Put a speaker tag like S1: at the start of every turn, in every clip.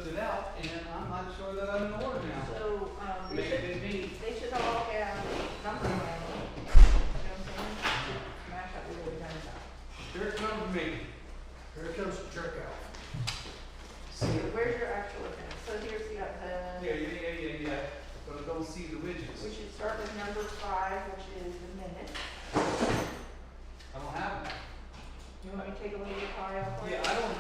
S1: flipped it out, and I'm not sure that I'm in order now.
S2: So,
S1: Maybe.
S2: they should all have numbers on them. You know what I'm saying? Should match up with what we done about.
S1: Here it comes me.
S3: Here comes the jerk out.
S2: So where's your actual attendance? So here's the,
S1: Yeah. But I don't see the widgets.
S2: we should start with number 5, which is the minutes.
S1: I don't have that.
S2: You want me to take a look at the file for you?
S1: Yeah, I don't,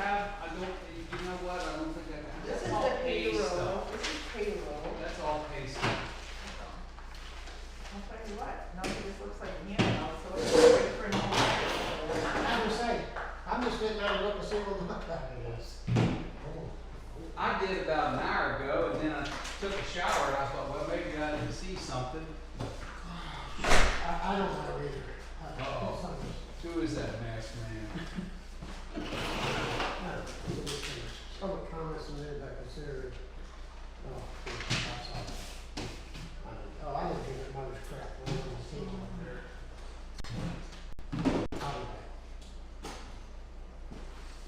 S1: you know what, I don't think I can.
S2: This
S1: That's
S2: is
S1: all
S2: the
S1: pay
S2: payroll.
S1: stuff.
S2: This is payroll.
S1: That's all pay stuff.
S2: I'll tell you what, none of this looks like an email, so it's great for an email.
S3: I'm just saying, I'm just getting ready to look and see what the look back it is.
S1: I did about an hour ago, and then I took a shower, and I thought, well, maybe I didn't see something.
S3: I don't know either.
S1: Uh-oh. Who is that masked man?
S3: Public comments submitted by considered. Oh, that's all. I didn't think that mother's crap. I didn't see it over there.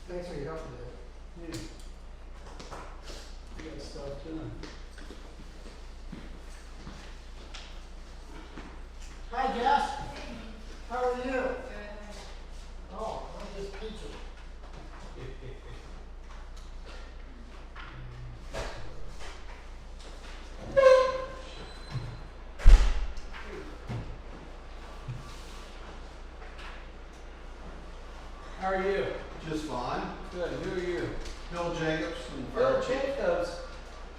S3: Thanks for your help today.
S1: Yeah. You got stuff done.
S3: Hi, Jess. How are you? Oh, I'm just peachy.
S1: How are you?
S4: Just fine.
S1: Good. Who are you?
S4: Bill Jacobs from
S1: Bill Jacobs.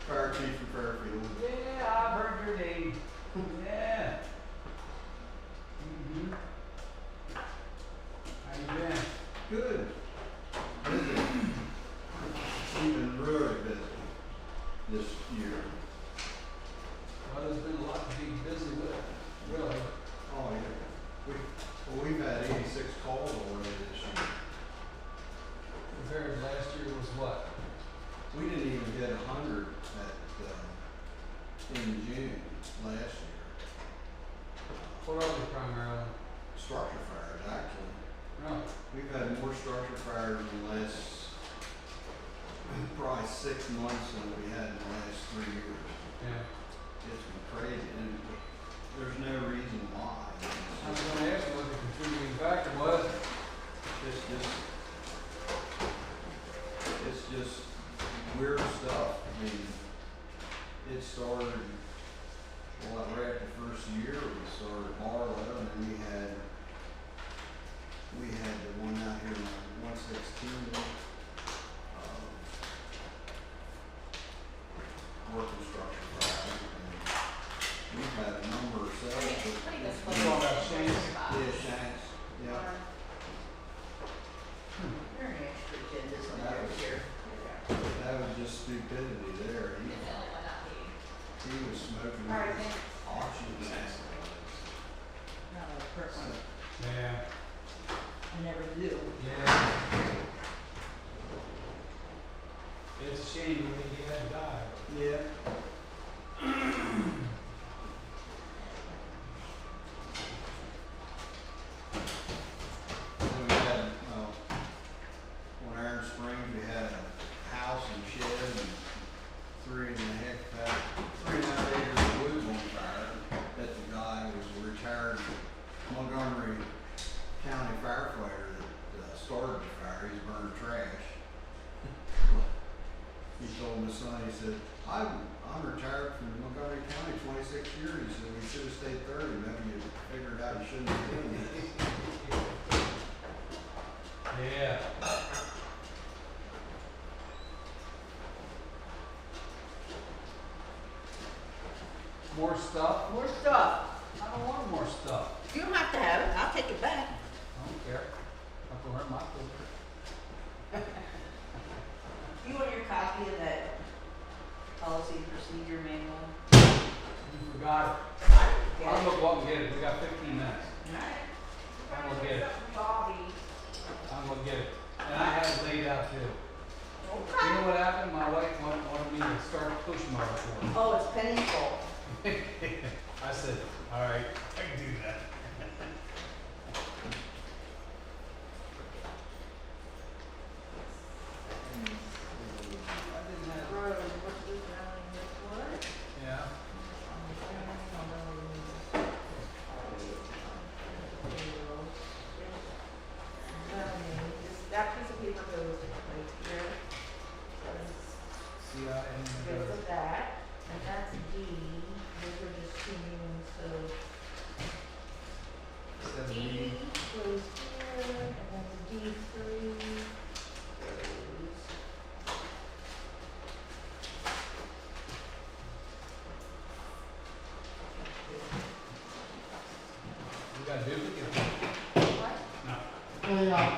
S4: Fire Chief from Fairfield.
S1: Yeah, I've heard your name. Yeah. Mm-hmm. How you been?
S4: Good. Busy. We've been really busy this year.
S1: Well, there's been a lot to be busy with. Really.
S4: Oh, yeah. We've had 86 calls already this year.
S1: Compared to last year was what?
S4: We didn't even get 100 in June last year.
S1: What are they primarily?
S4: Structure fires, actually.
S1: No.
S4: We've had more structure fires in the last probably 6 months than we had in the last 3 years.
S1: Yeah.
S4: It's been crazy, and there's no reason why.
S1: I was going to ask you what the contributing factor was.
S4: It's just weird stuff. I mean, it started, well, right after the first year, we started Barlow, and then we had the one out here on 116, working structure fire, and we've had a number of cells.
S1: What's all about Shane's?
S4: Yeah, Shanks, yeah.
S2: You're an extra kid, this one
S4: That
S2: over
S4: was-
S2: here.
S4: That was just stupidity there. He was smoking
S2: All right,
S4: his
S2: thanks.
S4: options.
S2: No, the first one,
S1: Yeah.
S2: I never do.
S1: Yeah. It's a shame when they had to die.
S4: Yeah. Then we had, on Iron Springs, we had a house and shed and 3.5 acres of woods on fire that the guy was a retired Montgomery County firefighter that started the fire. He's burned trash. He told my son, he said, I'm retired from Montgomery County 26 years. He said, we should have stayed 30. Maybe you figured out you shouldn't have been this.
S1: Yeah. More stuff?
S2: More stuff.
S1: I don't want more stuff.
S2: You don't have to have it, I'll take it back.
S1: I don't care. I can hurt my foot.
S2: You want your copy of that policy procedure manual?
S1: You forgot it.
S2: Yeah.
S1: I'll look up and get it. We got 15 minutes.
S2: Alright.
S1: I'm gonna get it.
S2: Bobby.
S1: I'm gonna get it. And I have it laid out too. You
S2: Okay.
S1: know what happened? My wife wanted me to start push my report.
S2: Oh, it's Penny's fault.
S1: I said, all right, I can do that. I didn't have CI and
S2: Okay, so that, and that's D, those are just two new ones, so D
S1: 70.
S2: goes here, and then the D3 goes.
S1: You got duplicate?
S2: What?
S1: No.
S3: Hey,
S2: Don't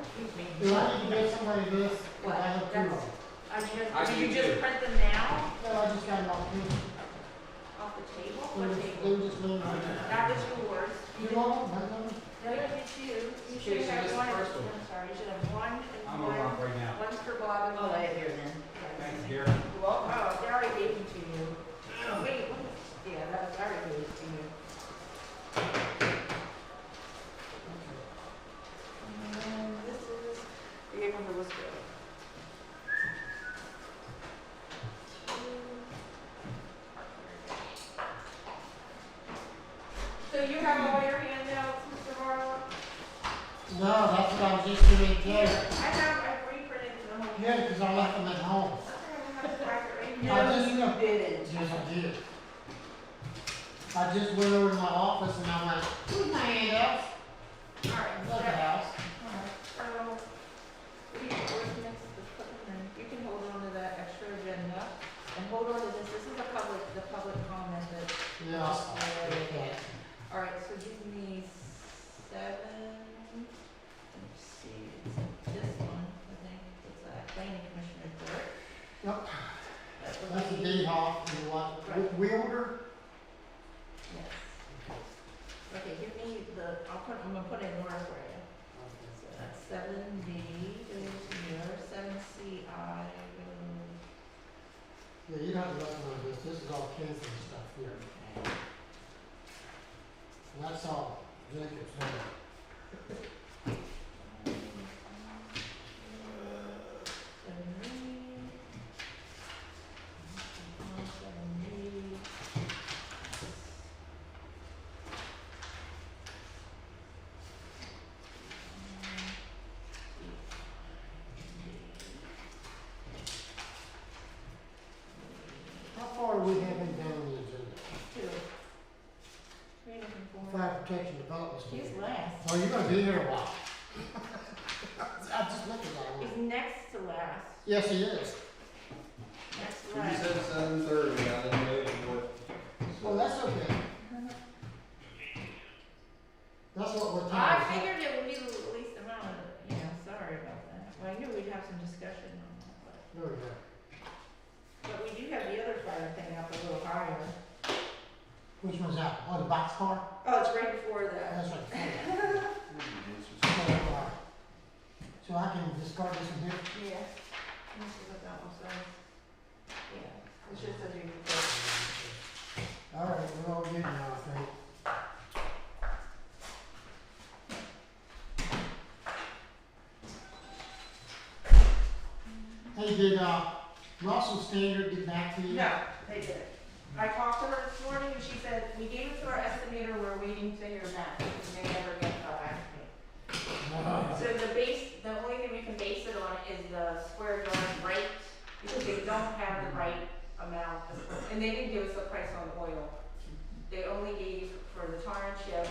S2: excuse me.
S3: do I need to give somebody this? 'Cause
S2: What?
S3: I have two of them.
S2: I just,
S1: I
S2: did
S1: do
S2: you just
S1: too.
S2: print them now
S3: No, I just got it off here.
S2: off the table?
S3: They
S2: What
S3: were-
S2: table?
S3: they were just laying right there.
S2: That was yours.
S3: You want them? None of them?
S2: No, you did two. You
S1: Okay,
S2: should
S1: so
S2: have
S1: this is
S2: one.
S1: the first one.
S2: I'm sorry, you should have one and
S1: I'm gonna
S2: one.
S1: rock right now.
S2: One's for Bob and one.
S5: here then.
S1: Thanks, dear.
S2: Well, oh, they already gave them to you. Wait, what is, yeah, that was, I already gave it to you. And this is, you gave them the list of. So you have all your handouts, Mr. Barlow?
S3: No, that's what I was just gonna get.
S2: I've reprinted the whole.
S3: Yeah, because I left them at home.
S2: I have to write it right
S3: No,
S2: now.
S3: you
S5: didn't.
S3: Yes, I did. I just went over to my office and I went, where's my handouts?
S2: All right,
S3: At
S2: so
S3: the house.
S2: So, we what's next is putting in, you can hold on to that extra agenda, and hold on to this is the public comment that.
S3: Yeah, I saw it. Okay.
S2: All right, so give me 7, let's see, it's this one, I think, it's a planning commission report.
S3: Yep.
S2: That would
S3: That's a
S2: be-
S3: day off and what,
S2: Right.
S3: Wielder?
S2: Yes. Okay, give me I'm gonna put it in order for you. So that's 7D goes here, 7CI goes.
S3: Yeah, you don't have to look at this, this is all Kansas stuff here. And that's all Jacob's hand. How far are we having down the agenda? Fire protection development.
S2: He's
S3: Standard.
S2: last.
S3: Oh, you're gonna be here a while. I just looked at that
S2: He's
S3: one.
S2: next to last.
S3: Yes, he is.
S2: Next to
S4: You
S2: last.
S4: said 7:30, I didn't know what.
S3: Oh, that's okay. That's what we're
S2: I
S3: talking about.
S2: figured it would be the least amount of, sorry about that. Well, I knew we'd have some discussion on that,
S3: No, yeah.
S2: but we do have the other fire thing up a little higher.
S3: Which one's that? Oh, the box car?
S2: Oh, it's right before that.
S3: That's right. So I can discard this one here?
S2: Yeah. Let me see what that one says. Yeah, it's just as you.
S3: All right, we're all good now, I think. Hey, did, Russell Standard get back to you?
S2: No, they didn't. I talked to her this morning and she said, we gave it to our estimator, we're waiting to hear back, because they never get back to me.
S3: No.
S2: So the only thing we can base it on is the square yard rate, because they don't have the right amount, and they didn't give us the price on oil. They only gave for the tar and chip,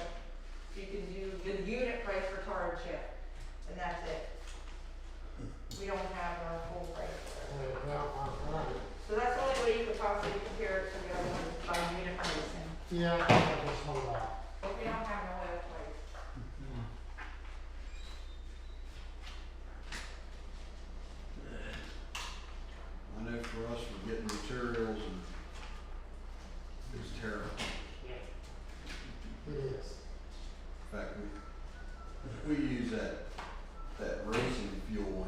S2: you can do the unit price for tar and chip, and that's it. We don't have our full price for it.
S3: All right.
S2: So that's the only way you could possibly compare it to the other ones by unit pricing,
S3: Yeah, I think I'll just hold off.
S2: but we don't have no oil price.
S4: I know for us, we're getting materials and it's terrible.
S3: It is.
S4: In fact, we use that racing fuel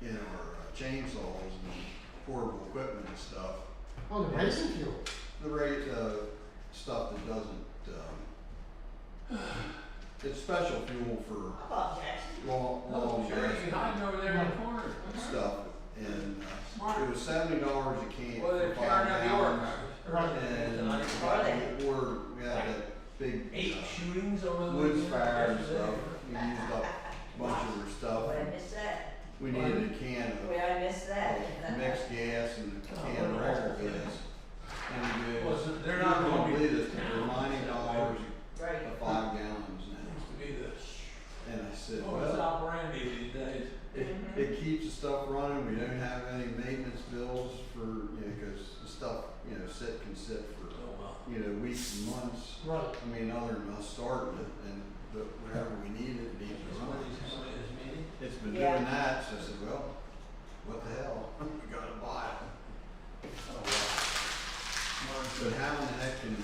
S4: in our chainsaws and portable equipment and stuff.
S3: Oh, the racing fuel.
S4: The stuff that doesn't, it's special fuel for long gas
S1: Hiding over there in the corner.
S4: stuff. And it was $70 a can
S1: Well, they're
S4: for
S1: tearing
S4: 5
S1: up the
S4: gallons.
S1: order.
S4: And we had that big
S1: 8 shootings over the
S4: woods
S1: weekend.
S4: fire and stuff. We used up a bunch of their stuff.
S5: Boy, I missed that.
S4: We needed a can of
S5: Boy, I missed that.
S4: is. And he
S5: Well,
S4: goes,
S5: so they're
S4: "You
S5: not
S4: don't
S5: gonna be-
S4: believe this, they're $90
S2: Right.
S4: for 5 gallons now."
S5: Used to be the,
S4: And I said,
S5: oh, it's
S4: well,
S5: operandi these days.
S4: it keeps the stuff running, we don't have any maintenance bills for, cause the stuff, can sit for,
S5: Oh, well.
S4: weeks and months.
S3: Right.
S4: I mean, other than us starting it, but whenever we need it, it needs to run.
S5: Somebody is meeting?
S4: It's been
S2: Yeah.
S4: doing that, so I said, well, what the hell, we gotta buy it.
S5: Oh, wow.
S4: But how in the heck can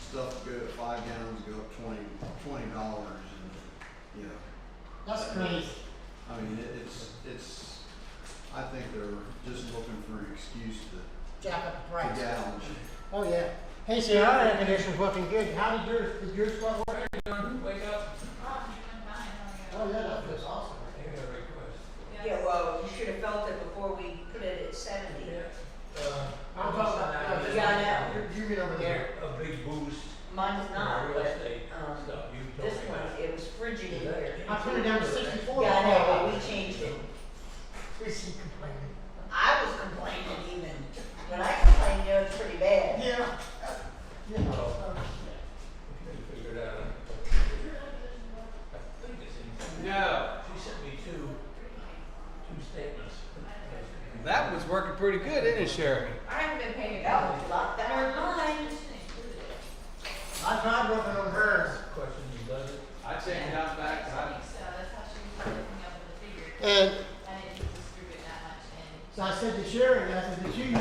S4: stuff go, 5 gallons go up $20 and,
S3: That's crazy.
S4: I mean, it's, I think they're just looking for an excuse
S3: Jack up the
S4: to
S3: price.
S4: gouge.
S3: Oh, yeah. Hey, see, our air conditioner's working good. How did yours start working?
S5: Wake up.
S3: Oh, yeah, that feels awesome.
S5: I got a request.
S2: Yeah, well, you should have felt it before we put it at 70.
S3: I'm talking about,
S2: Yeah, I know.
S3: you mean over there.
S5: A big boost.
S2: Mine's
S5: in
S2: not,
S5: real
S2: but,
S5: estate stuff. You told
S2: this
S5: me
S2: one,
S5: about.
S2: it was frigid in here.
S3: I put it down to 64.
S2: Yeah, I know, but we changed it.
S3: Is he complaining?
S2: I was complaining even. When I complain, it's pretty bad.
S3: Yeah. Yeah.
S5: If you figure it out. I think it's in.
S1: No.
S5: She sent me two statements.
S1: That was working pretty good, isn't it, Sherry?
S2: I haven't been paying it out a lot better than mine.
S3: I tried working on hers.
S5: Question, does it?
S1: I checked it out back,
S3: And
S6: I didn't distribute that much and
S3: so I said to Sherry, I said, did you use it?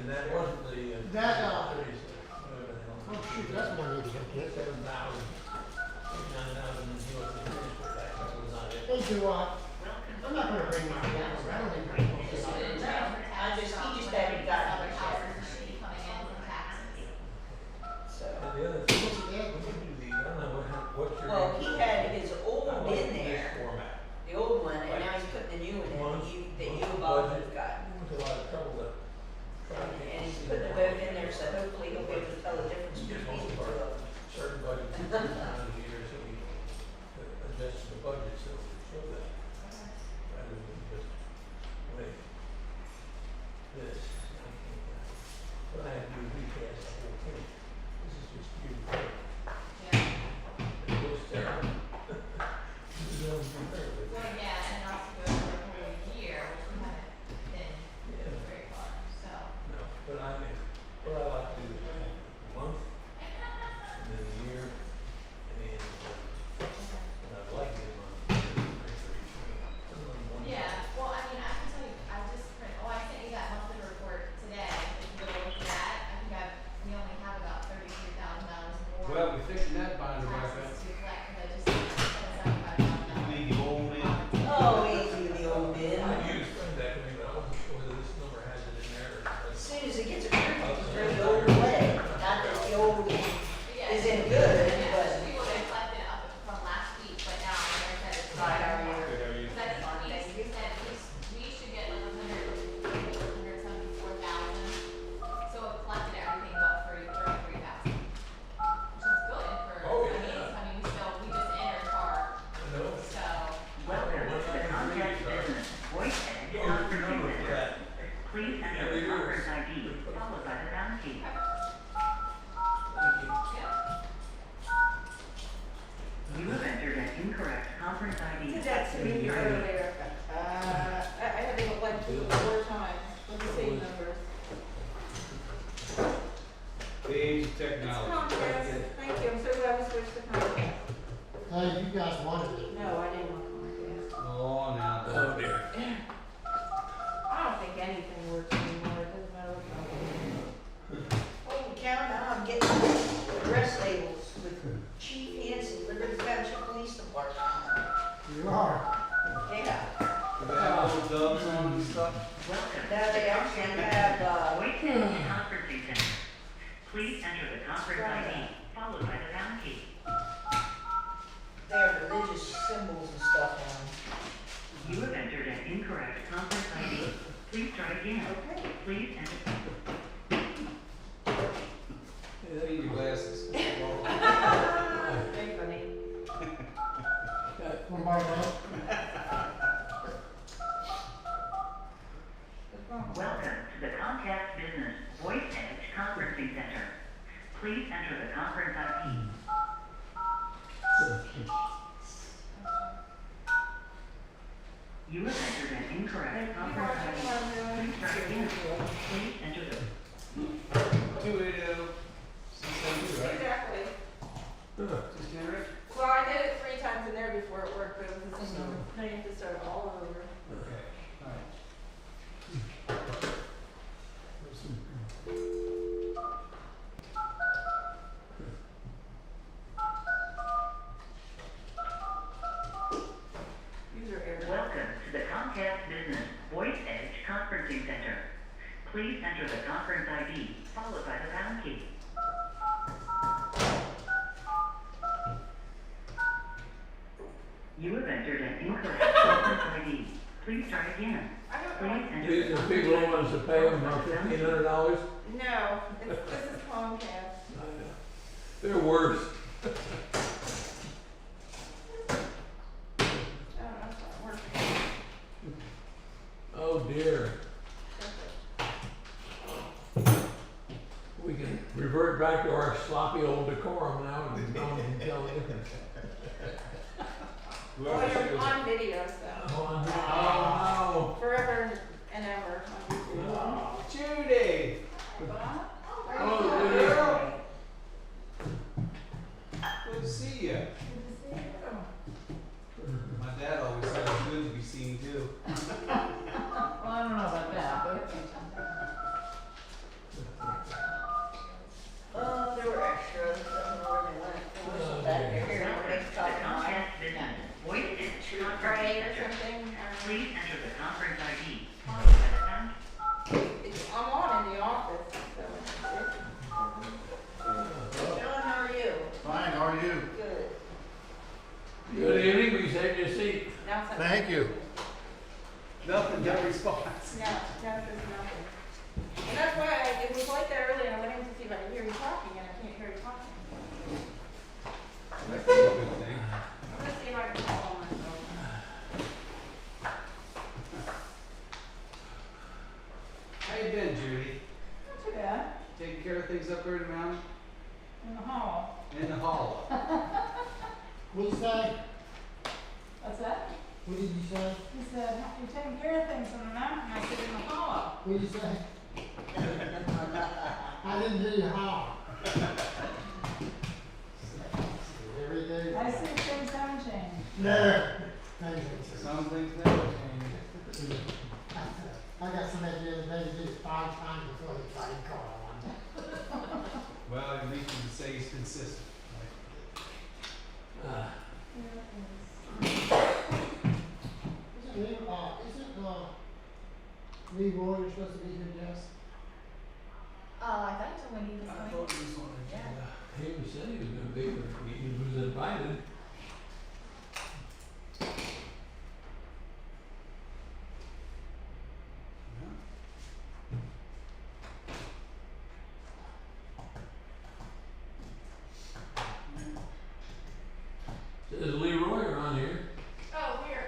S5: And that wasn't the.
S3: That,
S5: 30s, whatever the hell.
S3: Oh, shoot, that's what I need to get.
S5: 7,000, 9,000 is yours to finish with that, that was not it.
S3: Hey, do what? I'm not gonna bring my phone over. I don't think my phone's
S6: he
S2: He just hadn't gotten it yet.
S6: should be coming in from taxes.
S2: So,
S5: And the other thing, when you do these, I don't know what's your.
S2: well, he had his
S5: I
S2: old
S5: like
S2: in
S5: this
S2: there,
S5: format.
S2: the old one, and now he's putting the new one in, that you above has got.
S5: Went to a lot of trouble to try to get.
S2: And he's putting the both in there, so hopefully he'll be able to tell the difference between the two of them.
S5: Certain budgets, times a year, so we adjust the budget, so we show that, rather than just wait. This, what I have to do is recast the whole thing. This is just you.
S6: Yeah.
S5: It looks terrible. This is going to be terrible.
S6: Well, yeah, and also go for a whole year, which we haven't been
S5: Yeah.
S6: very far, so.
S5: No, but I mean, what I like to do is a month, and then a year, and then, I'd like to do a month, for each one.
S6: Yeah, well, I mean, I can tell you, I just I sent you that monthly report today, if you go look at that, I think we only have about $33,000 more.
S1: Well, we fixed that binder back up.
S6: taxes to collect, cause I just spent $75,000.
S1: Need the old in.
S2: Oh, easy, the old bid.
S5: I used to that to me, but I wasn't sure whether this number has it in there or.
S2: As soon as it gets approved, it's throw the old away. Not that the old
S6: Yeah,
S2: is in good,
S6: yeah,
S2: but.
S6: we would have collected up from last week, but now, like I said, it's
S2: Right,
S6: not
S2: how are you?
S6: anymore. Cause I think we said we should get like 174,000, so it collected everything but for 33,000. Which is good for,
S5: Oh,
S6: I mean,
S5: yeah.
S6: we just entered our,
S5: No.
S6: so.
S7: Welcome to the Contact Business Voice and Conference Center. Please enter the conference ID followed by the pound key.
S5: Thank you.
S6: Yeah.
S7: You have entered an incorrect conference ID.
S2: Did that to me earlier. I had to go like 2 or 4 times. Let me see numbers.
S1: The age of
S2: It's
S1: technology.
S2: Comcast. Thank you. I'm so glad we switched to Comcast.
S3: Hey, you guys wanted it.
S2: No, I didn't want Comcast.
S1: Oh, now.
S5: Oh dear.
S2: I don't think anything works anymore. It doesn't matter what. Holy cow, now I'm getting arrest labels with Chief Hanson, Liberty Township Police Department.
S3: You are.
S2: Yeah.
S1: Do they have little dubs on and stuff?
S7: Welcome.
S2: Now they actually have,
S7: Voice and Conferencing Center. Please enter the conference ID followed by the pound key.
S2: they have religious symbols and stuff on
S7: You have entered an incorrect conference ID. Please try again.
S2: them. Okay.
S7: Please enter.
S1: Yeah, they need your glasses.
S2: Very funny.
S3: One by one.
S2: What's wrong?
S7: Welcome to the Contact Business Voice Please enter the conference ID. You have entered an incorrect conference ID. Please try again. Please enter the
S1: 280, 672, right?
S2: Exactly.
S1: Just generate?
S2: Well, I did it 3 times in there before it worked, but it was the same number. Now you have to start all over.
S1: Okay, alright.
S2: User error.
S7: Welcome to the Comcast Business Voice Edge Conferencing Center. Please enter the conference ID followed by the pound key. You have entered an incorrect conference ID. Please try again.
S2: I don't
S7: Please
S2: know.
S7: enter
S5: These
S7: the
S5: are people who want us to pay them about $1,500.
S2: No, this is Comcast.
S5: They're worse.
S2: I don't know if that works.
S5: Oh dear. We can revert back to our sloppy old decorum now and no one can tell the difference.
S2: Well, you're on video, so
S5: Oh
S2: forever and ever on YouTube.
S1: Oh, Judy!
S5: Oh, dear.
S1: Good to see you. My dad always said it's good to be seen too.
S8: Well, I don't know about that, but. There were extras, I don't know where they went. They were
S5: Oh,
S8: back
S5: dear.
S8: there, everybody's
S7: the
S8: talking about it.
S7: Comcast Business Voice Edge
S2: Right
S7: Conferencing
S2: or
S7: Center.
S2: something.
S7: Please enter the conference ID followed by the pound key.
S2: I'm on in the office, so.
S8: John, how are you?
S4: Fine, how are you?
S8: Good.
S5: Good evening, we saved your seat.
S2: Now something.
S4: Thank you.
S1: Nothing, no response.
S2: No, there's nothing. And that's why it was like that earlier, and I went in to see if I could hear you talking, and I can't hear you talking.
S1: That's a good thing.
S2: I'm gonna see if I can call myself.
S1: How you been, Judy?
S8: Not too bad.
S1: Taking care of things up there in the mountain?
S8: In the hall.
S1: In the hall?
S3: What'd you say?
S8: What's that?
S3: What did you say?
S8: He said, you're taking care of things in the mountain. I said, in the hollow.
S3: What'd you say? I didn't hear you how. Every day.
S8: I see things haven't changed.
S3: No. Thank you.
S1: Some things never change.
S3: I got somebody the other day who did it 5 times before they tried to call one.
S1: Well, at least you can say he's consistent.
S3: Isn't Leroy supposed to be here, Jess?
S6: I thought so when he was coming. Yeah.
S5: He was said he was gonna be, but he was invited. Says Leroy around here.
S2: Oh, here.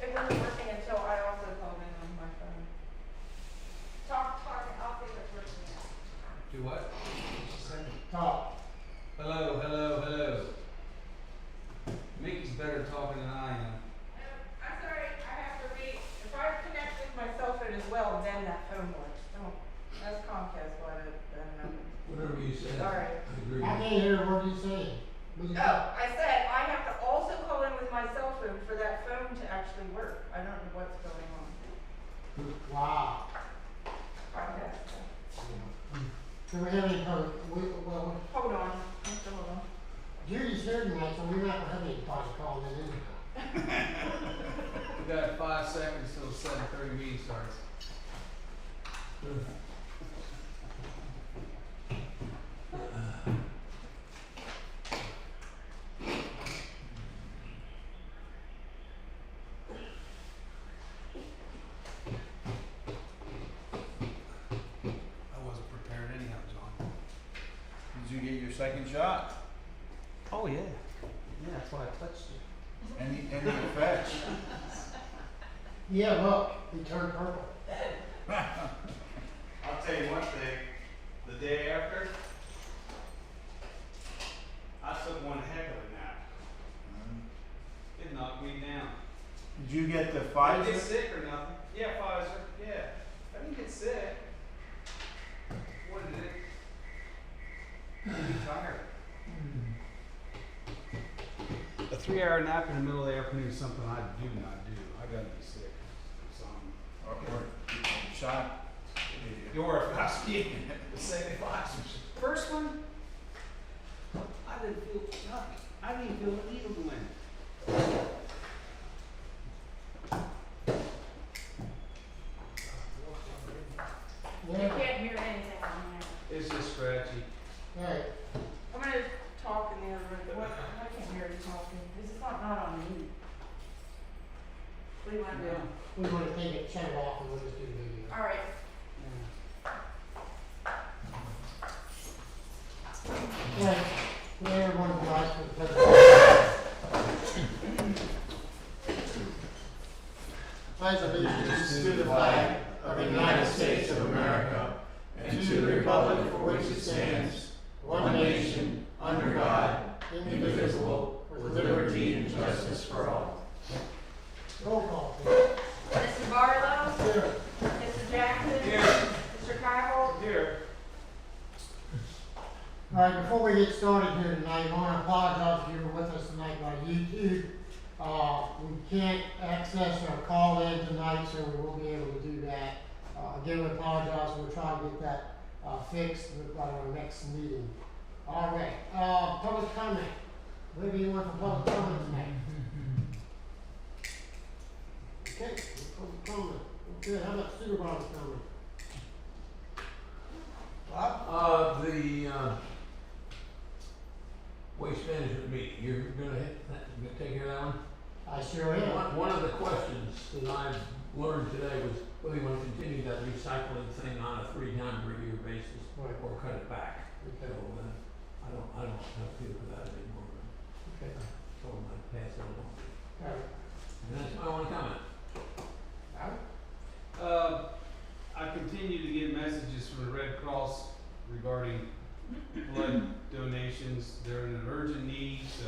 S2: It wasn't working until I also called in on my phone. Talk, I'll see if it's working now.
S1: Do what?
S3: Talk.
S1: Hello, hello, hello. Mickey's better talking than I am.
S2: I'm sorry, I have to if I connect with my cell phone as well, then that phone works. Don't, that's Comcast, why that happens.
S5: Whatever you said.
S2: Sorry.
S5: I agree.
S3: I can't hear what you saying. What you say?
S2: Oh, I said I have to also call in with my cell phone for that phone to actually work. I don't know what's going on.
S3: Wow.
S2: Comcast.
S3: Do we have any, well,
S2: Hold on, just hold on.
S3: Judy's here tonight, so we're not gonna have anybody calling in anyhow.
S1: We got 5 seconds till the 7:30 meeting starts. I wasn't prepared anyhow, John.
S4: Did you get your second shot?
S1: Oh, yeah. Yeah, that's why I touched you.
S4: Any effects?
S3: Yeah, look, he turned purple.
S9: I'll tell you one thing, the day after,
S1: 3-hour nap in the middle of the afternoon is something I do not do. I gotta be sick. So,
S9: Or shot.
S1: or if I ski, say the boxers. First one, I didn't feel nothing. I didn't feel a needle go in.
S2: You can't hear anything on there.
S1: It's just scratchy.
S3: Alright,
S2: I'm gonna talk in the other room. What? I can't hear you talking. This is not on mute. What do you wanna do?
S3: we wanna take it, shut it off, and we'll just do the video.
S2: All right.
S3: Right, where everyone would rise for the pledge. Pledge allegiance to the flag of the United States of America and to the republic for which it stands, one nation, under God, indivisible, with liberty and justice for all. Roll call, please.
S2: Mr. Barlow?
S3: Here.
S2: Mr. Jackson?
S1: Here.
S2: Mr. Crackle?
S1: Here.
S3: All right, before we get started here tonight, I want to apologize if you were with us tonight by YouTube. We can't access our call-in tonight, so we won't be able to do that. Again, we apologize. We'll try to get that fixed by our next meeting. All right, public comment. Whatever you want for public comment tonight. Okay, public comment. Okay, how about supervisor comment? Bob?
S5: The waste management meeting, you're gonna take care of that one?
S3: I sure am.
S5: One of the questions that I learned today was whether you want to continue that recycling thing on a 3 times per year basis
S3: Right.
S5: or cut it back.
S3: Okay.
S5: So, I don't have to deal with that anymore.
S3: Okay.
S5: Told them I'd pass it along.
S3: All right.
S5: And that's my only comment.
S3: All right.
S1: I continue to get messages from the Red Cross regarding blood donations. They're in an urgent need, so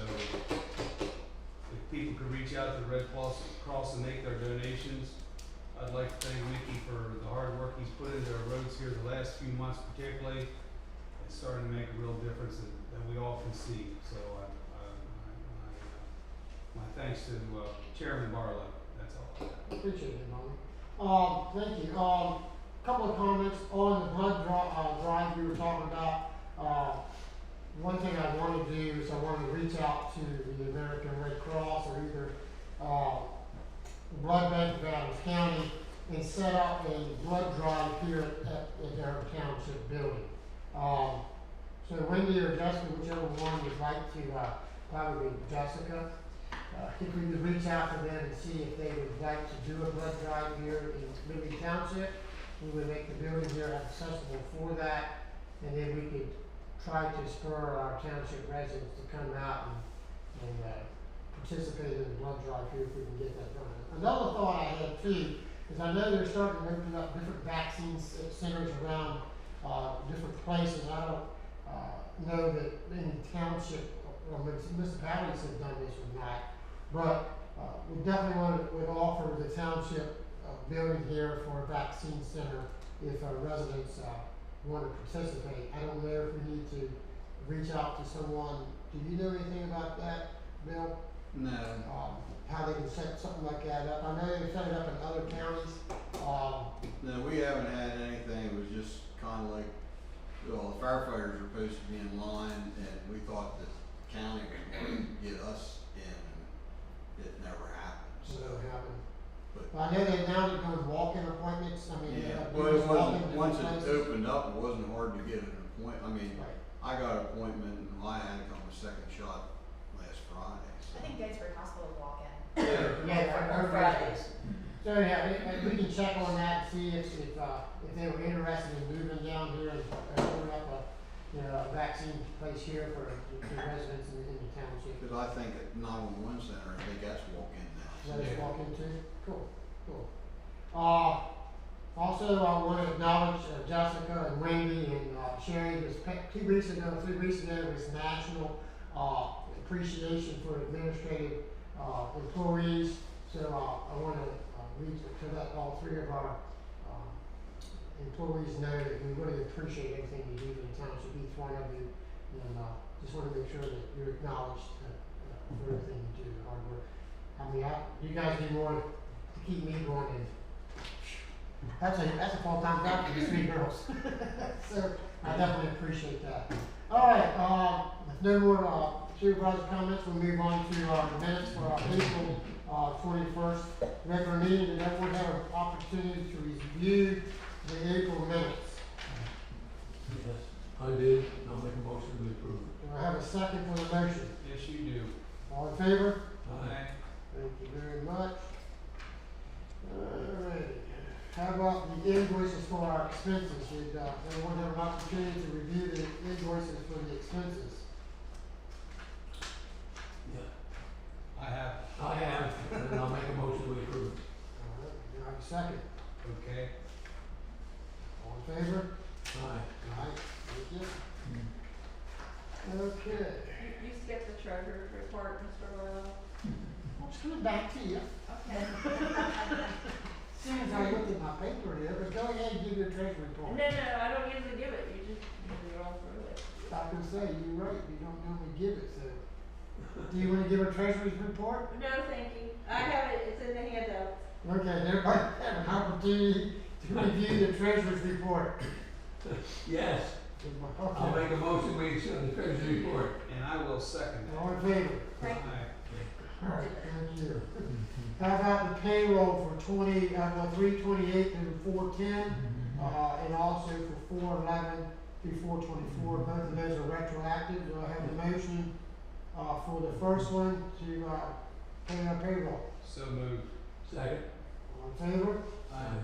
S1: if people could reach out to the Red Cross and make their donations. I'd like to thank Mickey for the hard work he's put into our roads here the last few months particularly. It's starting to make a real difference that we all can see. So my thanks to Chairman Barlow. That's all.
S3: Appreciate it, Molly. Thank you. Couple of comments on the blood drive you were talking about. One thing I want to do is I want to reach out to the American Red Cross or either blood bank of Adams County and set up a blood drive here at their township building. So Wendy or Jessica, whichever one you'd like to, probably Jessica, if we could reach out to them and see if they would like to do a blood drive here in Liberty Township. We would make the building here accessible for that, and then we could try to spur our township residents to come out and participate in the blood drive here if we can get that done. Another thought I had too is I know they're starting to open up different vaccine centers around different places. I don't know that any township or municipalities have done this or not, but we definitely would offer the township building here for a vaccine center if our residents want to participate. I don't know if we need to reach out to someone. Do you know anything about that, Bill?
S4: No.
S3: How they can set something like that up? I know they've set it up in other counties.
S4: No, we haven't had anything. It was just kind of like, well, the firefighters were supposed to be in line, and we thought that the county was going to get us in, and it never happened.
S3: So
S4: So,
S3: it happened.
S4: but
S3: I know that now they're doing walk-in appointments. I mean,
S4: yeah,
S3: they
S4: well,
S3: have
S4: it wasn't,
S3: walk-in
S4: once
S3: different
S4: it
S3: places.
S4: opened up, it wasn't hard to get an appointment. I mean,
S3: Right.
S4: I got an appointment, and I had to come a second shot last Friday.
S6: I think Gettysburg Hospital walk in.
S3: Yeah,
S2: On Fridays.
S3: So yeah, we can check on that, see if they were interested in moving down here and opening up a vaccine place here for residents in the township.
S4: Because I think at 911 center, I think that's walk-in now.
S3: Let us walk into. Cool. Also, I want to acknowledge Jessica and Wendy and Sherry. It was 3 weeks ago, it was National Appreciation for Administrative Employees. So I want to let all 3 of our employees know that we really appreciate everything you do for the township, each one of you. And just want to make sure that you're acknowledged for everything you do, the hard work. I mean, you guys do more to keep me going than, that's a full-time job for the three girls. So, I definitely appreciate that. Alright, with no more, supervisor comments, we'll move on to, the minutes for our April, 21st regular meeting. Did everyone have an opportunity to review the April minutes?
S5: Yes, I did, and I'll make a motion to approve it.
S3: Do I have a second for the motion?
S1: Yes, you do.
S3: All in favor?
S5: Aye.
S3: Thank you very much. Alright, how about the invoices for our expenses? Did, everyone have an opportunity to review the invoices for the expenses?
S5: Yeah,
S1: I have,
S5: I have, and I'll make a motion to approve it.
S3: Alright, do I have a second?
S1: okay.
S3: All in favor?
S5: Aye.
S3: Aye, thank you. Okay,
S2: You skipped the treasurer's report, Mr. Royal.
S3: I'm just coming back to you.
S2: Okay.
S3: As soon as I looked at my paper here, but go ahead and give your treasury report.
S2: No, I don't usually give it, you just usually roll through it.
S3: I can say, you're right, you don't normally give it, so. Do you wanna give a treasurer's report?
S2: No, thank you. I have it, it's in the handout.
S3: Okay, everybody have an opportunity to review the treasurer's report.
S5: Yes, I'll
S3: Okay,
S5: make a motion, we accept the treasurer's report.
S1: And I will second that.
S3: all in favor?
S2: Thank
S1: Aye.
S3: Alright, thank you. How about the payroll for 3/28 through 4/10, and also for 4/11 through 4/24, both of those are retroactive. Do I have a motion, for the first one to, pay our payroll?
S1: So moved.
S5: Second?
S3: All in favor?
S5: Aye.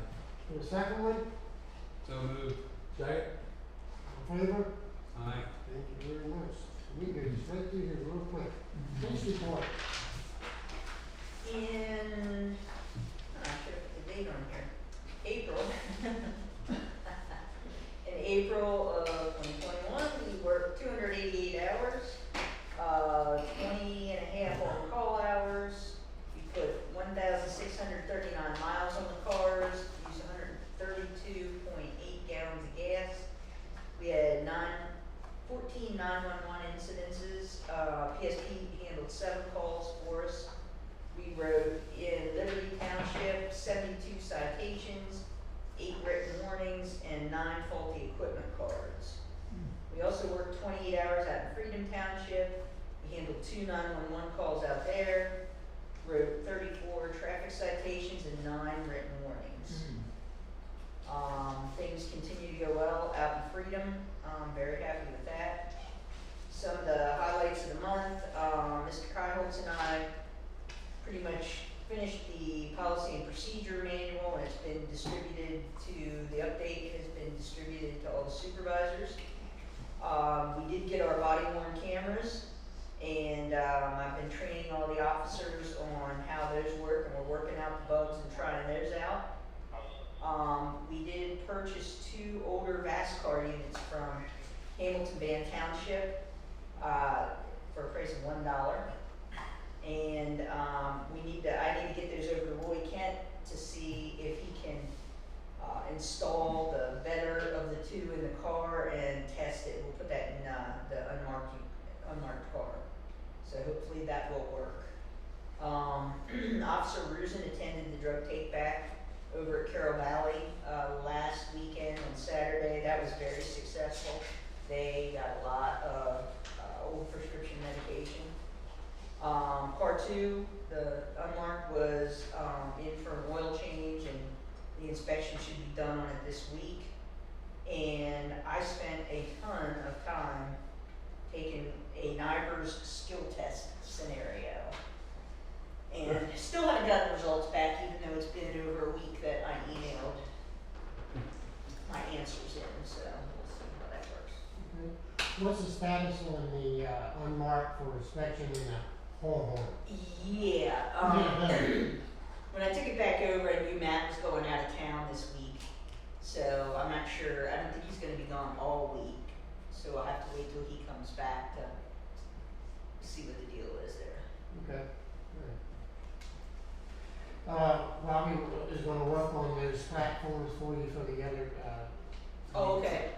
S3: For the second one,
S1: So moved.
S5: Second?
S3: all in favor?
S1: Aye.
S3: Thank you very much. We go straight through here real quick. Police report.
S10: In, I should have put the date on here, April. In April of 2021, we worked 288 hours, 20 and a half on call hours. We put 1,639 miles on the cars, used 132.8 gallons of gas. We had 14 911 incidences. PSP handled 7 calls for us. We wrote in Liberty Township 72 citations, 8 written warnings, and 9 faulty equipment cards. We also worked 28 hours out in Freedom Township. We handled 2 911 calls out there, wrote 34 traffic citations and 9 written warnings. Things continue to go well out in Freedom. I'm very happy with that. Some of the highlights of the month, Mr. Keinholz and I pretty much finished the policy and procedure manual, and it's been distributed to, the update has been distributed to all the supervisors. We did get our body worn cameras, and I've been training all the officers on how those work, and we're working out the bugs and trying those out. We did purchase 2 older VASCAR units from Hamilton Van Township for a price of $1. And I need to get those over to Roy Kent to see if he can install the better of the 2 in the car and test it. We'll put that in the unmarked car. So hopefully that will work. Officer Rusin attended the drug take back over at Carroll Valley last weekend on Saturday. That was very successful. They got a lot of old prescription medication. Car 2, the unmarked, was in for an oil change, and the inspection should be done on it this week. And I spent a ton of time taking a NIBRS skill test scenario. And still haven't gotten the results back, even though it's been over a week that I emailed my answers in, so we'll see how that works.
S3: Okay. What's the status on the, unmarked for inspection in the whole horn?
S10: Yeah, when I took it back over, I knew Matt was going out of town this week, so I'm not sure, I don't think he's gonna be gone all week, so I'll have to wait till he comes back to see what the deal is there.
S3: Okay, alright. Bobby is gonna work on those platforms for you for the other,
S10: Oh, okay.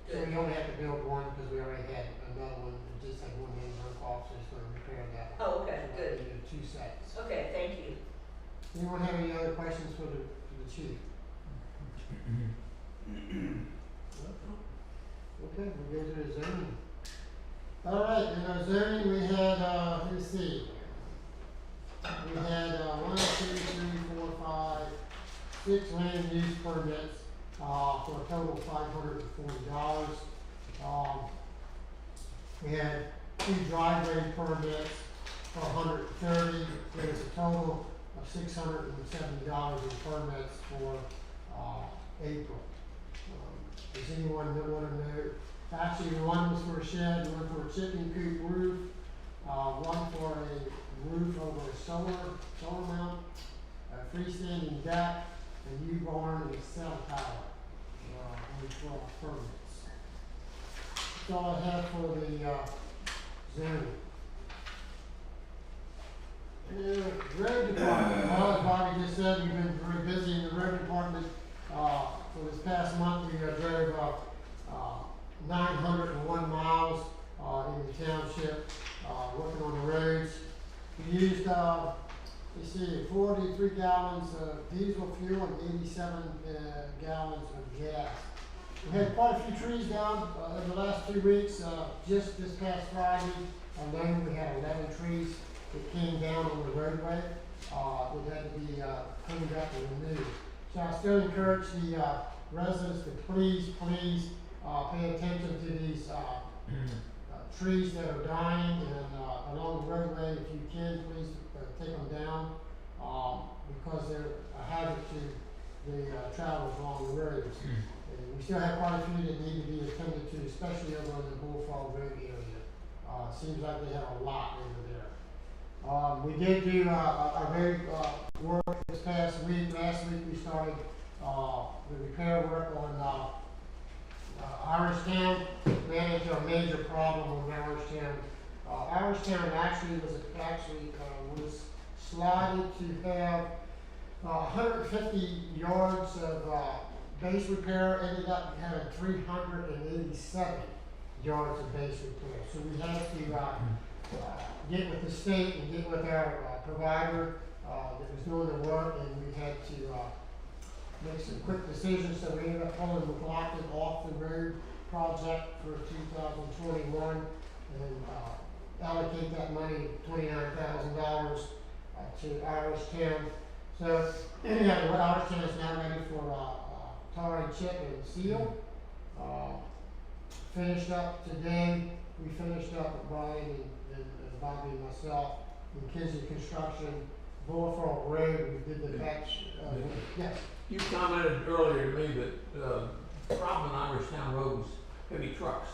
S3: so we only have to build one, because we already had another one, it just had one in work off, so it's gonna repair Anyone have any other questions for the chief? Okay, we'll go to the zoning. Alright, in our zoning, we had, let's see. We had, 1, 2, 3, 4, 5, 6 land use permits, for a total of $540. We had 2 driveway permits for $130. There was a total of $670 in permits for, April. Does anyone that wanna know? Actually, one was for a shed, one for a chicken coop roof, one for a roof over a solar mount, a freestanding deck, a new barn, and a cell tower, only 12 permits. That's all I have for the, zoning. Road department, well, as Bobby just said, we've been very busy in the road department. For this past month, we drove 901 miles in the township, working on the roads. We used, let's see, 43 gallons of diesel fuel and 87 gallons of gas. We had quite a few trees down in the last 2 weeks. Just this past Friday alone, we had 11 trees that came down on the roadway that had to be cleaned up and removed. So I still encourage the residents to please pay attention to these trees that are dying and along the roadway. If you can, please take them down because they're a hazard to the travelers along the roads. And we still have quite a few that need to be attended to, especially over in the Bullfrog Road area. Seems like they have a lot over there. We did do a road work this past week. Last week we started the repair work on Irishtown. Ran into a major problem with Irishtown. Irishtown actually was slotted to have 150 yards of base repair. Ended up having 387 yards of base repair. So we had to get with the state and get with our provider that was doing the work, and we had to make some quick decisions. So we ended up pulling McLaughlin off the road project for 2021 and allocate that money, $29,000 to Irishtown. So anyhow, Irishtown is now ready for tar and chip and seal. Finished up today. We finished up with Brian and Bobby and myself, McKinsey Construction, Bullfrog Road. We did the patch. Yes.
S5: You commented earlier to me that the problem in Irishtown Road was heavy trucks,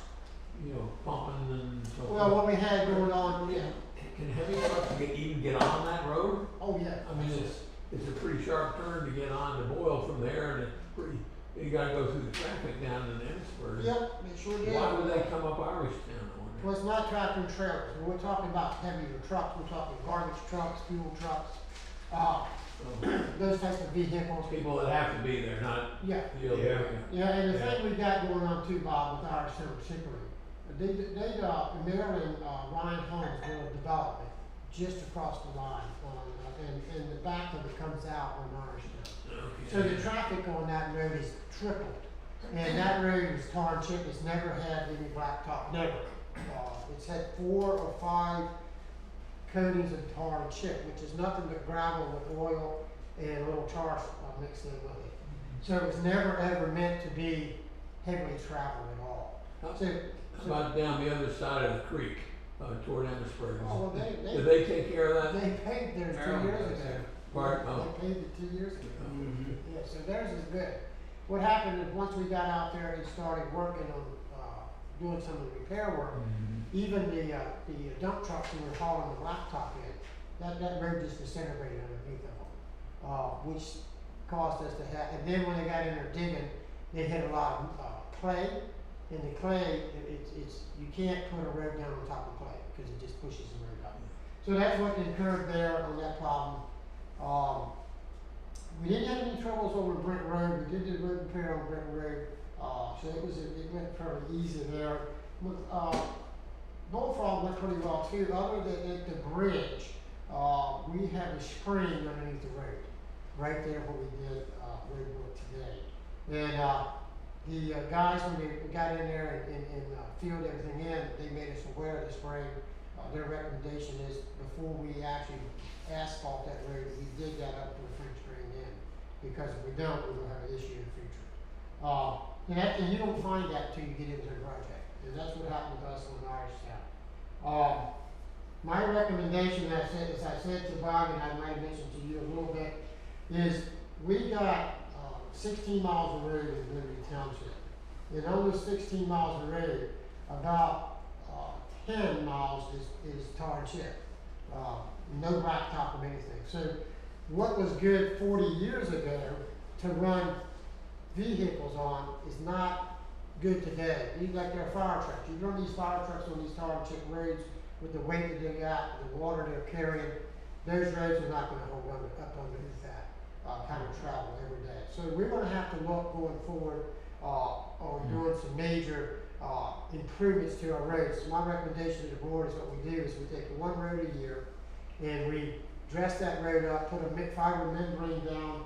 S5: pumping and so forth.
S3: Well, what we had going on, yeah.
S5: Can heavy trucks even get on that road?
S3: Oh, yeah.
S5: I mean, it's a pretty sharp turn to get on to Boyle from there, and it's pretty, you gotta go through the traffic down in Emmitsburg.
S3: Yep, they sure did.
S5: Why would they come up Irishtown, I wonder?
S3: Well, it's not tractor and trailers. When we're talking about heavier trucks, we're talking garbage trucks, fuel trucks, those types of vehicles.
S5: People that have to be there, not
S3: Yeah.
S5: the other area.
S3: Yeah, and the thing we got going on too, Bob, with Irishtown particularly, Maryland, Ryan Holmes did a development just across the line and the back of it comes out on Irishtown.
S5: Okay.
S3: So the traffic on that road is tripled. And that road is tar and chip. It's never had any blacktop, never. It's had 4 or 5 coatings of tar and chip, which is nothing but gravel with oil and a little tar mixed in with it. So it was never ever meant to be heavily traveled at all.
S5: How about down the other side of the creek, toward Emmitsburg?
S3: Oh, well,
S5: Did they take care of that?
S3: they paved theirs 2 years ago.
S5: Part, oh.
S3: They paved it 2 years ago.
S5: Mhm.
S3: Yeah, so theirs is good. What happened is once we got out there and started working on doing some of the repair work, even the dump trucks we were hauling the blacktop in, that road just disintegrated underneath them, which caused us to have. And then when they got in there digging, they hit a lot of clay. And the clay, it's you can't put a road down on top of clay because it just pushes the road up. So that's what incurred there on that problem. We didn't have any troubles over Brent Road. We did the road repair on Brent Road, so it went fairly easy there. Bullfrog went pretty well too. Other than at the bridge, we have a spring underneath the road. right there where we did, road work today. And, the guys, when they got in there and filled everything in, they made us aware of the spring. Their recommendation is before we actually asphalt that road, we dig that up to a French drain in. Because if we don't, we're gonna have an issue in the future. And you don't find that until you get into the project, and that's what happened to us on Irishtown. My recommendation, as I said to Bob, and I might have mentioned to you a little bit, is we got 16 miles of road in Liberty Township. And on those 16 miles of road, about 10 miles is tar and chip. No blacktop or anything. So what was good 40 years ago to run vehicles on is not good today. These like their fire trucks. You run these fire trucks on these tar and chip roads with the weight that they got, the water they're carrying, those roads are not gonna hold up underneath that kind of travel every day. So we're gonna have to look going forward on doing some major improvements to our roads. My recommendation to the board is what we do is we take one road a year and we dress that road up, put a fiber membrane down,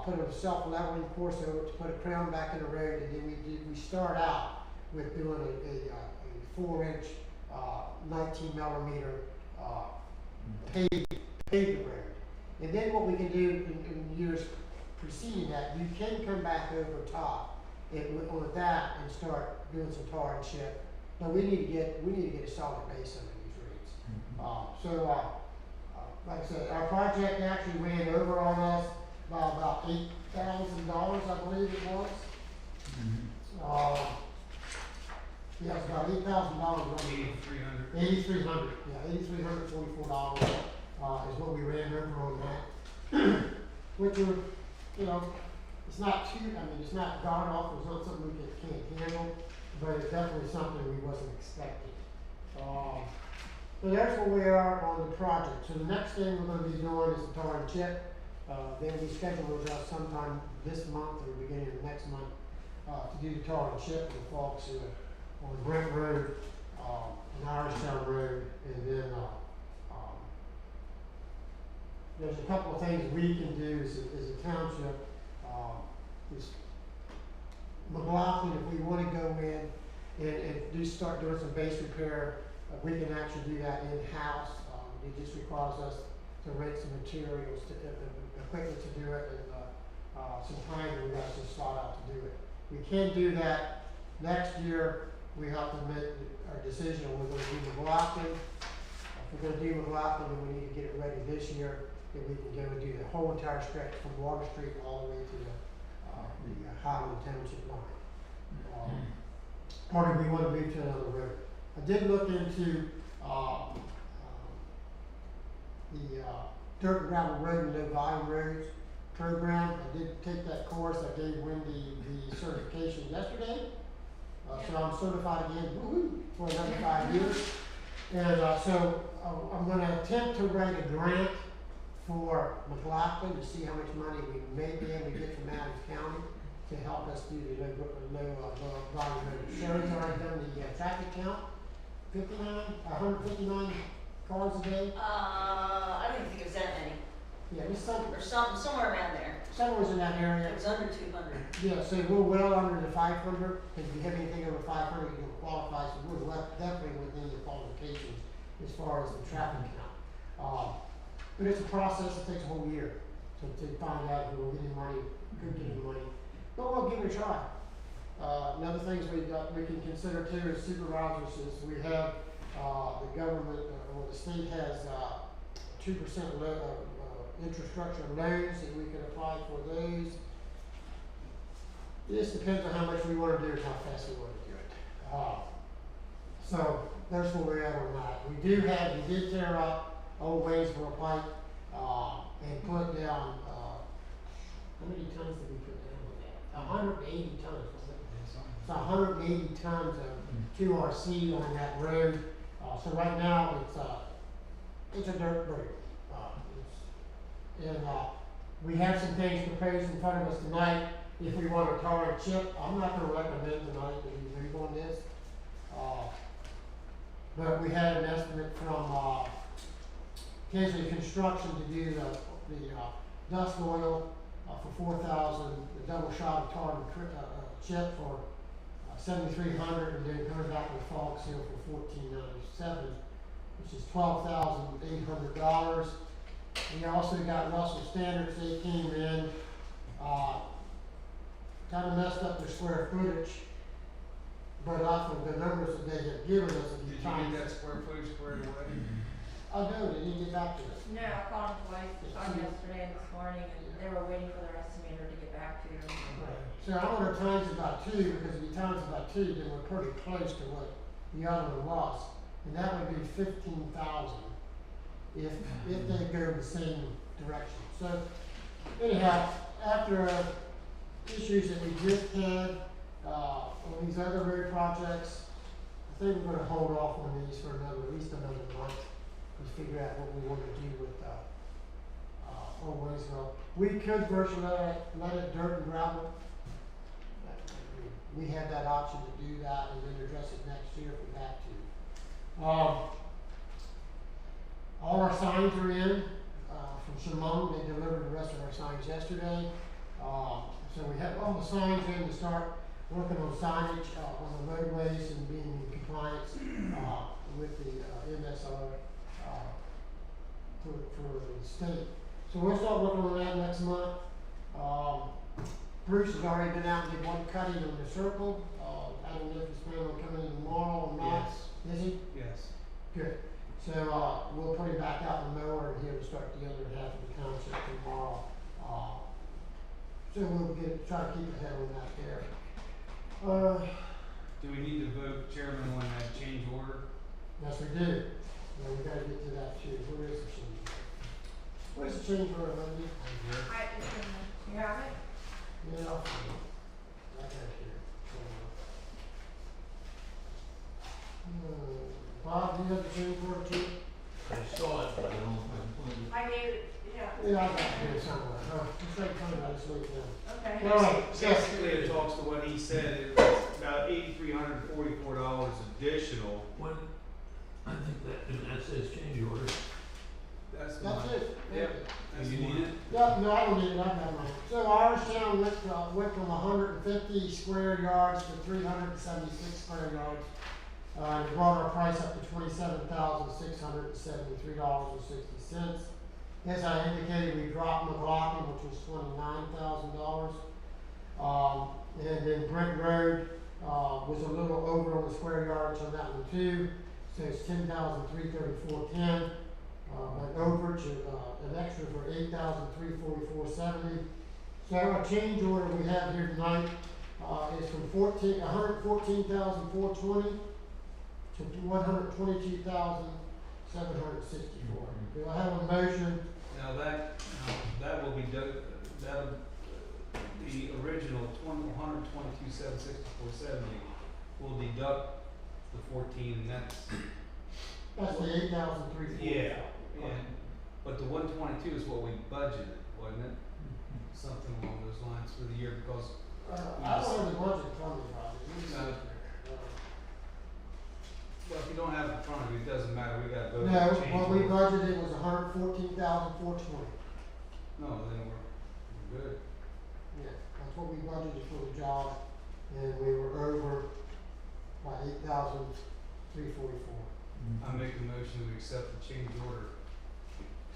S3: put a self-leveling course over it to put a crown back in the road, and then we start out with doing a 4-inch 19 millimeter paved road. And then what we can do in years preceding that, you can come back over top with that and start doing some tar and chip. But we need to get a solid base under these roads. Like I said, our project actually ran over on us by about $8,000, I believe it was. Yeah, it's about $8,000. $8,300. Yeah, $8,344 is what we ran over on that. Which are, it's not it's not god awful, it's not something we can't handle, but it's definitely something we wasn't expecting. So that's where we are on the project. So the next thing we're gonna be doing is the tar and chip. Then we schedule us sometime this month or beginning of next month, to do the tar and chip with the folks on Brent Road, and Irishtown Road, and then, there's a couple of things we can do as a township. McLaughlin, if we wanna go in and start doing some base repair, we can actually do that in-house. It just requires us to rent some materials, equipment to do it, and some time that we got to start out to do it. We can do that next year. We have to make our decision on we're gonna do McLaughlin. If we're gonna do McLaughlin, then we need to get it ready this year. Then we can go and do the whole entire stretch from Water Street all the way to the Highland Township line. Or do we wanna move to another road? I did look into the dirt and gravel road and no volume roads program. I did take that course. I gave Wendy the certification yesterday. So I'm certified again, for another 5 years. And so I'm gonna attempt to write a grant for McLaughlin to see how much money we may be able to get from Adams County to help us do the low volume road. Sherry's already done the traffic count, 159 cars a day.
S10: I don't even think it was that many,
S3: Yeah, it was
S10: or somewhere around there.
S3: somewhere in that area.
S10: It was under 200.
S3: Yeah, so we're well under the 500, if you have anything over 500, you don't qualify, so we're definitely within the qualifications as far as the traffic count. But it's a process, it takes a whole year to find out if we're getting money, good getting money, but we'll give it a try. Another things we can consider too as supervisors is we have, the government, or the state has, 2% infrastructure loans that we can apply for those. This depends on how much we want to do and how fast we want to do it. So that's where we're at on that. We did tear up old Waynesboro pipe, and put down, how many tons did we put down with that? 180 tons, wasn't it? So 180 tons of QRC on that road. So right now it's a dirt road. We have some things proposed in front of us tonight. If we want to tar and chip, I'm not going to recommend tonight that we move on this. But we had an estimate from Kinsley Construction to do dust oil, for 4,000, the double shot of tar and chip for 7,300, and then coming back with fog seal for 1497, which is $12,800. We also got Russell Standards. They came in, kind of messed up their square footage, but off of the numbers that they have given us at
S1: Did
S3: the
S1: you
S3: time.
S1: get that square footage squared away?
S3: I know, they didn't get back to us.
S2: No, I called them twice, on yesterday and this morning, and they were waiting for their estimator to get back to them.
S3: So I want to times it by 2, because if you times it by 2, then we're pretty close to what the other one was. And that would be 15,000 if they go the same direction. So anyhow, after issues that we just had on these other road projects, I think we're gonna hold off on these for at least another month to figure out what we want to do with Old Waysville. We could virtually let it dirt and gravel. We have that option to do that and then address it next year if we have to. All our signs are in from Shimon. They delivered the rest of our signs yesterday. So we have all the signs in to start working on signage on the roadways and being in compliance with the MSR for the state. So we'll start working on that next month. Bruce has already been out and did one cutting on the circle. I don't know if he's planning on coming in tomorrow or not.
S1: Yes.
S3: Is he?
S1: Yes.
S3: Good. So we'll put him back out in the mower and here to start the other half of the township tomorrow. So we'll try to keep ahead on that there.
S1: Do we need to vote chairman on that change order?
S3: Yes, we do. Yeah, we gotta get to that too. Where is the change order? Where's the change order, Lindy?
S2: You have it?
S3: Yeah, I'll find it. Right back here. Bob, do you have the change order too?
S5: I saw it, but I don't know.
S2: I gave it, yeah.
S3: Yeah, I got it here somewhere. Just like coming, I just wait down.
S2: Okay.
S3: All right, yes.
S1: Basically, it talks to what he said, it's about $8,344 additional.
S5: When, I think that says change order.
S1: That's
S3: That's
S1: mine.
S3: it.
S1: Yep. That's
S5: You
S1: mine.
S5: need it?
S3: Yeah, no, I don't need it, I've got mine. So Irishtown went from 150 square yards to 376 square yards. It brought our price up to $27,673.60. As I indicated, we dropped McLaughlin, which was $29,000. And then Brent Road, was a little over on the square yards on that one too. So it's $10,334.10. An overage, an extra for $8,344.70. So our change order we have here tonight, is from $114,420 to $122,764. Do I have a motion?
S1: Now that will be that'll, the original $122,764.70 will deduct the 14, and
S3: That's the $8,344.
S1: yeah. But the 122 is what we budgeted, wasn't it? Something along those lines for the year, because
S3: I don't have the budget in front of me, Robbie. Let me see.
S1: No. well, if you don't have it in front of you, it doesn't matter. We got to vote
S3: No,
S1: on the change
S3: what we
S1: order.
S3: budgeted was $114,420.
S1: No, then we're good.
S3: Yeah, that's what we budgeted for the job, and we were over by $8,344.
S1: I make a motion to accept the change order.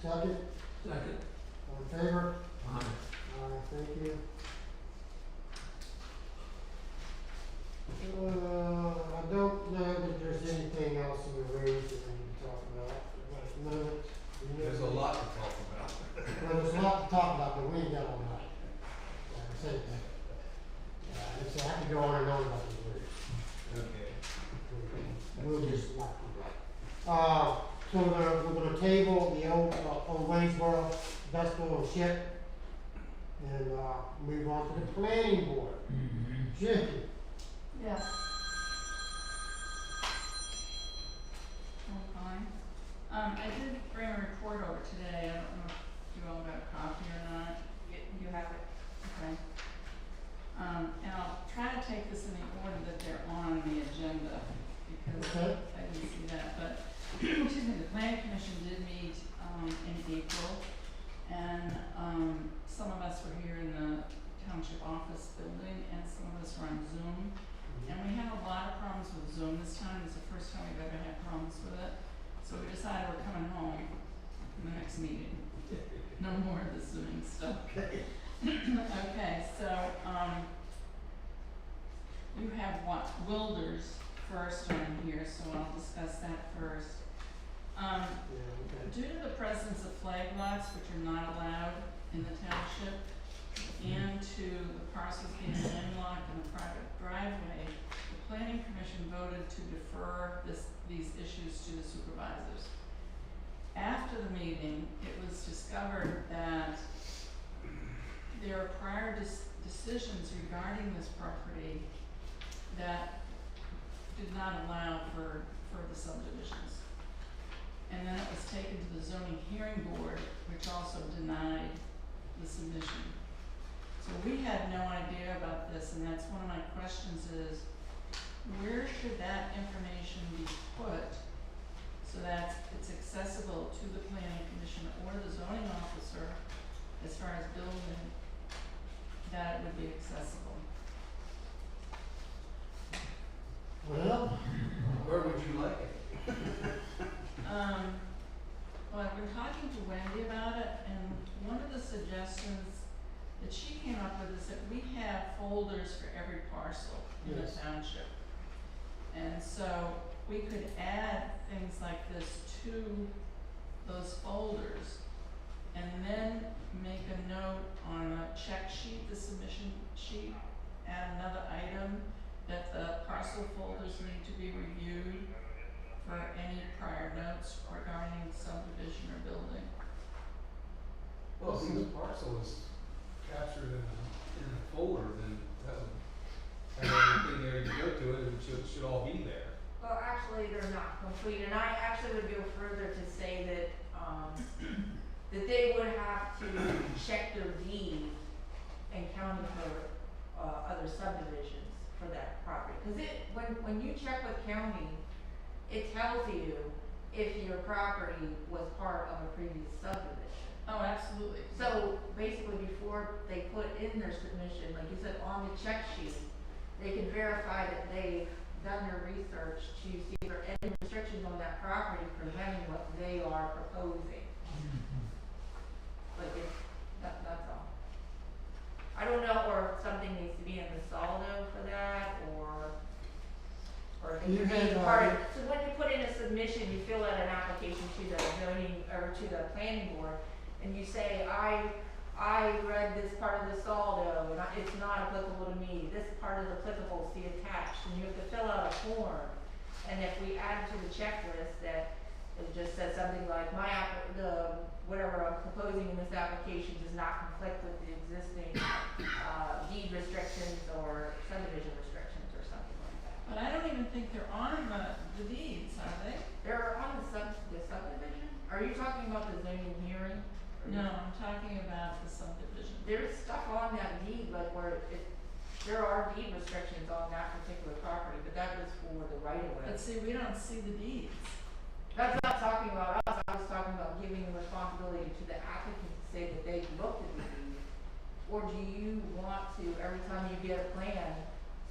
S3: Second,
S5: Second.
S3: all in favor?
S5: Aye.
S3: Thank you. I don't know that there's anything else in the roads that we need to talk about at the moment.
S1: There's a lot to talk about.
S3: Well, there's a lot to talk about, but we ain't got all night. Yeah, I say that. I have to go on and on about these roads.
S1: Okay.
S3: We'll just not do that. So we're gonna table the old Waynesboro Vestibule and Ship and, move on to the planning board. Jackie,
S8: Yes. I'm fine. I did bring a report over today, I don't know if you all got a copy or not.
S2: You have it.
S8: Okay. And I'll try to take this in the order that they're on the agenda, because
S3: Okay.
S8: I didn't see that, but, excuse me, the planning commission did meet, in April, And, some of us were here in the township office building and some of us were on Zoom. And we had a lot of problems with Zoom this time. It's the first time we've ever had problems with it. So we decided we're coming home in the next meeting. No more of the Zooming stuff. Okay, so, you have what, Wilders first on here, so I'll discuss that first.
S3: Yeah, okay.
S8: Due to the presence of flag lots, which are not allowed in the township, and to the parcels being landlocked in a private driveway, the planning commission voted to defer these issues to the supervisors. After the meeting, it was discovered that there are prior decisions regarding this property that did not allow for further subdivisions. And then it was taken to the zoning hearing board, which also denied the submission. So we had no idea about this, and that's one of my questions is, where should that information be put so that it's accessible to the planning commission or the zoning officer as far as building, that it would be accessible?
S3: Well,
S1: Where would you like it?
S8: Well, I've been talking to Wendy about it, and one of the suggestions that she came up with is that we have folders for every parcel in the
S3: Yes.
S8: township. And so we could add things like this to those folders and then make a note on a check sheet, the submission sheet, add another item that the parcel folders need to be reviewed for any prior notes regarding subdivision or building.
S1: Well, if the parcel is captured in a folder, then that would have everything there to go to it, and it should all be there.
S2: Well, actually, they're not complete, and I actually would go further to say that, that they would have to check their deed and county for, other subdivisions for that property. Cause when you check with county, it tells you if your property was part of a previous subdivision.
S8: Oh, absolutely.
S2: So basically, before they put in their submission, like you said, on the check sheet, they can verify that they've done their research to see if there are any restrictions on that property preventing what they are proposing. Like that's all. I don't know, or if something needs to be in the saldo for that, or if it
S3: You
S2: can be
S3: had,
S2: part of, so when you put in a submission, you fill out an application to the zoning, or to the planning board, and you say, I read this part of the saldo, and it's not applicable to me, this part is applicable, see attached, and you have to fill out a form. And if we add to the checklist that it just says something like, whatever I'm proposing in this application does not conflict with the existing, deed restrictions or subdivision restrictions or something like that.
S8: But I don't even think they're on the deeds, are they?
S2: They're on the subdivision? Are you talking about the zoning hearing?
S8: No, I'm talking about the subdivision.
S2: There's stuff on that deed, like there are deed restrictions on that particular property, but that was for the right of way.
S8: But see, we don't see the deeds.
S2: That's not talking about us, I was talking about giving the responsibility to the applicant to say that they looked at the deed. Or do you want to, every time you get a plan,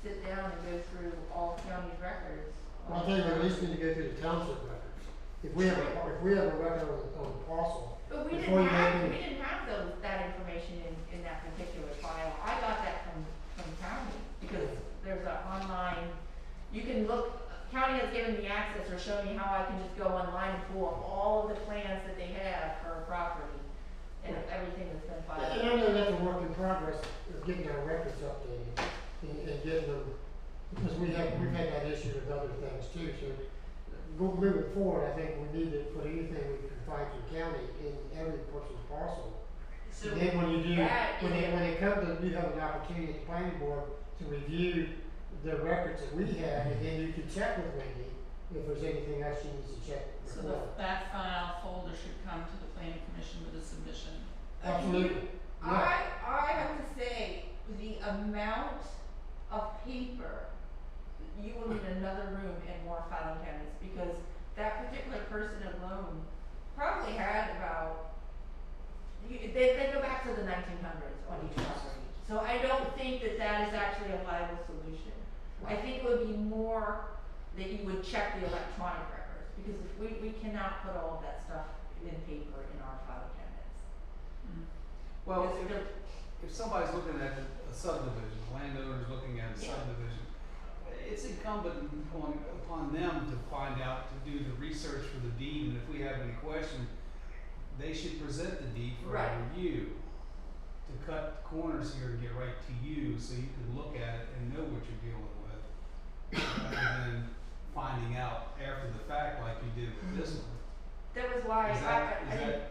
S2: sit down and go through all county's records?
S3: Well, I think we at least need to go through the township records. If we have a record on the parcel,
S2: But we
S3: before you
S2: didn't
S3: make any-
S2: have that information in that particular file. I got that from county, because there's an online, you can look, county has given me access or shown me how I can just go online and pull up all of the plans that they have for a property and everything that's been filed.
S3: and I know that's a work in progress of getting our records updated and getting them, because we've had that issue with other things too, so moving forward, I think we need to put anything we can find from county in every person's parcel.
S2: So
S3: And then when you do,
S2: that
S3: when
S2: is-
S3: it comes to, you have an opportunity at the planning board to review the records that we have, and then you can check with Wendy if there's anything else she needs to check
S8: So
S3: before.
S8: that file folder should come to the planning commission with a submission.
S3: Absolutely, yeah.
S2: I have to say, the amount of paper, you will need another room and more filing cabinets, because that particular person alone probably had about, they go back to the 1900s on each property. So I don't think that that is actually a viable solution. I think it would be more that you would check the electronic records, because if we cannot put all of that stuff in paper in our file cabinets.
S1: Well,
S2: Because they're-
S1: if somebody's looking at a subdivision, a landowner's looking at a
S2: Yeah.
S1: subdivision, it's incumbent upon them to find out, to do the research for the deed, and if we have any question, they should present the deed for
S2: Right.
S1: a review. To cut corners here and get right to you, so you can look at it and know what you're dealing with, rather than finding out after the fact like you did with this one.
S2: That was why
S1: Is
S2: I didn't,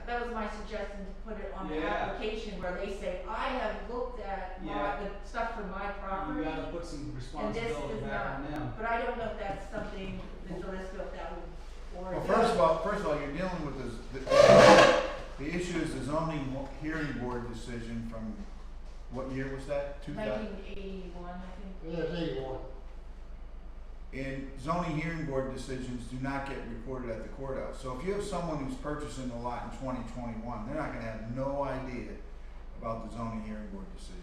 S2: that was my suggestion, to put it on the
S1: Yeah.
S2: application where they say, I have looked at
S1: Yeah.
S2: the stuff for my property.
S1: You gotta put some responsibility
S2: is
S1: back
S2: not-
S1: on them.
S2: But I don't know if that's something, Mr. Lisco, if that would, or.
S9: Well, first of all, you're dealing with the issue is the zoning hearing board decision from, what year was that? 2000?
S2: 1981, I think.
S3: Yeah, it's 81.
S9: And zoning hearing board decisions do not get recorded at the courthouse. So if you have someone who's purchasing a lot in 2021, they're not gonna have no idea about the zoning hearing board decision.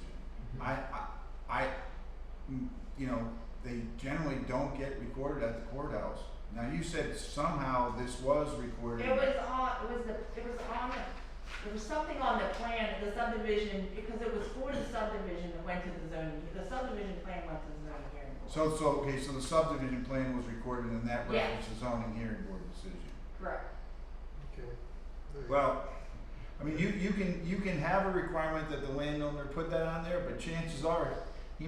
S9: You know, they generally don't get recorded at the courthouse. Now, you said somehow this was recorded.
S2: It was something on the plan, the subdivision, because it was for the subdivision that went to the zoning, the subdivision plan went to the zoning hearing board.
S9: Okay, so the subdivision plan was recorded and that
S2: Yeah.
S9: reference the zoning hearing board decision.
S2: Correct.
S3: Okay.
S9: Well, I mean, you can have a requirement that the landowner put that on there, but chances are, he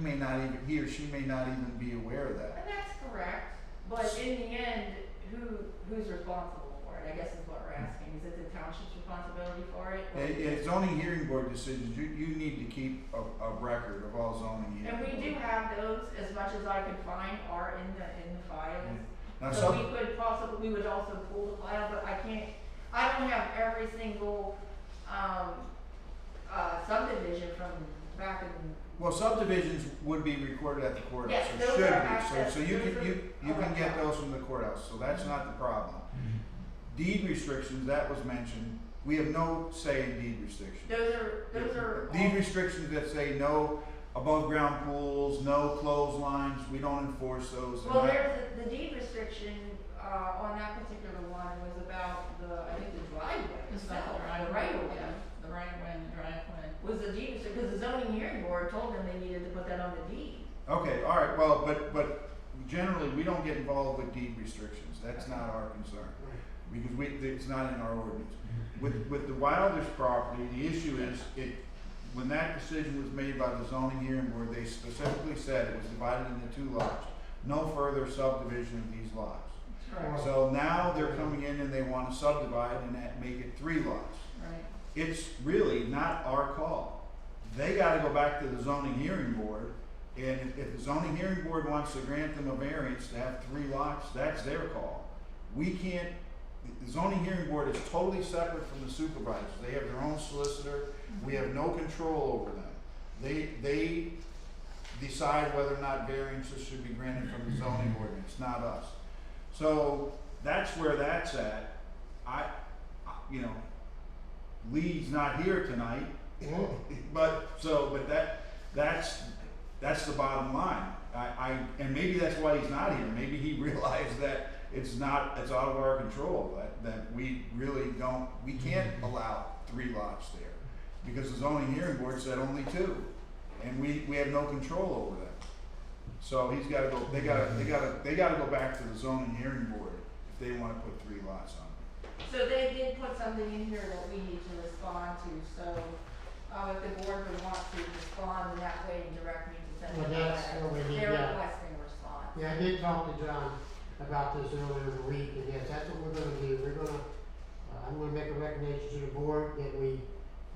S9: or she may not even be aware of that.
S2: And that's correct, but in the end, who's responsible for it, I guess is what we're asking, is it the township's responsibility for it? or-
S9: Yeah, zoning hearing board decisions, you need to keep a record of all zoning hearing.
S2: And we do have those, as much as I can find, are in the files.
S9: Now,
S2: So we could possibly, we would also pull the file, but I don't have every single, subdivision from back in.
S9: well, subdivisions would be recorded at the courthouse,
S2: Yes,
S9: or
S2: those
S9: should
S2: are
S9: be,
S2: access-
S9: so you
S2: those
S9: can,
S2: are
S9: you can get those from the courthouse, so that's not the problem. Deed restrictions, that was mentioned, we have no say in deed restrictions.
S2: Those are.
S9: Deed restrictions that say no above ground pools, no clotheslines, we don't enforce those. They're
S2: Well,
S9: not-
S2: there's the deed restriction, on that particular one was about I think the driveway
S8: It's
S2: itself,
S8: about the
S2: the
S8: right
S2: right of
S8: way,
S2: way.
S8: the right of way and the driveway.
S2: Was the deed restriction, because the zoning hearing board told them they needed to put that on the deed.
S9: Okay, all right, well, but generally, we don't get involved with deed restrictions, that's not our concern, because it's not in our ordinance. With the Wilders property, the issue is, when that decision was made by the zoning hearing board, they specifically said it was divided into 2 lots, no further subdivision of these lots.
S2: Correct.
S9: So now they're coming in and they wanna subdivide and make it 3 lots.
S8: Right.
S9: It's really not our call. They gotta go back to the zoning hearing board, and if the zoning hearing board wants to grant them a variance to have 3 lots, that's their call. We can't, the zoning hearing board is totally separate from the supervisors. They have their own solicitor, we have no control over them. They decide whether or not variances should be granted from the zoning ordinance, not us. So that's where that's at. Lee's not here tonight, but that's the bottom line. And maybe that's why he's not here. Maybe he realized that it's out of our control, that we really we can't allow 3 lots there. Because the zoning hearing board said only 2, and we have no control over that. So he's gotta go, they gotta go back to the zoning hearing board if they wanna put 3 lots on.
S2: So they did put something in here that we need to respond to, so, if the board would want to respond in that way and direct me to send
S3: Well,
S2: it
S3: that's
S2: back.
S3: what we need,
S2: They're
S3: yeah.
S2: requesting a response.
S3: Yeah, I did talk to John about this earlier in the week, and yes, that's what we're gonna do. I'm gonna make a recommendation to the board that we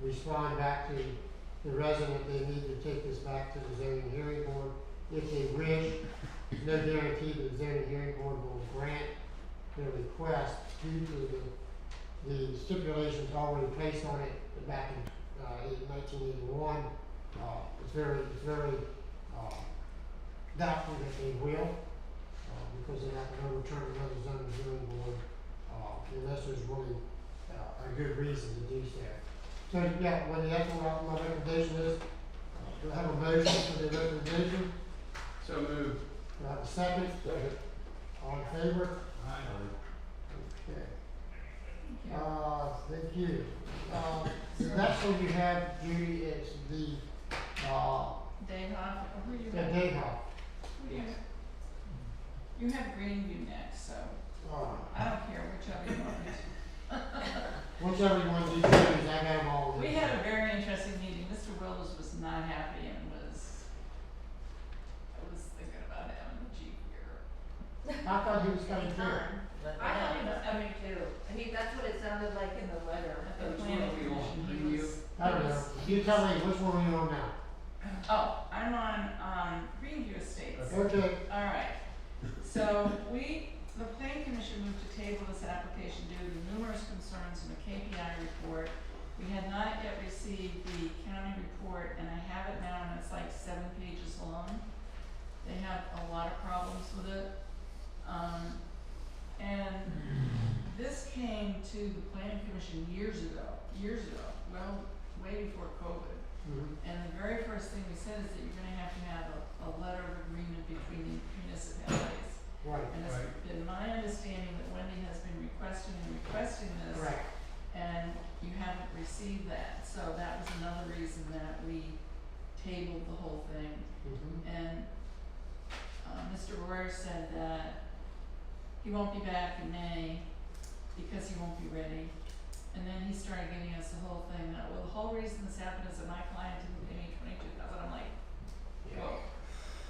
S3: respond back to the resident. They need to take this back to the zoning hearing board if they wish. There's no guarantee that the zoning hearing board will grant their request due to the stipulations already placed on it back in 1981. It's very doubtful that they will, because they're not gonna overturn another zoning hearing board, unless there's really a good reason to do so. So, yeah, when you ask what my recommendation is, do I have a motion for the recommendation?
S1: So moved.
S3: Do I have a second? Second. All in favor?
S1: Aye.
S3: Okay.
S8: Thank you.
S3: Thank you. The next one you have, Judy, is the,
S8: Dave Hoff, who you
S3: the
S8: have?
S3: day hop.
S8: Who you have Greenview next, so I don't care whichever you want.
S3: Whichever you want to do, choose, I got them all.
S8: We had a very interesting meeting. Mr. Willis was not happy and I was thinking about having the Jeep here.
S3: I thought he was coming through.
S10: Anytime.
S2: I thought he was coming too. That's what it sounded like in the letter.
S8: At the planning commission, he was.
S3: I don't know. You tell me, which one are you on now?
S8: Oh, I'm on, Greenview Estates.
S3: Okay.
S8: Alright, so the planning commission moved to table this application due to numerous concerns in the KPI report. We had not yet received the county report, and I have it now, and it's like 7 pages long. They have a lot of problems with it. And this came to the planning commission years ago, well, way before COVID.
S3: Mhm.
S8: And the very first thing we said is that you're gonna have to have a letter of agreement between the municipalities.
S3: Right.
S8: And it's
S1: Right.
S8: been my understanding that Wendy has been requesting this.
S3: Correct.
S8: And you haven't received that, so that was another reason that we tabled the whole thing.
S3: Mhm.
S8: And, Mr. Royer said that he won't be back in May because he won't be ready. And then he started giving us the whole thing that, well, the whole reason this happened is that my client didn't pay me $22,000. I'm like, whoa.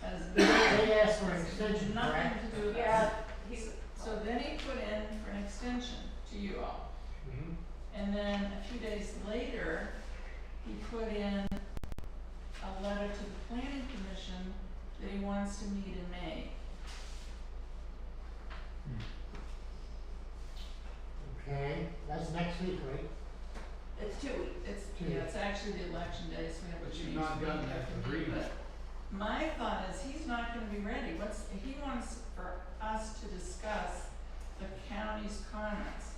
S8: That is
S3: They asked for an extension,
S8: nothing
S3: correct?
S8: to do with
S2: Yeah,
S8: us.
S2: he's,
S8: So then he put in for an extension to you all.
S3: Mhm.
S8: And then a few days later, he put in a letter to the planning commission that he wants to meet in May.
S3: Okay, that's next week, right?
S2: it's 2 weeks.
S8: It's actually the election day, so we have to
S1: But
S8: change
S1: you've not
S8: the
S1: gotten
S8: meeting
S1: that
S8: after
S1: agreement.
S8: meeting, but my thought is he's not gonna be ready. He wants for us to discuss the county's comments.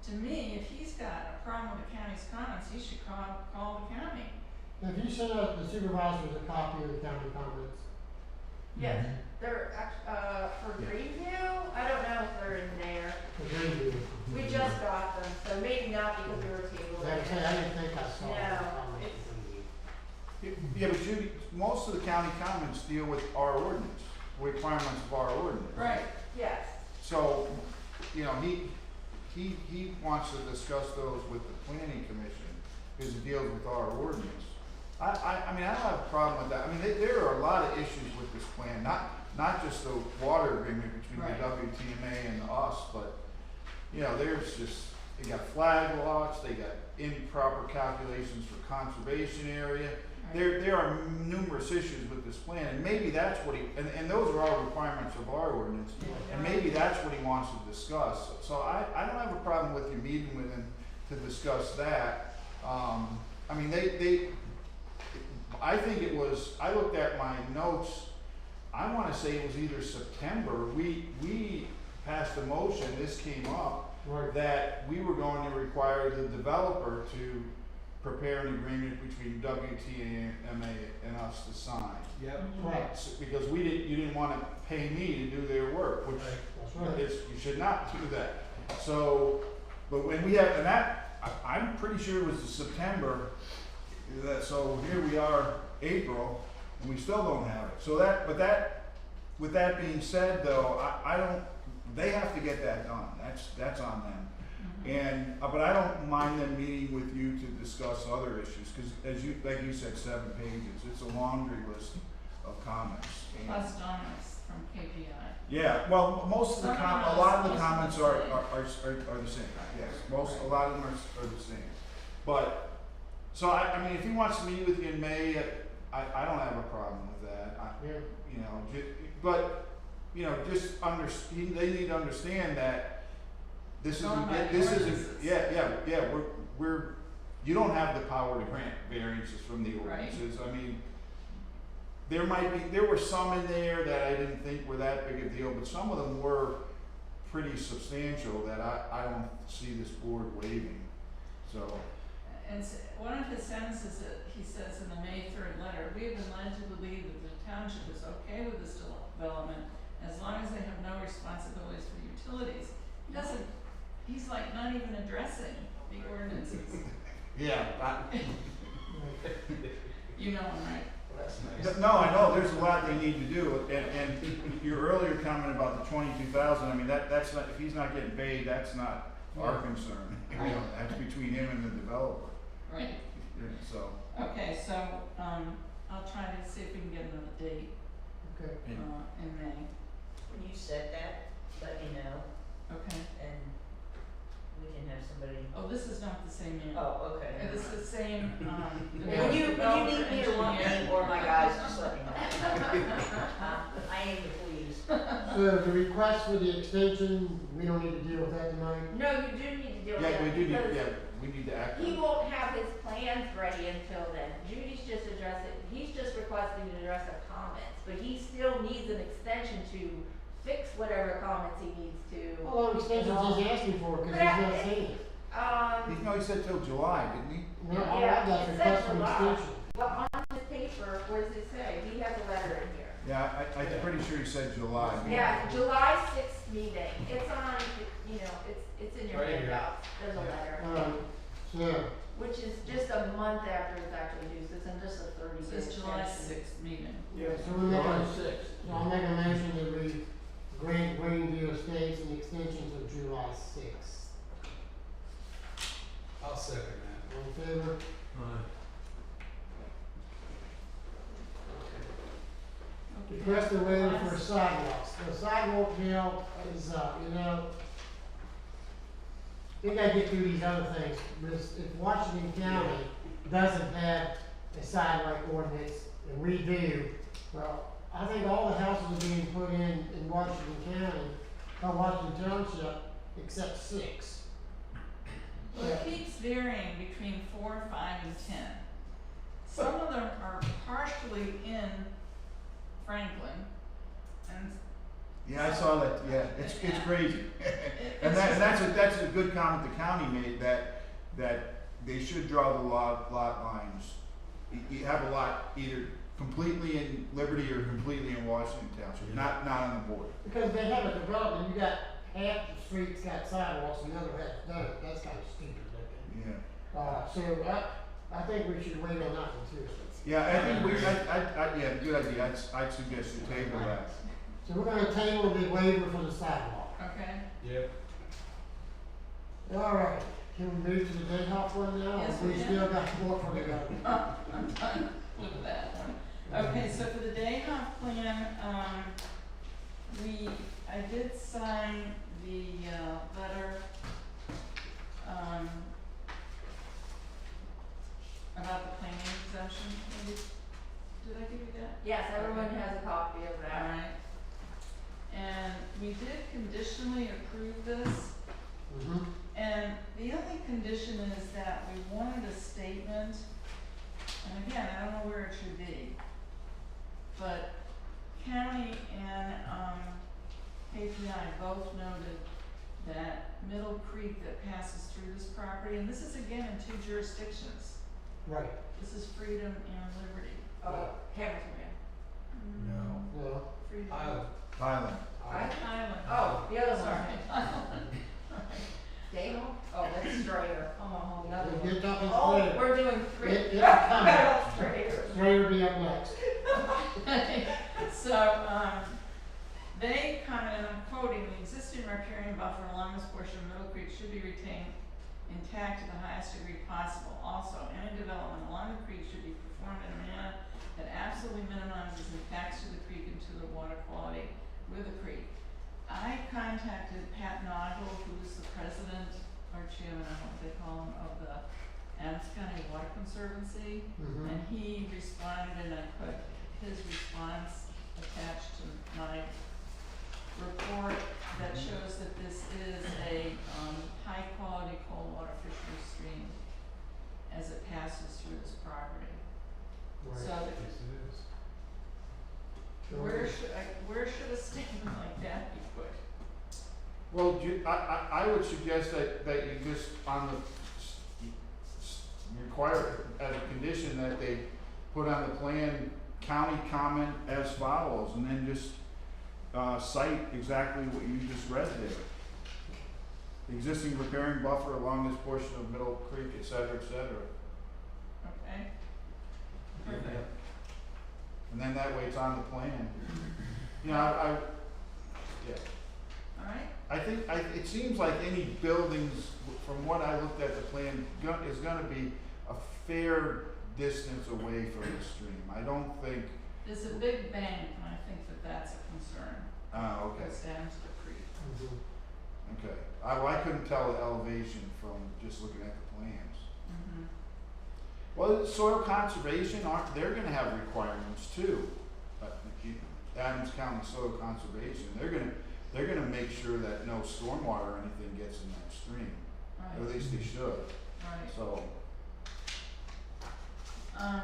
S8: To me, if he's got a problem with the county's comments, he should call the county.
S3: Have you sent out the supervisors a copy of the county comments?
S2: Yes, they're for Greenview, I don't know if they're in there.
S3: The Greenview.
S2: We just got them, so maybe not because we were tabled.
S3: Like I say, I didn't think I saw the
S2: No,
S3: comments.
S9: Yeah, but Judy, most of the county comments deal with our ordinance, requirements of our ordinance.
S8: Right.
S2: Yes,
S9: So, you know, he wants to discuss those with the planning commission, because it deals with our ordinance. I mean, I don't have a problem with that. I mean, there are a lot of issues with this plan, not just the water agreement between
S8: Right.
S9: the WTMA and us, but, you know, there's just, they got flag lots, they got improper calculations for conservation area. There are numerous issues with this plan, and maybe that's what and those are all requirements of our ordinance, and maybe that's what he wants to discuss. So I don't have a problem with you meeting with him to discuss that. I mean, I think it was, I looked at my notes, I wanna say it was either September, we passed a motion, this came up,
S3: Right.
S9: that we were going to require the developer to prepare an agreement between WTMA and us to sign.
S1: Yep.
S3: Right,
S9: Because you didn't wanna pay me to do their work, which
S3: that's right.
S9: you should not do that. So, but when we have, and that, I'm pretty sure it was September, so here we are, April, and we still don't have it. So with that being said though, I don't, they have to get that done, that's on them. And, but I don't mind them meeting with you to discuss other issues, cause like you said, 7 pages, it's a laundry list of comments. And-
S8: Plus Donna's from KPI.
S9: Yeah, well, most of the a lot of the comments are
S8: Some
S9: the same, yes, a lot of them are the same. But, so I mean, if he wants to meet with you in May, I don't have a problem with that,
S3: Yeah.
S9: you know, but, you know, just they need to understand that this
S8: Going by
S9: isn't,
S8: the
S9: this isn't,
S8: ordinances.
S9: yeah, we're, you don't have the power to grant variances from the
S8: Right.
S9: ordinances, I mean, there were some in there that I didn't think were that big a deal, but some of them were pretty substantial that I don't see this board waiving, so.
S8: one of his sentences that he says in the May 3rd letter, we have been led to believe that the township is okay with this development as long as they have no responsibilities for utilities. He doesn't, he's like not even addressing the ordinances.
S9: Yeah,
S8: You know him, right?
S9: no, I know, there's a lot they need to do, and your earlier comment about the 22,000, I mean, that's not, if he's not getting paid, that's not our concern. You know, that's between him and the developer.
S8: Right.
S9: Yeah, so,
S8: Okay, so, I'll try to see if we can get another date,
S3: Okay.
S8: in May,
S10: When you set that, let me know,
S8: okay?
S10: and we can have somebody,
S8: Oh, this is not the same man.
S10: oh, okay.
S8: It is the same,
S10: When you need me or want me or my guys, just let me know. I aim to please.
S3: So the request for the extension, we don't need to deal with that tonight?
S2: No, you do need to deal with
S9: yeah,
S2: that
S9: we do need,
S2: because
S9: yeah, we need to act on
S2: he
S9: it.
S2: won't have his plans ready until then. Judy's just he's just requesting to address the comments, but he still needs an extension to fix whatever comments he needs to.
S3: How long extensions he's asking for, cause he's not saying it.
S9: No, he said till July, didn't he?
S3: No, I
S2: Yeah,
S3: got
S2: it
S3: the
S2: said
S3: request for
S2: July.
S3: extension.
S2: Well, on his paper, where does it say? He has a letter in here.
S9: Yeah, I'm pretty sure he said July.
S2: Yeah, July 6th meeting. It's on, it's in your
S1: Right here.
S2: handout. There's a letter.
S3: So,
S2: Which is just a month after it's actually due, so it's in just a 30-day
S8: This is July
S2: extension.
S8: 6th meeting.
S3: yeah, so we make a, so I'll make a motion that we grant Greenview Estates an extension to July 6th.
S1: I'll second that.
S3: All in favor?
S8: Okay.
S3: Request a waiver for sidewalks. The sidewalk deal is, you know, we gotta get through these other things. Because if Washington County doesn't have a sidewalk ordinance, and we do, well, I think all the houses are being put in Washington County, or Washington Township, except 6.
S8: Well, it keeps varying between 4, 5, and 10. Some of them are partially in Franklin, and
S9: Yeah, I saw that, yeah, it's crazy. And
S8: it's
S9: that's a good comment the county made, that they should draw the lot lines. You have a lot either completely in Liberty or completely in Washington Township, not on the border.
S3: Because they haven't developed, and you got half the streets got sidewalks and the other half don't. That's kind of stupid looking.
S9: Yeah.
S3: So I think we should wait on that one too.
S9: Yeah, I think yeah, good idea, I'd suggest you table that.
S3: So we're gonna table the waiver for the sidewalk.
S8: okay.
S1: Yep.
S3: All right, can we move to the day hop one now?
S8: Yes,
S3: Or
S8: we
S3: we
S8: can.
S3: still got more for the go?
S8: I'm done with that one. Okay, so for the day hop plan, I did sign the, letter, about the planning exemption. Did I give you that?
S2: Yes, everyone has a copy of that.
S8: Alright. And we did conditionally approve this,
S3: Mm-hmm.
S8: and the only condition is that we wanted a statement, and again, I don't know where it should be, but county and, KPI both noted that Middle Creek that passes through this property, and this is again in 2 jurisdictions,
S3: Right,
S8: this is Freedom and Liberty.
S2: Oh, Hamilton.
S9: No.
S3: no,
S8: Freedom.
S1: Island.
S9: Highland.
S8: Island.
S2: Oh, the other
S8: Sorry.
S2: one. Dale? Oh, that's Strayer. Oh, another one.
S3: you're talking
S2: Oh,
S3: Strayer.
S2: we're doing 3.
S3: It's coming.
S2: Strayer.
S3: Strayer will be up next.
S8: So, they commented, I'm quoting, the existing riparian buffer along this portion of Middle Creek should be retained intact to the highest degree possible. Also, any development along the creek should be performed in a manner that absolutely minimizes impacts to the creek and to the water quality with the creek. I contacted Pat Noggle, who's the president or chairman, I don't know what they call him, of the Adams County Water Conservancy.
S3: Mm-hmm.
S8: And he responded, and I put his response attached to my report that shows that this is a, high quality cold water fishery stream as it passes through this property.
S3: Right.
S8: So
S1: Yes, it is.
S8: where should a statement like that be put?
S9: Well, I would suggest that you just, on the, require as a condition that they put on the plan county comment as follows, and then just, cite exactly what you just read there. Existing repairing buffer along this portion of Middle Creek, et cetera, et cetera.
S8: Okay. Perfect.
S9: And then that way it's on the plan. You know, I yeah.
S8: All right,
S9: I think, it seems like any buildings, from what I looked at the plan, is gonna be a fair distance away from the stream. I don't think,
S8: there's a big bank, and I think that that's a concern.
S9: okay,
S8: Goes down to the creek.
S9: okay. I couldn't tell the elevation from just looking at the plans.
S8: Mm-hmm.
S9: Well, soil conservation, they're gonna have requirements too. Adams County Soil Conservation, they're gonna make sure that no stormwater or anything gets in that stream. Or at
S8: Right,
S9: least they should,
S8: right.
S9: so.
S8: I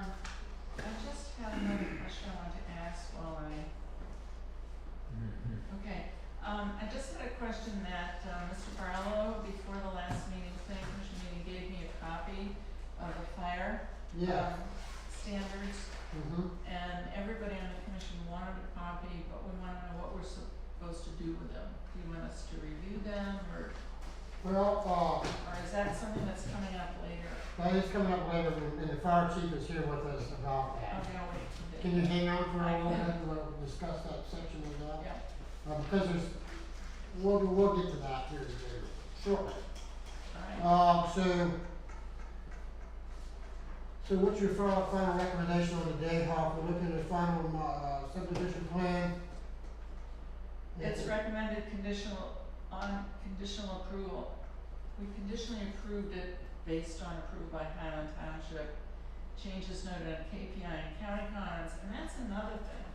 S8: just had another question I wanted to ask while okay, I just had a question that, Mr. Barlow, before the last meeting, planning commission meeting, gave me a copy of the fire,
S3: Yeah.
S8: standards, and everybody on the commission wanted a copy, but we wanna know what we're supposed to do with them. Do you want us to review them, or
S3: Well,
S8: is that something that's coming up later?
S3: that is coming up later, and the fire chief is here with us about that.
S8: Okay, I'll wait for
S3: Can you hang on for a little bit, and we'll discuss that section of that?
S8: Yeah,
S3: Because we'll get to that here shortly.
S8: alright.
S3: So what's your final recommendation on the day hop? We're looking at final, subdivision plan?
S8: It's recommended on conditional approval. We conditionally approved it based on approval by Highland Township. Changes noted on KPI and county comments, and that's another thing.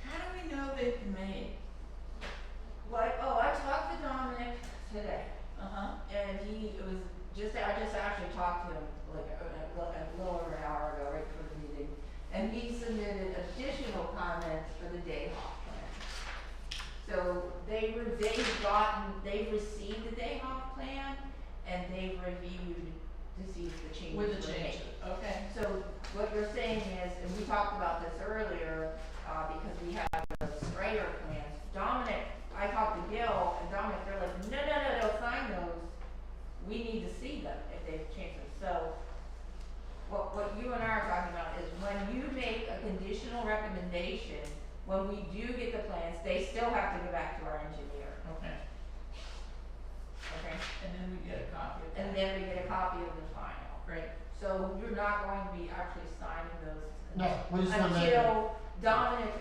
S8: How do we know they've been made?
S2: I talked to Dominic today.
S8: Uh-huh,
S2: And I just actually talked to him like a little over an hour ago, right before the meeting. And he submitted additional comments for the day hop plan. So they've received the day hop plan and they've reviewed to see if the changes
S8: with
S2: were
S8: the
S2: made.
S8: changes, okay.
S2: So what you're saying is, and we talked about this earlier, because we have the sprayer plans. I talked to Gil and Dominic, they're like, no, sign those. We need to see them if they've changed them. So what you and I are talking about is when you make a conditional recommendation, when we do get the plans, they still have to go back to our engineer,
S8: Okay,
S2: okay?
S8: and then we get a copy of that.
S2: And then we get a copy of the final.
S8: Great,
S2: So you're not going to be actually signing those
S3: No, we're just gonna make
S2: until Dominic,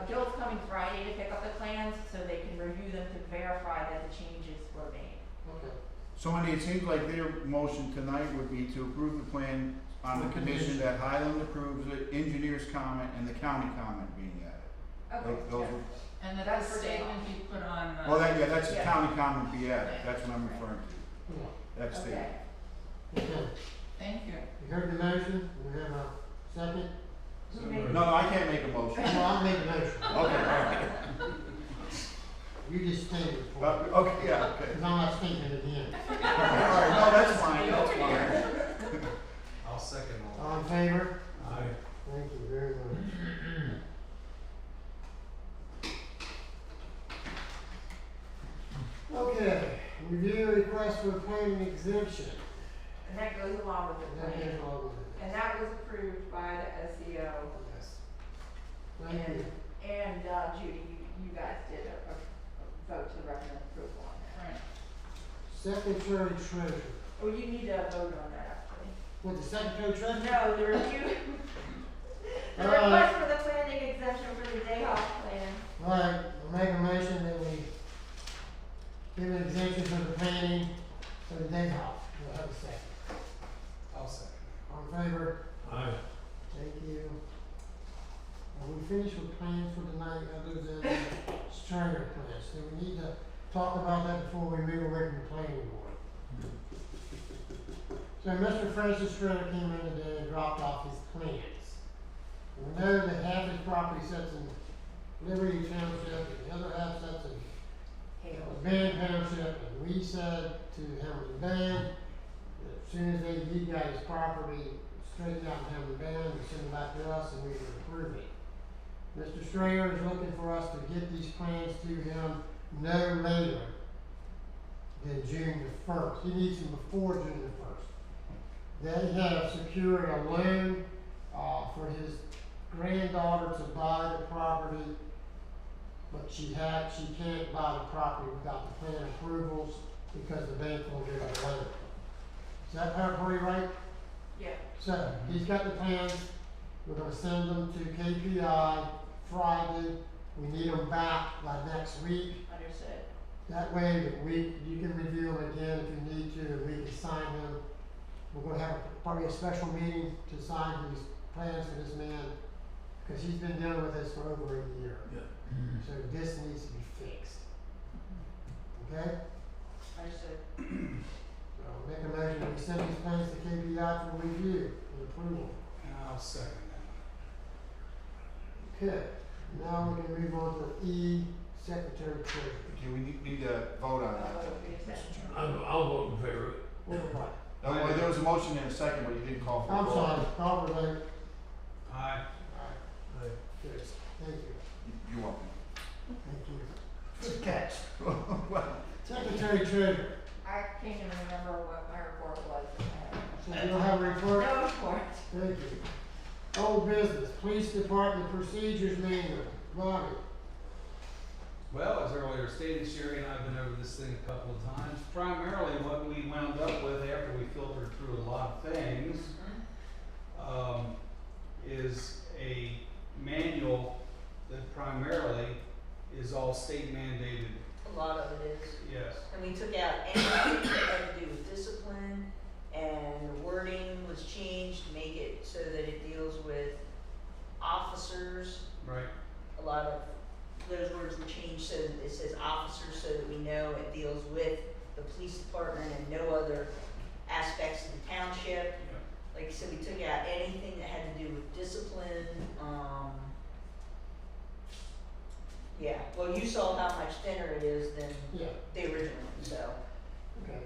S2: Gil's coming Friday to pick up the plans, so they can review them to verify that the changes were made.
S3: Okay.
S9: So Wendy, it seems like their motion tonight would be to approve the plan on the condition that Highland approves it, engineer's comment, and the county comment being added.
S2: Okay.
S9: Those
S2: yeah.
S9: were,
S8: and that
S2: That's
S8: the
S2: for
S8: statement be put on,
S9: well, that's the
S2: Yeah.
S9: county comment be added, that's what I'm referring to,
S3: Yeah.
S9: that statement.
S2: Okay.
S3: Okay.
S8: thank you.
S3: You heard the motion? We have a second?
S2: Who made it?
S9: No, I can't make a motion.
S3: Well, I'll make a motion.
S9: Okay, all right.
S3: You just stated it for me.
S9: Okay, yeah, okay.
S3: Because I'm not stating it again.
S9: All right, no, that's fine, that's fine.
S1: I'll second all.
S3: All in favor?
S1: Aye.
S3: Thank you very much. Okay, review request for planning exemption.
S2: And that goes along with the
S3: That
S2: plan.
S3: is all of it.
S2: And that was approved by the SEO.
S3: Yes. Thank you.
S2: And Judy, you guys did a vote to recommend approval on that.
S8: Right,
S3: Secretary treasurer.
S2: Oh, you need to vote on that actually.
S3: What, the secretary treasurer?
S2: No, the review, the request for the planning exemption for the day hop plan.
S3: Right, I'll make a motion that we give an exemption for the planning for the day hop. We'll have a second.
S1: I'll second.
S3: All in favor?
S1: Aye.
S3: Thank you. Are we finished with plans for tonight other than Stringer plans? Do we need to talk about that before we move away from the planning board? So Mr. Francis Stringer came in today and dropped off his plans. We know that half his property sits in Liberty Township and the other half sits in Van Township, and we said to Hamilton Van, that soon as he got his property straightened out and handed down, he send it back to us and we would approve it. Mr. Strayer is looking for us to get these plans to him no later than June the 1st. He needs them before June the 1st. They have secured a loan, for his granddaughter to buy the property, but she can't buy the property without the plan approvals because the bank won't give her a loan. Is that part right?
S2: Yeah.
S3: So, he's got the plans, we're gonna send them to KPI Friday, we need them back by next week.
S2: Understood.
S3: That way, you can review them again if you need to, and we can sign them. We're gonna have probably a special meeting to sign these plans for this man, cause he's been dealing with this for over a year.
S5: Yeah.
S3: So this needs to be fixed. Okay?
S2: Understood.
S3: So make a motion, we send these plans to KPI for review and approval.
S1: And I'll second that.
S3: Okay, now we can move on to E, Secretary Treasurer.
S9: Okay, we need to vote on that.
S5: I'll vote in favor of it.
S3: What?
S9: Oh, well, there was a motion in a second, but you didn't call for a
S3: I'm
S9: vote.
S3: sorry, call for vote.
S1: Aye.
S5: Aye.
S3: Good, thank you,
S9: You're welcome.
S3: thank you. Good catch.
S9: Well,
S3: Secretary Treasurer,
S2: I can't even remember what my report was.
S3: so you don't have a report?
S2: No report.
S3: Thank you. Old business, Police Department Procedures Manual, Bobby.
S1: Well, as earlier stated, Sherry and I have been over this thing a couple of times. Primarily what we wound up with after we filtered through a lot of things, is a manual that primarily is all state mandated.
S10: A lot of it is.
S1: Yes.
S10: And we took out anything that had to do with discipline, and the wording was changed to make it so that it deals with officers.
S1: Right.
S10: A lot of those words were changed so that it says officers, so that we know it deals with the police department and no other aspects of the township. Like I said, we took out anything that had to do with discipline, yeah, well, you saw how much thinner it is than
S3: Yeah.
S10: the original, so.
S3: Okay,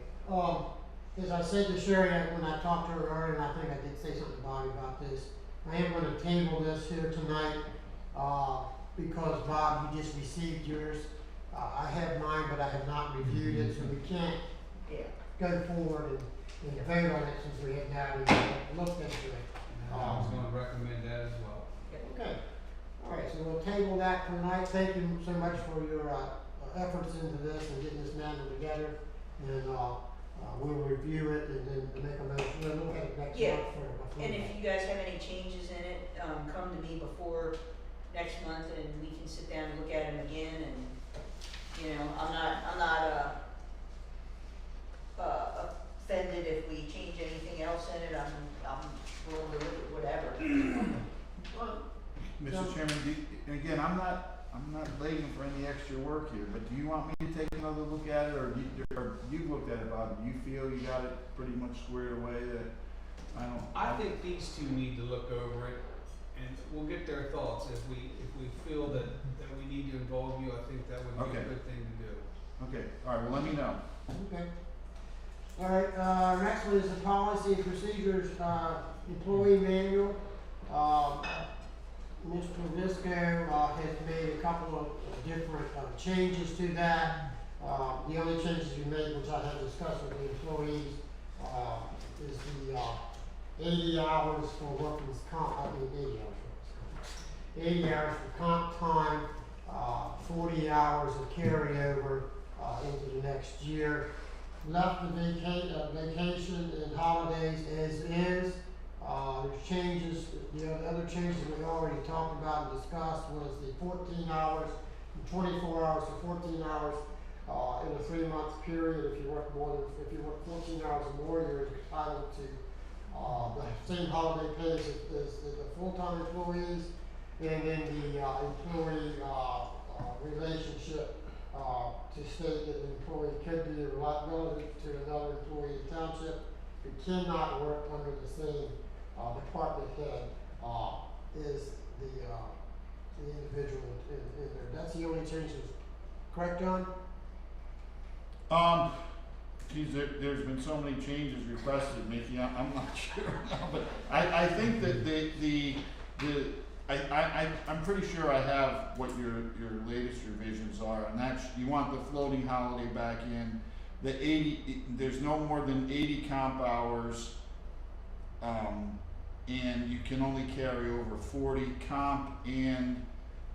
S3: as I said to Sherry when I talked to her earlier, and I think I did say something to Bobby about this, I am gonna table this here tonight, because Bob, you just received yours. I have mine, but I have not reviewed it, so we can't
S10: Yeah.
S3: go forward and vote on it since we have not even looked into it.
S1: And I was gonna recommend that as well.
S3: Okay, all right, so we'll table that for tonight. Thank you so much for your, efforts into this and getting this manual together. And, we'll review it and then make a motion, we'll look at it next
S10: Yeah.
S3: month for approval.
S10: And if you guys have any changes in it, come to me before next month and we can sit down and look at them again and, you know, I'm not offended if we change anything else in it, I'm willing to look at whatever.
S9: Mr. Chairman, and again, I'm not begging for any extra work here, but do you want me to take another look at it, or you've looked at it, Bob, do you feel you got it pretty much squared away that,
S1: I think these two need to look over it, and we'll get their thoughts. If we feel that we need to involve you, I think that would be a
S9: Okay.
S1: good thing to do.
S9: Okay, all right, well, let me know.
S3: Okay. All right, next one is the policy and procedures, employee manual. Mr. Visco, has made a couple of different, changes to that. The only changes we made, which I had discussed with the employees, is the, 80 hours for workers' comp, 80 hours for comp time, 40 hours of carryover, into the next year. Left the vacation and holidays as is. There's changes, the other changes we already talked about and discussed was the 14 hours, from 24 hours to 14 hours, in a 3-month period. If you work 14 hours or more, you're entitled to, the same holiday pay as the full-time employees. And then the, employee, relationship, to state that the employee could be a relative to another employee in the township, who cannot work under the same, department head, is the individual in there. That's the only changes. Correct, John?
S9: geez, there's been so many changes requested, Mickey, I'm not sure now, but I think that I'm pretty sure I have what your latest revisions are, and that's, you want the floating holiday back in, the 80, there's no more than 80 comp hours, and you can only carry over 40 comp and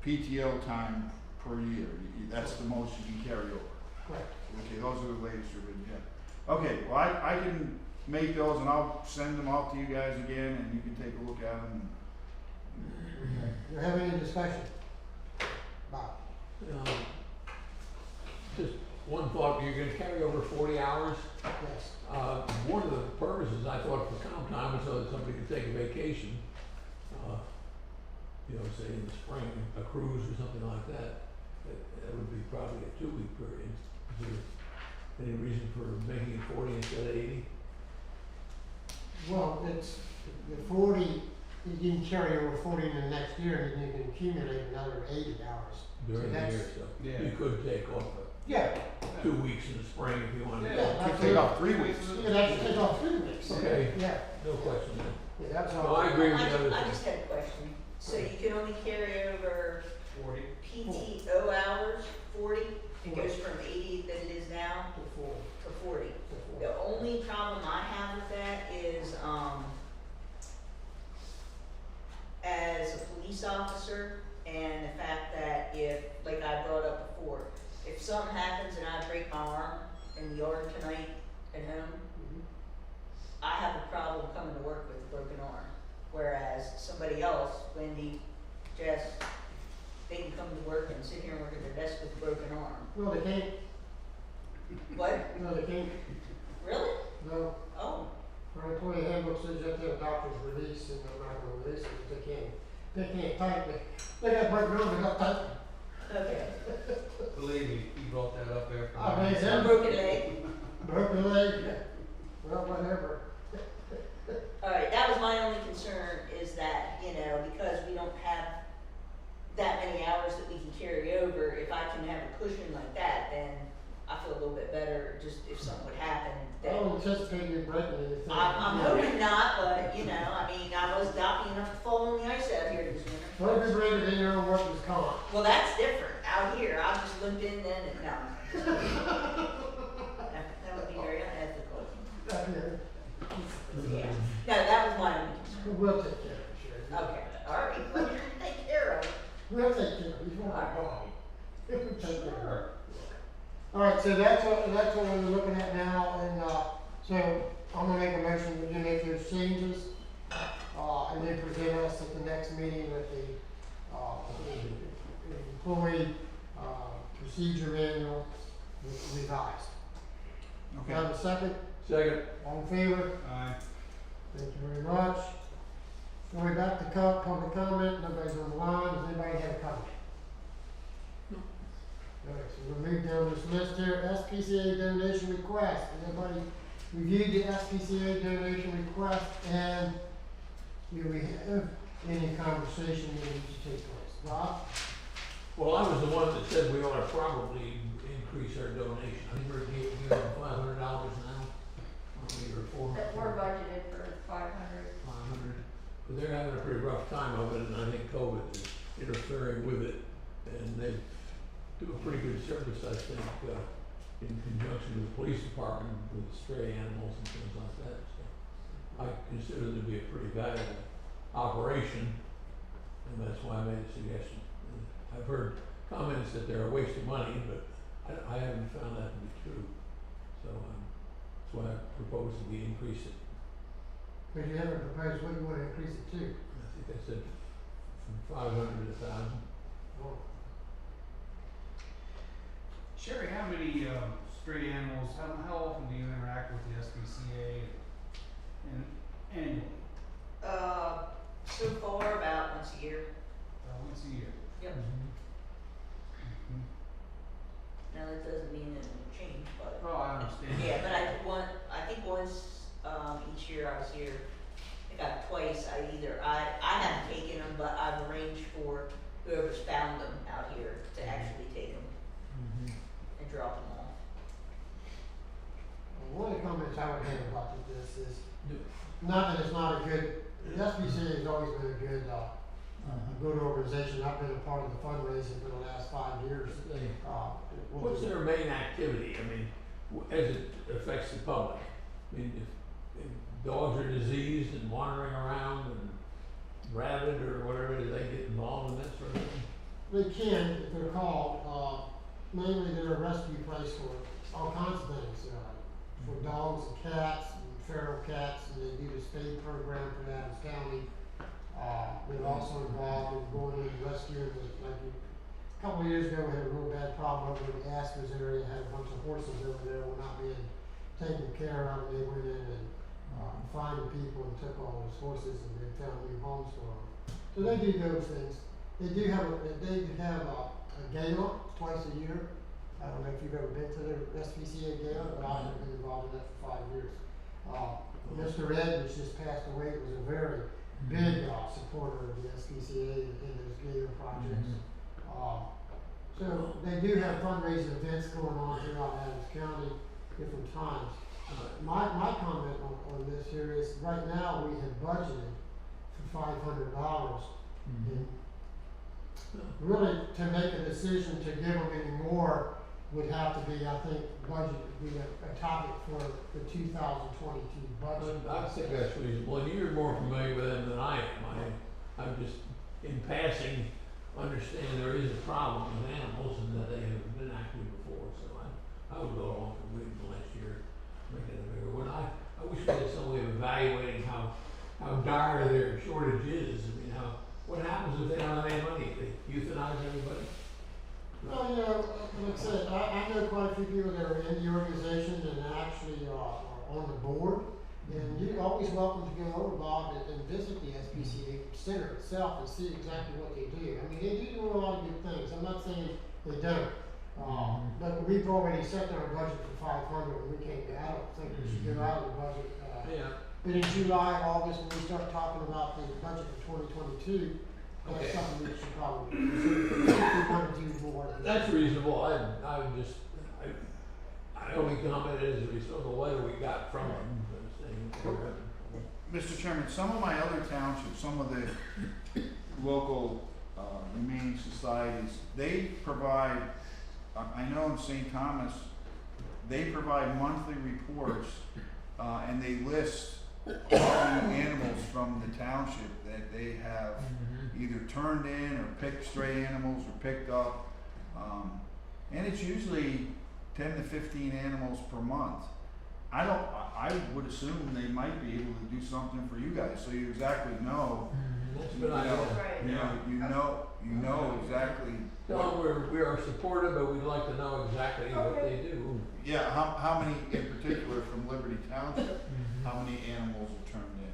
S9: PTO time per year. That's the most you can carry over.
S3: Correct.
S9: Okay, those are the latest revisions, yeah. Okay, well, I can make those and I'll send them all to you guys again and you can take a look at them.
S3: You have any discussion? Bob?
S5: Just one thought, you're gonna carry over 40 hours.
S3: Yes.
S5: One of the purposes I thought for comp time was so that somebody could take a vacation, you know, say in the spring, a cruise or something like that. That would be probably a 2-week period. Is there any reason for making it 40 instead of 80?
S3: Well, it's, the 40, you can carry over 40 in the next year, and then you can accumulate another 80 hours.
S5: During the
S3: that's-
S5: year, so
S1: Yeah.
S5: you could take off
S3: Yeah.
S5: 2 weeks in the spring if you wanted.
S3: Yeah.
S9: You can take off 3 weeks.
S3: You can actually take off 3 weeks.
S5: Okay.
S3: Yeah,
S5: No question then.
S3: yeah, that's
S5: No,
S3: all.
S5: I agree with the
S10: I
S5: other
S10: just
S5: thing.
S10: had a question. So you can only carry over
S1: 40.
S10: PTO hours, 40? It goes from 80 that it is now
S3: To 40.
S10: to 40.
S3: To 40.
S10: The only problem I have with that is, as a police officer, and the fact that if, like I brought up before, if something happens and I break my arm in the yard tonight at home,
S3: Mhm.
S10: I have a problem coming to work with a broken arm. Whereas somebody else, Wendy, Jess, they can come to work and sit here and work at their desk with a broken arm.
S3: No, they can't.
S10: What?
S3: No, they can't.
S10: Really?
S3: No.
S10: Oh,
S3: Our employee handbook says you have to have a doctor's release, and they're not gonna release it, but they can't type it. They got broken arm, they got type.
S10: okay.
S1: Believe me, you brought that up after.
S3: I mean,
S10: A broken leg.
S3: Broken leg, well, whatever.
S10: Alright, that was my only concern, is that, you know, because we don't have that many hours that we can carry over, if I can have a cushion like that, then I feel a little bit better, just if something would happen.
S3: I
S10: That
S3: don't anticipate you breaking anything.
S10: I'm hoping not, but, you know, I mean, I was lucky enough to fall on the ice out here this winter.
S3: Don't be branded in your own workers' comp.
S10: Well, that's different. Out here, I just limped in then and no. That would be very unethical. Yeah. No, that was my only concern.
S3: We'll take care of it, Sherry.
S10: Okay, alright, well, you're to take care of it.
S3: We'll take care of it, you won't have ball. We'll take care of it.
S1: Sure.
S3: Alright, so that's what we're looking at now, and, so I'm gonna make a motion that you make those changes, and then present us at the next meeting with the employee, procedure manual revised. Do I have a second?
S5: Second.
S3: All in favor?
S1: Aye.
S3: Thank you very much. Going back to public comment, nobody's on the line, does anybody have a comment?
S5: No.
S3: Alright, so we'll move down this list here, SPCA donation request, has everybody reviewed the SPCA donation request, and do we have any conversation that needs to take place? Bob?
S5: Well, I was the one that said we ought to probably increase our donation. I think we're giving $500 now. Or $400.
S2: That we're budgeted for 500.
S5: 500. But they're having a pretty rough time of it, and I think COVID is interfering with it. And they do a pretty good service, I think, in conjunction with the police department with stray animals and things like that. So I consider them to be a pretty valuable operation, and that's why I made the suggestion. I've heard comments that they're a waste of money, but I haven't found that to be true. So that's why I propose that we increase it.
S3: But you haven't proposed what you wanna increase it to?
S5: I think I said from 500 to 1,000.
S3: Oh,
S1: Sherry, how many stray animals, how often do you interact with the SPCA and annually?
S10: So far, about once a year.
S1: Once a year.
S10: Yep.
S1: Mhm.
S10: Now, that doesn't mean it will change, but.
S1: Oh, I understand.
S10: Yeah, but I think once, each year I was here, I got twice, I haven't taken them, but I've arranged for whoever's found them out here to actually take them and drop them off.
S3: which I would have about this is, not that it's not a good, the SPCA has always been a good, a good organization. I've been a part of the fundraising for the last 5 years.
S5: What's their main activity, I mean, as it affects the public? I mean, if dogs are diseased and wandering around and rabid or whatever, do they get involved in that sort of thing?
S3: They can, if they're called, mainly they're a rescue place for all kinds of things, for dogs and cats and feral cats, and they do the spade program for Adams County. They're also involved in going in and rescuing, a couple of years ago, we had a real bad problem over in the Aspers area, had a bunch of horses over there were not being taken care of, and they went in and, fined the people and took all those horses and they found new homes for them. So they do those things. They do have a gala twice a year. I don't know if you've ever been to the SPCA gala, but I've been involved in that for 5 years. Mr. Ed, which just passed away, was a very big supporter of the SPCA and those gala projects. So they do have fundraising events going on throughout Adams County, different times. My comment on this here is right now we have budgeted for $500. And really, to make a decision to give them any more would have to be, I think, budget would be a topic for the 2022 budget.
S5: I think that's reasonable, and you're more familiar with them than I am. I'm just, in passing, understand there is a problem with animals and that they have been active before, so I would go along for waiting till next year, make it a bigger one. I wish we had some way of evaluating how dire their shortage is. I mean, what happens if they don't have any money? They euthanize everybody?
S3: Well, like I said, I know quite a few people that are in the organization and actually are on the board. And you're always welcome to go over, Bob, and visit the SPCA Center itself and see exactly what they do. I mean, they do a lot of good things. I'm not saying they don't. But we've already set our budget for 500 and we can't, I don't think we should go out of the budget. But in July, August, when we start talking about the budget for 2022, that's something we should probably consider. If we want to do more.
S5: That's reasonable. I would just, I only commented as a result of the letter we got from them.
S9: Mr. Chairman, some of my other townships, some of the local humane societies, they provide, I know in St. Thomas, they provide monthly reports and they list all the animals from the township that they have either turned in or picked stray animals or picked up. And it's usually 10 to 15 animals per month. I would assume they might be able to do something for you guys, so you exactly know.
S5: That's a good idea.
S9: You know exactly.
S5: Tell them we are supportive, but we'd like to know exactly what they do.
S9: Yeah, how many in particular from Liberty Township, how many animals are turned in?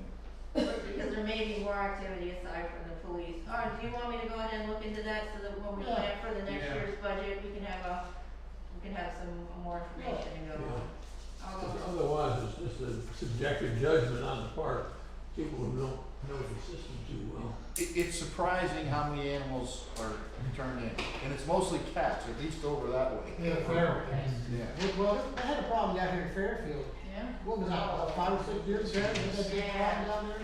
S2: Because there may be more activity aside from the police. Do you want me to go ahead and look into that so that when we plan for the next year's budget, we can have some more information and go on?
S5: Otherwise, it's just a subjective judgment on the part of people who don't know the system too well.
S9: It's surprising how many animals are turned in, and it's mostly cats, at least over that way.
S3: Yeah, feral cats.
S9: Yeah.
S3: Well, they had a problem down here in Fairfield.
S2: Yeah.
S3: What was that, about 5 or 6 years ago? Was that a big problem down there?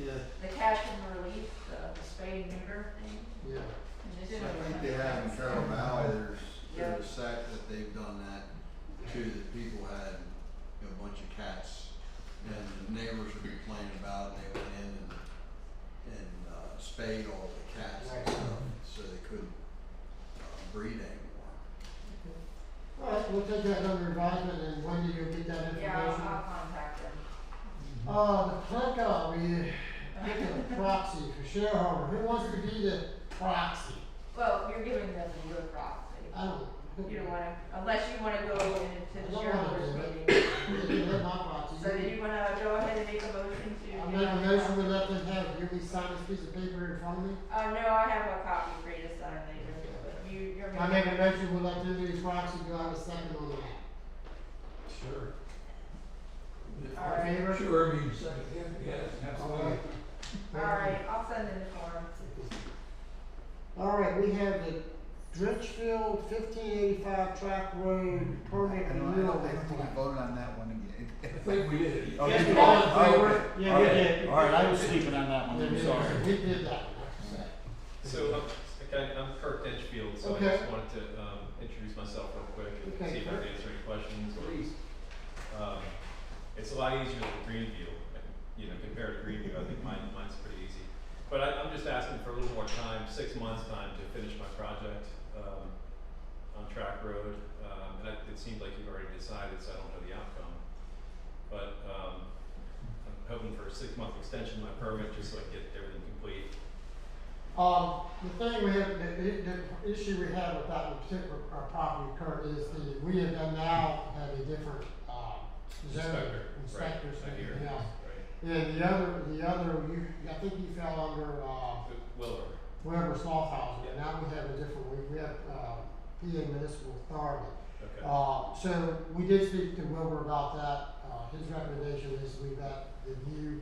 S4: Yeah.
S2: The cash and release, the spay and neuter thing.
S3: Yeah.
S2: And this
S4: I
S2: is-
S4: think they have in Carroll Valley, there's a sect that they've done that too, that people had, a bunch of cats and the neighbors were complaining about it, and they went in and spayed all the cats and stuff, so they couldn't breed anymore.
S3: All right, we'll take that under advisement, and when do you get that information?
S2: Yeah, I'll contact them.
S3: The clerk, we pick a proxy for shareholder. Who wants to be the proxy?
S2: Well, you're giving them your proxy.
S3: I don't know.
S2: You don't wanna, unless you wanna go into
S3: I
S2: the
S3: don't
S2: shareholders
S3: wanna do
S2: meeting.
S3: They're my proxy.
S2: So do you wanna go ahead and make a motion to?
S3: I make a motion we let them have, you can sign this piece of paper in front of me.
S2: No, I have a copy for you to sign later, but you're
S3: I make a motion we let them do the proxy, do I have a second on that?
S5: Sure.
S2: All right.
S3: Favor?
S5: Sure, means second, yes, absolutely.
S2: Alright, I'll send in the form.
S3: All right, we have the Drenchfield, 1585 Track Road,
S9: I
S3: permit
S9: don't
S3: renewal
S9: think we
S3: request.
S9: voted on that one again.
S5: I think we did.
S9: Oh,
S3: Yes,
S9: did
S3: we
S9: you?
S3: all in
S9: Oh,
S3: favor?
S9: okay.
S3: Yeah, we
S9: Okay.
S3: did.
S11: All right, I was sleeping on that one,
S3: Yeah,
S11: I'm
S3: we-
S11: sorry.
S3: We did that one, I have to say.
S12: So, I'm Kirk Denchfield, so
S3: Okay.
S12: I just wanted to, introduce myself real quick and
S3: Okay,
S12: see if I
S3: Kirk.
S12: can answer any questions.
S3: Please.
S12: It's a lot easier than Greenview, compared to Greenview, I think mine's pretty easy. But I'm just asking for a little more time, 6 months' time to finish my project, on Track Road. It seems like you've already decided, so I don't know the outcome. But, I'm hoping for a 6-month extension of my permit, just so I can get everything complete.
S3: The thing we have, the issue we have with that particular property, Kurt, is we have done now have a different, zoning inspectors
S12: I
S3: and
S12: hear.
S3: everything else.
S12: Right.
S3: And the other, I think you fell under,
S12: Wilbur.
S3: Weber Smallhouse, and now we have a different, we have, PA Municipal Authority.
S12: Okay.
S3: So we did speak to Wilbur about that. His recommendation is we got the new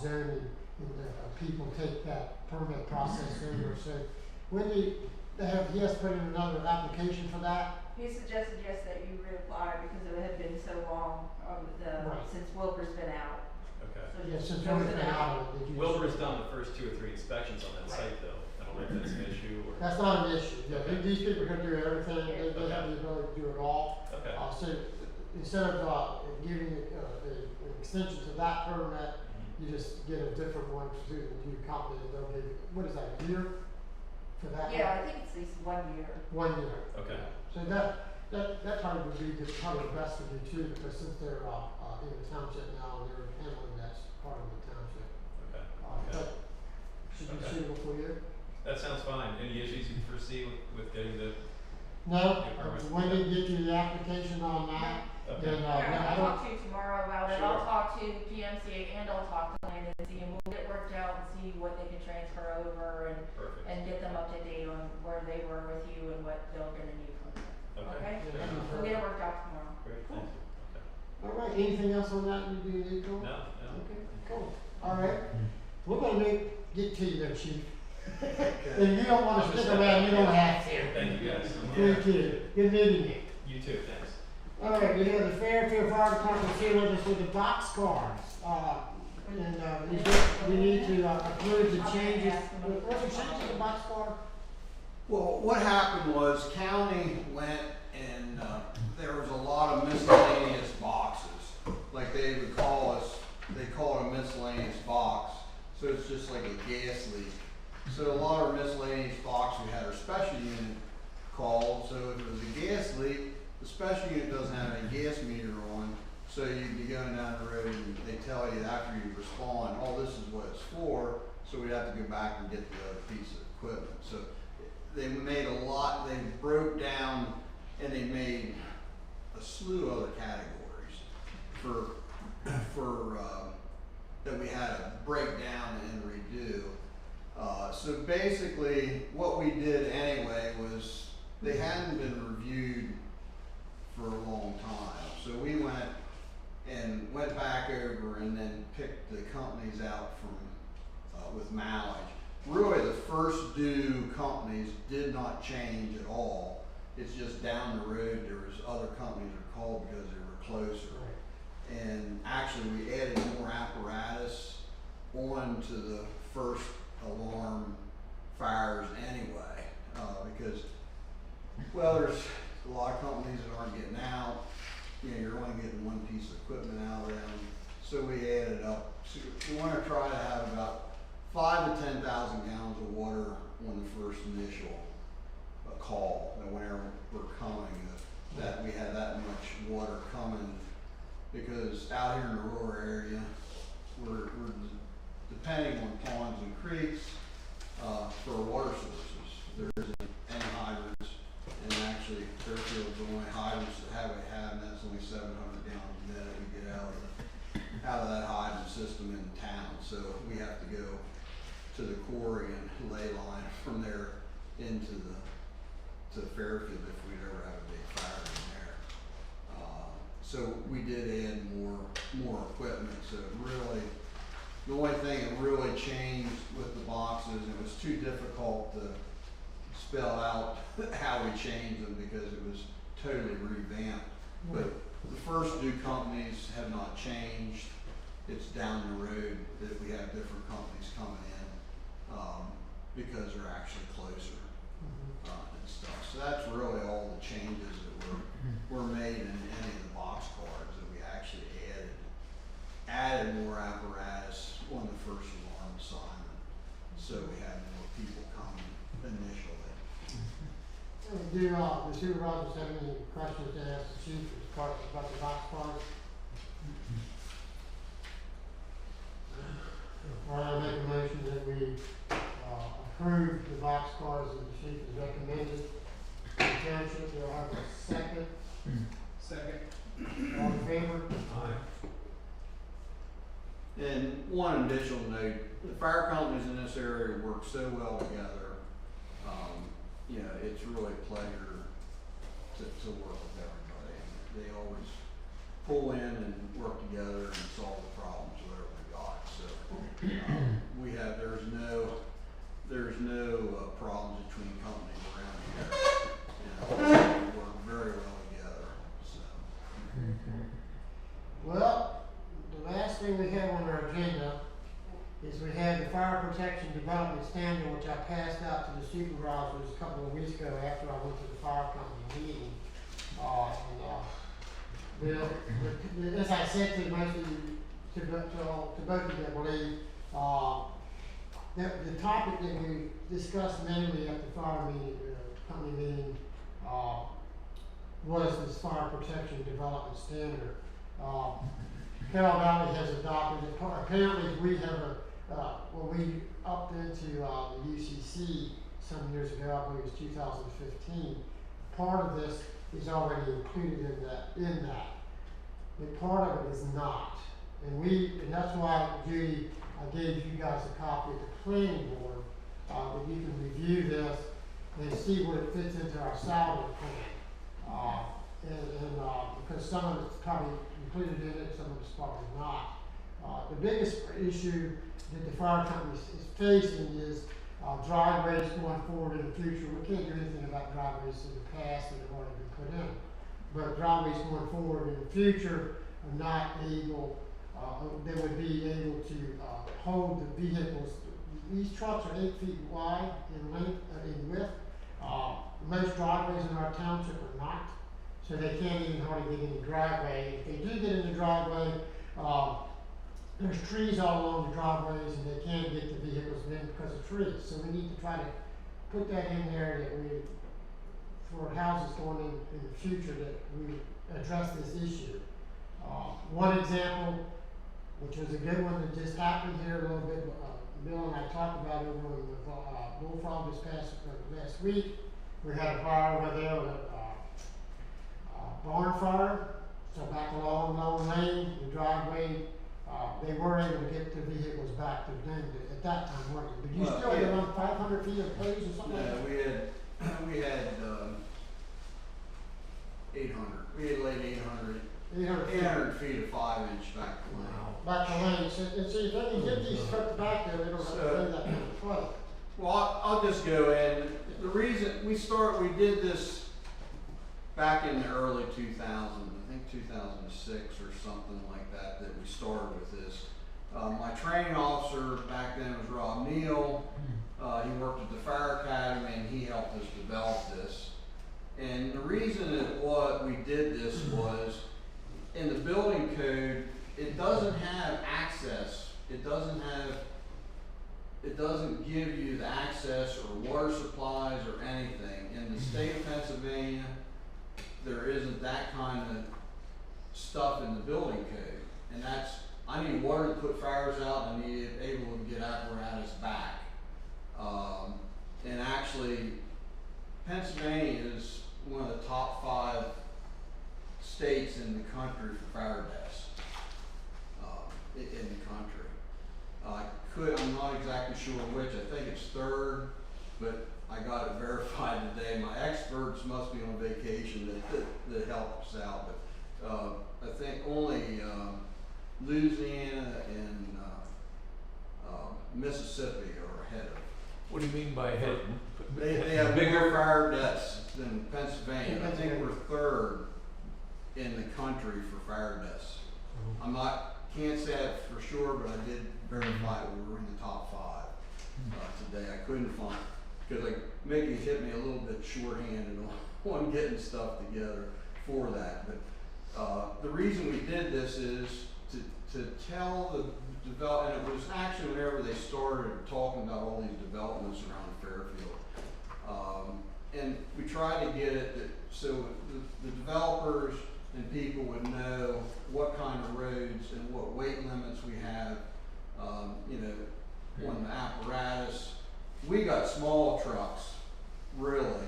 S3: zoning and people take that permit process over. So when he has put in another application for that.
S2: He suggested, yes, that you reapply because it had been so long,
S3: Right.
S2: since Wilbur's been out.
S12: Okay.
S2: So
S3: Yeah,
S2: just
S3: since
S2: close
S3: we've
S2: it
S3: been
S2: out.
S3: out of it. did you-
S12: Wilbur's done the first 2 or 3 inspections on that site, though. I don't know if that's an issue or.
S3: That's not an issue. Yeah,
S12: Okay.
S3: these people can do everything. They have the ability to do it all.
S12: Okay.
S3: So instead of giving an extension to that permit, you just get a different one through the new company. They'll give you, what is that, a year for that?
S2: Yeah, I think it's at least 1 year.
S3: 1 year.
S12: Okay.
S3: So that probably would be probably the best to do too, because since they're in the township now, they're handling that part of the township.
S12: Okay.
S3: That should be
S12: Okay.
S3: suitable for you.
S12: That sounds fine. Any issues you foresee with getting the?
S3: No,
S12: Yeah, perfect.
S3: when they get you the application on that,
S12: Okay.
S3: then,
S2: Yeah,
S3: I
S2: I'll
S3: don't,
S2: talk to you tomorrow about it.
S12: Sure.
S2: I'll talk to PMCA and I'll talk to Landon and see, and we'll get worked out and see what they can transfer over
S12: Perfect.
S2: and get them up to date on where they were with you and what they're gonna need from you. Okay?
S12: Fair enough.
S2: We'll get it worked out tomorrow.
S12: Great, thank you. Okay.
S3: all right, anything else on that you do need to?
S12: No, no.
S3: Okay, cool, all right, we're gonna get to you there, chief. If you don't wanna stick around, you don't have to.
S12: Thank you, guys.
S3: Thank you, good meeting you.
S12: You too, thanks.
S3: All right, we have the Fairfield Fire Department here with us with the box cars. We need to approve the changes. What's the change to the box car?
S4: Well, what happened was county went and, there was a lot of miscellaneous boxes. Like they would call they call it a miscellaneous box. So it's just like a gas leak. So a lot of miscellaneous box, we had our special unit called. So if it was a gas leak, the special unit doesn't have any gas meter on. So you'd be going down the road and they tell you after you respond, oh, this is what it's for. So we'd have to go back and get the other piece of equipment. So they made a lot, they broke down and they made a slew of other categories for that we had to break down and redo. So basically what we did anyway was they hadn't been reviewed for a long time. So we went back over and then picked the companies out from with mileage. Really the first due companies did not change at all. It's just down the road there was other companies that were called because they were closer. And actually we added more apparatus onto the first alarm fires anyway, because, well, there's a lot of companies that aren't getting out. You're only getting one piece of equipment out of them. So we added up. So we want to try to have about 5,000 to 10,000 gallons of water on the first initial call. That whenever we're coming, that we had that much water coming, because out here in the rural area, we're depending on ponds and creeks for water sources. There isn't any hydrants, and actually Fairfield's the only hydrants that have and that's only 700 gallons a minute we get out of that hydrant system in town. So we have to go to the quarry and ley line from there into to Fairfield if we'd ever have a big fire in there. So we did add more equipment. So really, the only thing that really changed with the boxes, it was too difficult to spell out how we changed them because it was totally revamped. But the first two companies have not changed. It's down the road that we have different companies coming in, because they're actually closer, and stuff. So that's really all the changes that were made in any of the box cars, that we actually added more apparatus on the first alarm assignment. So we had more people coming initially.
S3: Do the supervisors have any questions to ask the chief about the box cars? I make a motion that we approve the box cars that the chief has recommended to the township. Do I have a second?
S1: Second.
S3: All in favor?
S4: And one additional note, the fire companies in this area work so well together. You know, it's really a pleasure to work with everybody. They always pull in and work together and solve the problems whatever we got. So there's no problems between companies around here. You know, we work very well together. So.
S3: Well, the last thing we have on our agenda is we had the fire protection development standard, which I passed out to the supervisors a couple of weeks ago after I went to the fire company meeting. As I said to most of you, to both of you, I believe, the topic that we discussed mainly at the fire meeting, company meeting, was this fire protection development standard. Carroll Valley has adopted it. Apparently, we have when we upped into the UCC some years ago, I believe it was 2015. Part of this is already included in that, but part of it is not. And that's why, Judy, I gave you guys a copy of the planning board, that you can review this and see where it fits into our salary plan. Because some of it's probably included in it, some of it's probably not. The biggest issue that the fire company is facing is driveways going forward in the future. We can't do anything about driveways in the past that have already been put in. But driveways going forward in the future are not able, they would be able to hold the vehicles. These trucks are 8 feet wide in length, in width. Most driveways in our township are not, so they can't even hardly get in the driveway. If they do get in the driveway, there's trees all along the driveways and they can't get the vehicles in because of trees. So we need to try to put that in there that we, for houses going in the future, that we address this issue. One example, which was a good one that just happened here a little bit, Bill and I talked about it over in the Bullfrog last week. We had a fire over there, barn fire. So back along Long Lane, the driveway, they were able to get the vehicles back to them at that time, weren't they? But you still had around 500 feet of hose or something like that?
S4: We had 800. We had laid 800 feet of 5-inch back to lane.
S3: Back to lane. So if they can get these trucks back there, they don't have to pay that kind of price.
S4: Well, I'll just go in. The reason we did this back in the early 2000s, I think 2006 or something like that, that we started with this. My training officer back then was Rob Neal. He worked at the Fire Academy and he helped us develop this. And the reason that we did this was in the building code, it doesn't have access. It doesn't give you the access or water supplies or anything. In the state of Pennsylvania, there isn't that kind of stuff in the building code. And I need water to put fires out and I need it able to get apparatus back. And actually, Pennsylvania is one of the top 5 states in the country for fire deaths, in the country. I'm not exactly sure which, I think it's 3rd, but I got it verified today. My experts must be on vacation that help us out, but I think only Louisiana and Mississippi are ahead of
S5: What do you mean by head?
S4: They have more
S5: Bigger?
S4: fire deaths than Pennsylvania. I think we're third in the country for fire deaths. Can't say that for sure, but I did verify we were in the top 5 today. I couldn't find, because like Mickey hit me a little bit shorthanded on getting stuff together for that. But the reason we did this is to tell the develop, and it was actually whenever they started talking about all these developments around Fairfield. And we tried to get it that, so the developers and people would know what kind of roads and what weight limits we have, you know, on the apparatus. We got small trucks, really.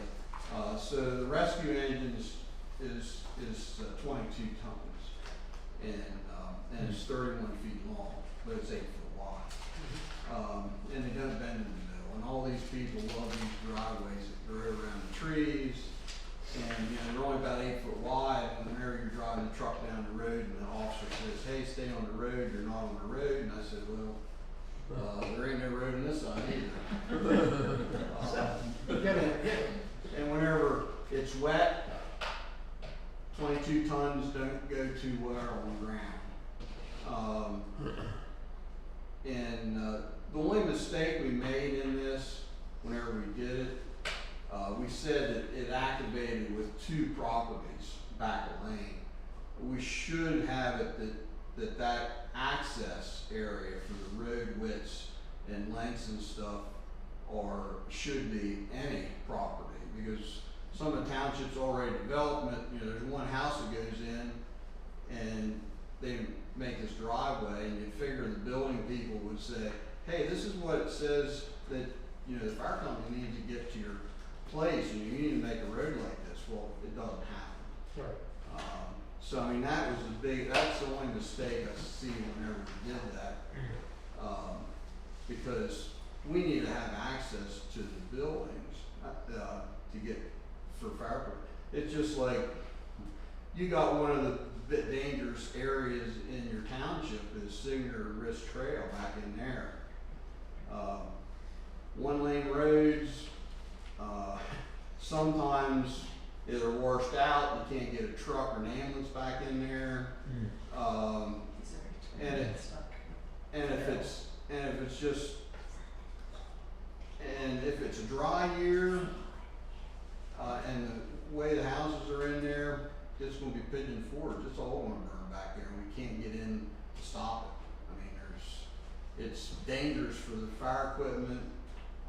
S4: So the rescue engine is 22 tons, and it's 31 feet long, but it's 8 foot wide. And they don't bend in the middle. And all these people love these driveways that go around the trees. And you know, they're only about 8 foot wide, and whenever you're driving the truck down the road and the officer says, hey, stay on the road, you're not on the road, and I said, well, there ain't no road on this side either. And whenever it's wet, 22 tons don't go too well on the ground. The only mistake we made in this, whenever we did it, we said that it activated with 2 properties back a lane. We should have it that access area for the road widths and lengths and stuff should be any property, because some of the townships already development, you know, there's one house that goes in and they make this driveway, and you'd figure the building people would say, hey, this is what it says that, you know, the fire company needs to get to your place, and you need to make a road like this. Well, it doesn't happen.
S3: Right.
S4: So I mean, that's the only mistake I see whenever we did that. Because we need to have access to the buildings, to get for fire. It's just like, you got one of the bit dangerous areas in your township is Signature Risk Trail back in there. 1-lane roads, sometimes they're washed out, you can't get a truck or an ambulance back in there. If it's a dry year, and the way the houses are in there, it's gonna be pigeon forge, it's all gonna burn back there, and we can't get in to stop it. I mean, it's dangerous for the fire equipment.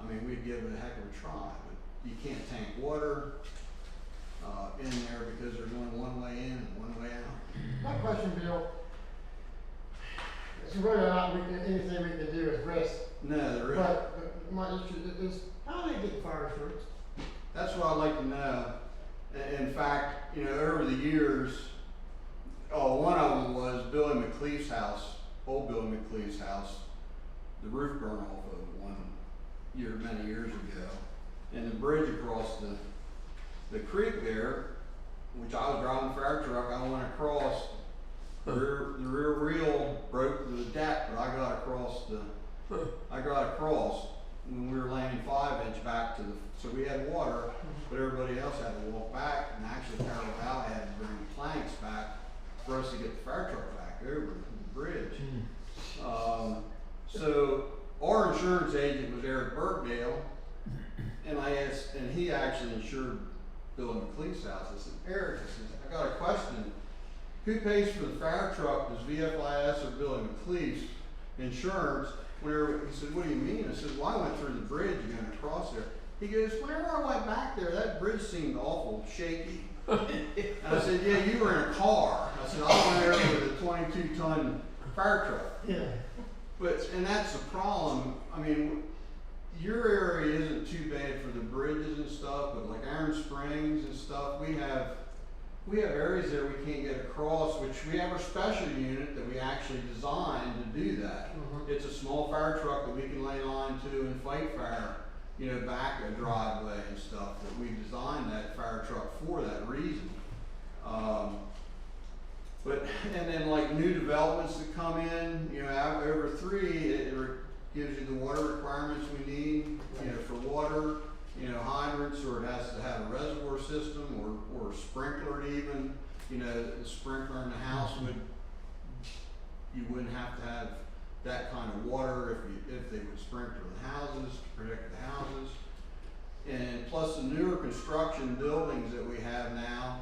S4: I mean, we'd give it a heck of a try, but you can't tank water, in there because there's only one way in and one way out.
S3: My question, Bill, it's really not anything we can do is risk,
S4: No, there isn't.
S3: but my issue is, how do they get fire insurance?
S4: That's what I'd like to know. In fact, you know, over the years, one of them was Billy McCleave's house, old Billy McCleave's house. The roof burned off of it many years ago. And the bridge across the creek there, which I was driving the fire truck, I went across, the rear wheel broke the deck, but I got across when we were laying 5-inch back so we had water, but everybody else had to walk back, and actually Carroll Valley had to bring planks back for us to get the fire truck back over the bridge. So our insurance agent was Eric Burkdale, and I asked, and he actually insured Bill McCleave's house. I said, Eric, I got a question. Who pays for the fire truck? Does VFIS or Billy McCleave's insurance? He said, what do you mean? I said, well, I went through the bridge going across there. He goes, whenever I went back there, that bridge seemed awful shaky. And I said, yeah, you were in a car. I said, I went there with a 22-ton fire truck.
S3: Yeah.
S4: And that's the problem. I mean, your area isn't too bad for the bridges and stuff, but like Iron Springs and stuff, we have areas there we can't get across, which we have a special unit that we actually designed to do that. It's a small fire truck that we can lay line to and fight fire, you know, back a driveway and stuff, that we designed that fire truck for that reason. And then like new developments that come in, you know, over 3, gives you the water requirements we need, you know, for water, you know, hydrants, or it has to have a reservoir system, or sprinkler even, you know, the sprinkler in the house you wouldn't have to have that kind of water if they would sprinkler the houses to protect the houses. And plus the newer construction buildings that we have now,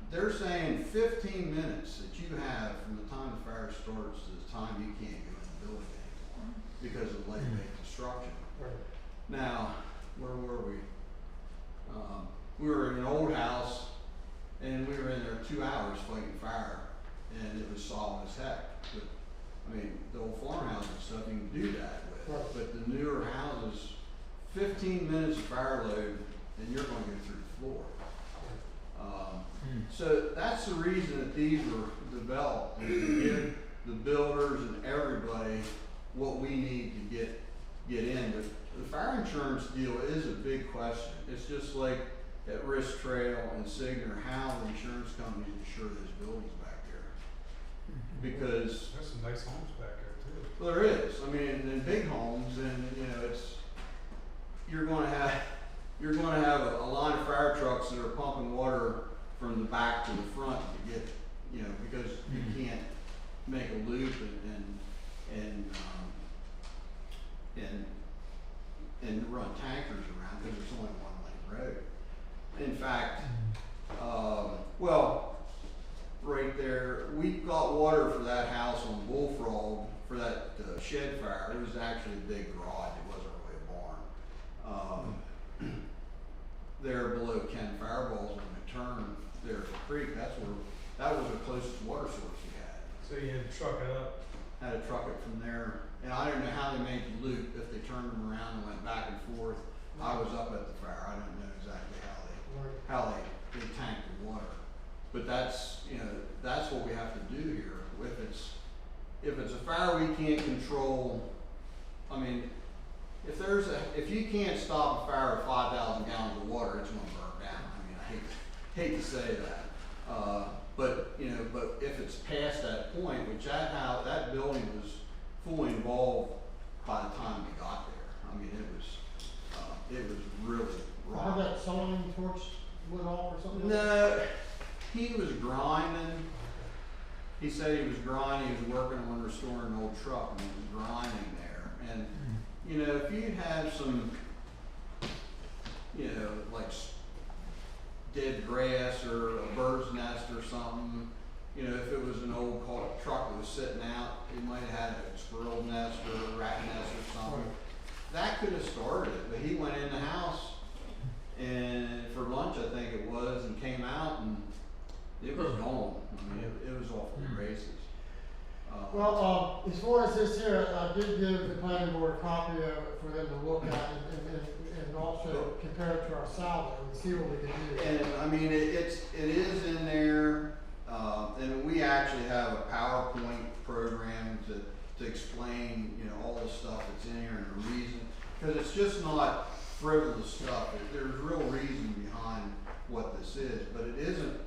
S4: they're saying 15 minutes that you have from the time the fire starts to the time you can't go in the building anymore because of lightweight construction.
S3: Right.
S4: Now, where were we? We were in an old house and we were in there 2 hours fighting fire, and it was solid as heck. But I mean, the old farmhouses and stuff, you can do that with.
S3: Right.
S4: But the newer houses, 15 minutes of fire load and you're gonna go through the floor. So that's the reason that these were developed, is to give the builders and everybody what we need to get in. But the fire insurance deal is a big question. It's just like at Risk Trail and Signer, how the insurance companies insure those buildings back there. Because
S1: There's some nice homes back there too.
S4: well, there is. I mean, in big homes, and you know, you're going to have a line of fire trucks that are pumping water from the back to the front to get, you know, because you can't make a loop and run tankers around because there's only one lane road. In fact, well, right there, we got water for that house on Bullfrog for that shed fire. It was actually a big garage. It wasn't really a barn. There below Ken Fireballs on the turn there at the creek, that was the closest water source we had.
S1: So you had to truck it up.
S4: Had to truck it from there, and I don't know how they made the loop, if they turned them around and went back and forth. I was up at the fire, I don't know exactly how they tank the water. But that's, you know, that's what we have to do here. If it's a fire we can't control, I mean, if you can't stop a fire with 5,000 gallons of water, it's gonna burn down. I mean, I hate to say that. But if it's past that point, which that building was fully involved by the time we got there. I mean, it was really
S3: How
S4: rough.
S3: that soldering torch went off or something?
S4: No, he was grinding. He said he was grinding. He was working on restoring an old truck, and he was grinding there. And you know, if you have some, you know, like dead grass or a bird's nest or something, you know, if it was an old truck that was sitting out, it might have had a squirrel nest or a rat nest or something. That could have started it, but he went in the house and for lunch, I think it was, and came out and it was gone. I mean, it was off the races.
S3: Well, as far as this here, I did give the planning board a copy of it for them to look at and also compare it to our salary and see what we can do.
S4: And I mean, it is in there, and we actually have a PowerPoint program to explain, you know, all the stuff that's in here and the reason, because it's just not frivolous stuff. There's real reason behind what this is, but it isn't.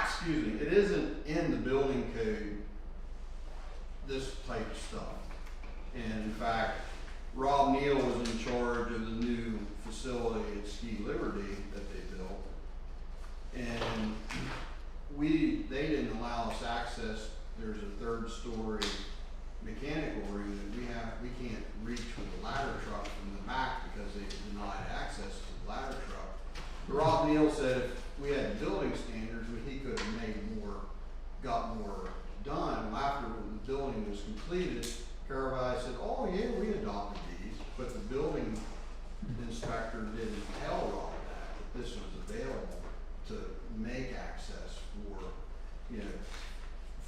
S4: Excuse me, it isn't in the building code, this type of stuff. And in fact, Rob Neal was in charge of the new facility at Ski Liberty that they built. And they didn't allow us access. There's a third story mechanical room that we can't reach with a ladder truck from the back because they denied access to the ladder truck. But Rob Neal said if we had building standards, he could have got more done. After the building was completed, Caravi said, "Oh yeah, we adopted these," but the building inspector didn't tell Rob that this was available to make access for, you know,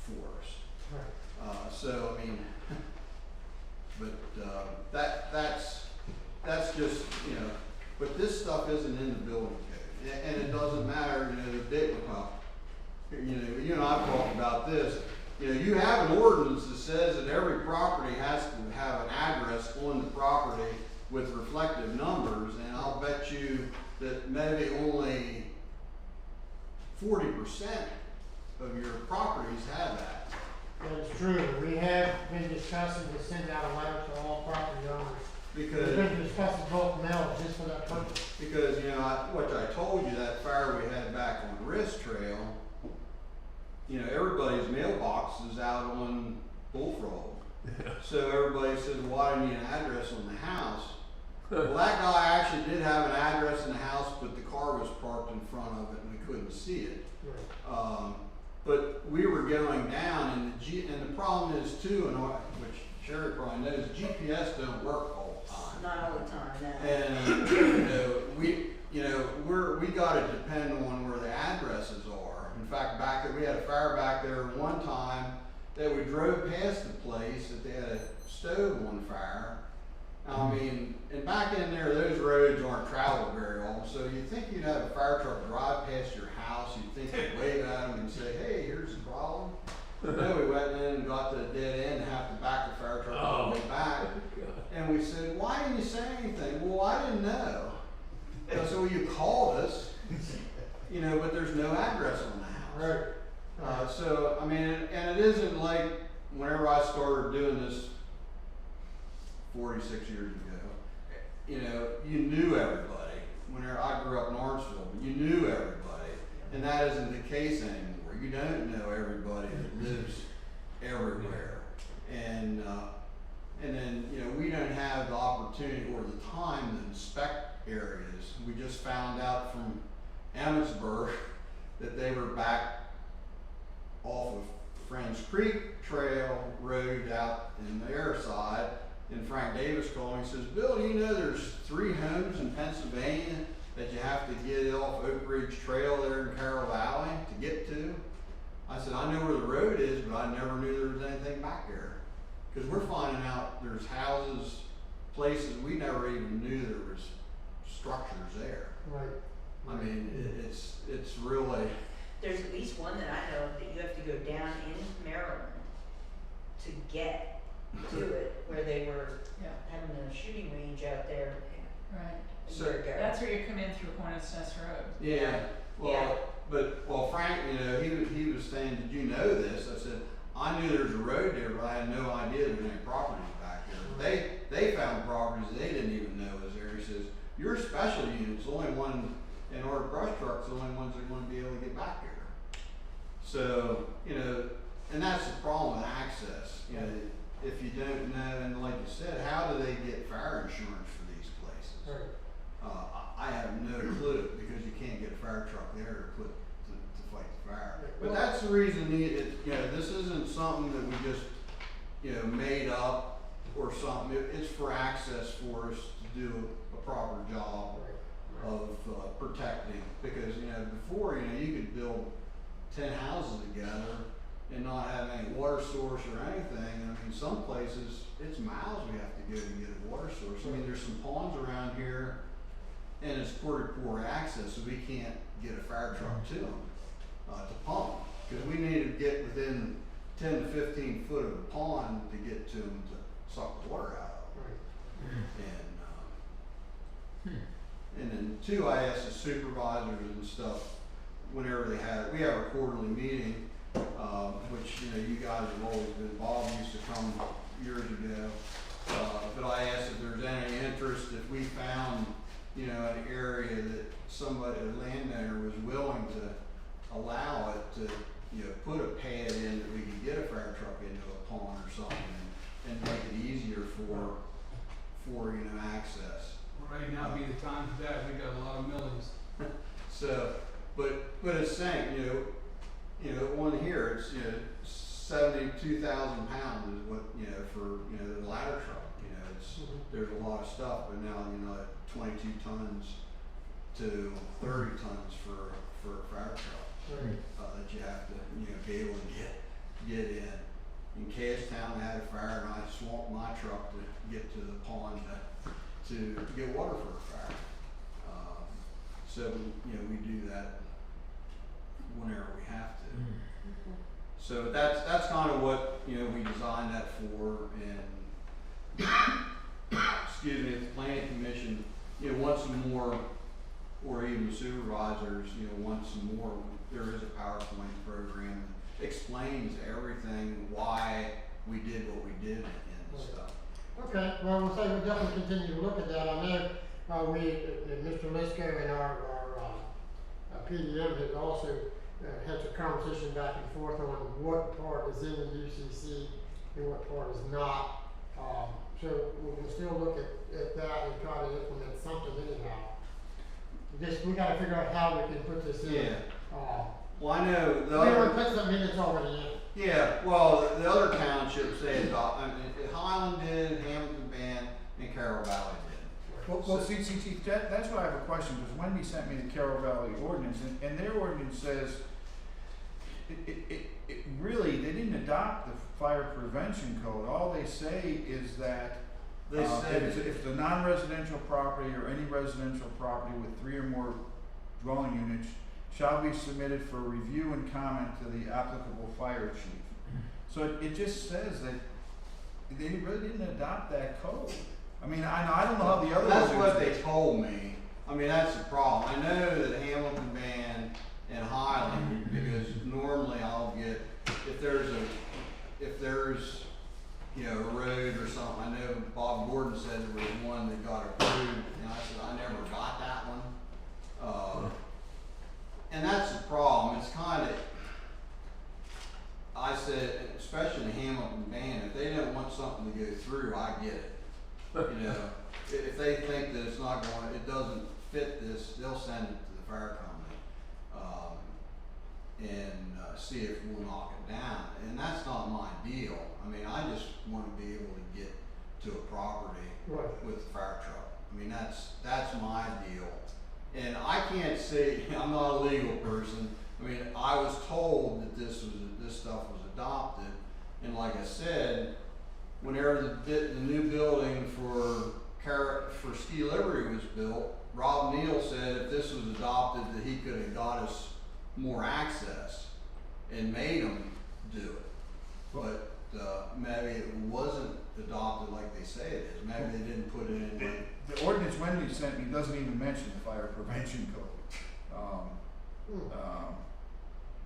S4: for us.
S3: Right.
S4: So I mean, but that's just, you know, but this stuff isn't in the building code, and it doesn't matter, you know, the big you know, you and I've talked about this. You know, you have an ordinance that says that every property has to have an address on the property with reflective numbers, and I'll bet you that maybe only 40% of your properties have that.
S3: That is true. We have been discussing to send out a letter to all property owners. We've
S4: Because,
S3: been discussing bulk mail just for that purpose.
S4: because, you know, what I told you, that fire we had back on Wrist Trail, you know, everybody's mailbox is out on Bullfrog. So everybody said, well, I need an address on the house. Well, that guy actually did have an address in the house, but the car was parked in front of it and we couldn't see it.
S3: Right.
S4: But we were going down, and and the problem is too, and which Sherry probably knows, GPS don't work all the time.
S10: Not all the time, no.
S4: And we gotta depend on where the addresses are. In fact, we had a fire back there one time that we drove past the place that they had a stove on fire. I mean, and back in there, those roads aren't traveled very often, so you'd think you'd have a fire truck drive past your house, you'd think you'd wave at them and say, hey, here's the problem. No, we went in and got to the dead end and have to back the fire truck all the way back. And we said, why didn't you say anything? Well, I didn't know. I said, well, you called us, you know, but there's no address on the house.
S3: Right.
S4: So, I mean, and it isn't like whenever I started doing this 46 years ago, you know, you knew everybody. Whenever I grew up in Lawrenceville, you knew everybody. And that isn't the case anymore. You don't know everybody that lives everywhere. And then, you know, we don't have the opportunity or the time to inspect areas. We just found out from Emmitsburg that they were back off of Friends Creek Trail Road out in their side. And Frank Davis called me and says, Bill, do you know there's 3 homes in Pennsylvania that you have to get off Oak Ridge Trail there in Carroll Valley to get to? I said, I know where the road is, but I never knew there was anything back there. Because we're finding out there's houses, places we never even knew there was structures there.
S3: Right.
S4: I mean, it's really,
S10: There's at least one that I know that you have to go down into Maryland to get to it, where they were
S8: Yeah,
S10: having a shooting range out there
S8: right.
S10: a
S4: So-
S10: year ago.
S8: That's where you come in through Hornets Nest Road.
S4: yeah. Well,
S10: Yeah.
S4: But Frank, you know, he was saying, did you know this? I said, I knew there was a road there, but I had no idea there was any properties back there. They found properties they didn't even know was there. He says, your special unit's the only one, and our brush truck's the only ones that are going to be able to get back here. So, you know, and that's the problem with access. You know, if you don't know, and like you said, how do they get fire insurance for these places?
S3: Right.
S4: I have no clue, because you can't get a fire truck there to fight the fire. But
S3: Well-
S4: that's the reason this isn't something that we just, you know, made up or something. It's for access for us to do a proper job of protecting, because, you know, before, you know, you could build 10 houses together and not have any water source or anything. I mean, some places, it's miles we have to go to get a water source. I mean, there's some ponds around here, and it's poor access, so we can't get a fire truck to them, to pump. Because we need to get within 10 to 15 foot of the pond to get to them to suck the water out of.
S3: Right.
S4: And then too, I asked the supervisors and stuff, whenever we have a quarterly meeting, which, you know, you guys have always been involved, used to come years ago. But I asked if there's any interest, if we found, you know, an area that somebody, a landowner was willing to allow it to, you know, put a pad in that we could get a fire truck into a pond or something and make it easier for, you know, access.
S1: Right now be the time for that, we got a lot of millings.
S4: So, but it's saying, you know, one here, it's, you know, 72,000 pounds is what, you know, for, you know, the ladder truck, you know, it's, there's a lot of stuff, but now, you know, 22 tons to 30 tons for a fire truck,
S3: Right.
S4: that you have to, you know, be able to get in. In Cashtown, I had a fire and I swamped my truck to get to the pond to get water for a fire. So, you know, we do that whenever we have to. So that's kind of what, you know, we designed that for, and excuse me, if the planning commission, you know, wants some more, or even the supervisors, you know, want some more, there is a PowerPoint program. explains everything, why we did what we did and stuff.
S3: Okay, well, we'll say we'll definitely continue to look at that. I know, Mr. Lisco and our PDM has also had some conversation back and forth on what part is in the UCC and what part is not. So we can still look at that and try to implement something anyhow. We gotta figure out how we can put this in.
S4: Yeah. Well, I know the
S3: We want
S4: other,
S3: to put something in that's already in.
S4: yeah, well, the other townships, they adopt, I mean, Highland did, Hamilton Band, and Carroll Valley did.
S9: Well, see, that's why I have a question, because Wendy sent me the Carroll Valley ordinance, and their ordinance says, it really, they didn't adopt the fire prevention code. All they say is that
S4: They said,
S9: if the non-residential property or any residential property with 3 or more dwelling units shall be submitted for review and comment to the applicable fire chief. So it just says that they really didn't adopt that code. I mean, I don't know how the other.
S4: that's what they told me. I mean, that's the problem. I know that Hamilton Band and Highland, because normally I'll get, if there's, you know, a road or something, I know Bob Gordon said there was one that got approved, and I said, I never got that one. And that's the problem, it's kinda, I said, especially in Hamilton Band, if they don't want something to go through, I get it. You know, if they think that it's not going, it doesn't fit this, they'll send it to the fire company, and see if we'll knock it down, and that's not my deal. I mean, I just wanna be able to get to a property
S3: Right.
S4: with the fire truck. I mean, that's my deal. And I can't say, I'm not a legal person, I mean, I was told that this stuff was adopted, and like I said, whenever the new building for Ski Liberty was built, Rob Neal said if this was adopted, that he could have got us more access and made them do it. But, maybe it wasn't adopted like they say it is, maybe they didn't put it in like.
S9: The ordinance Wendy sent me doesn't even mention the fire prevention code.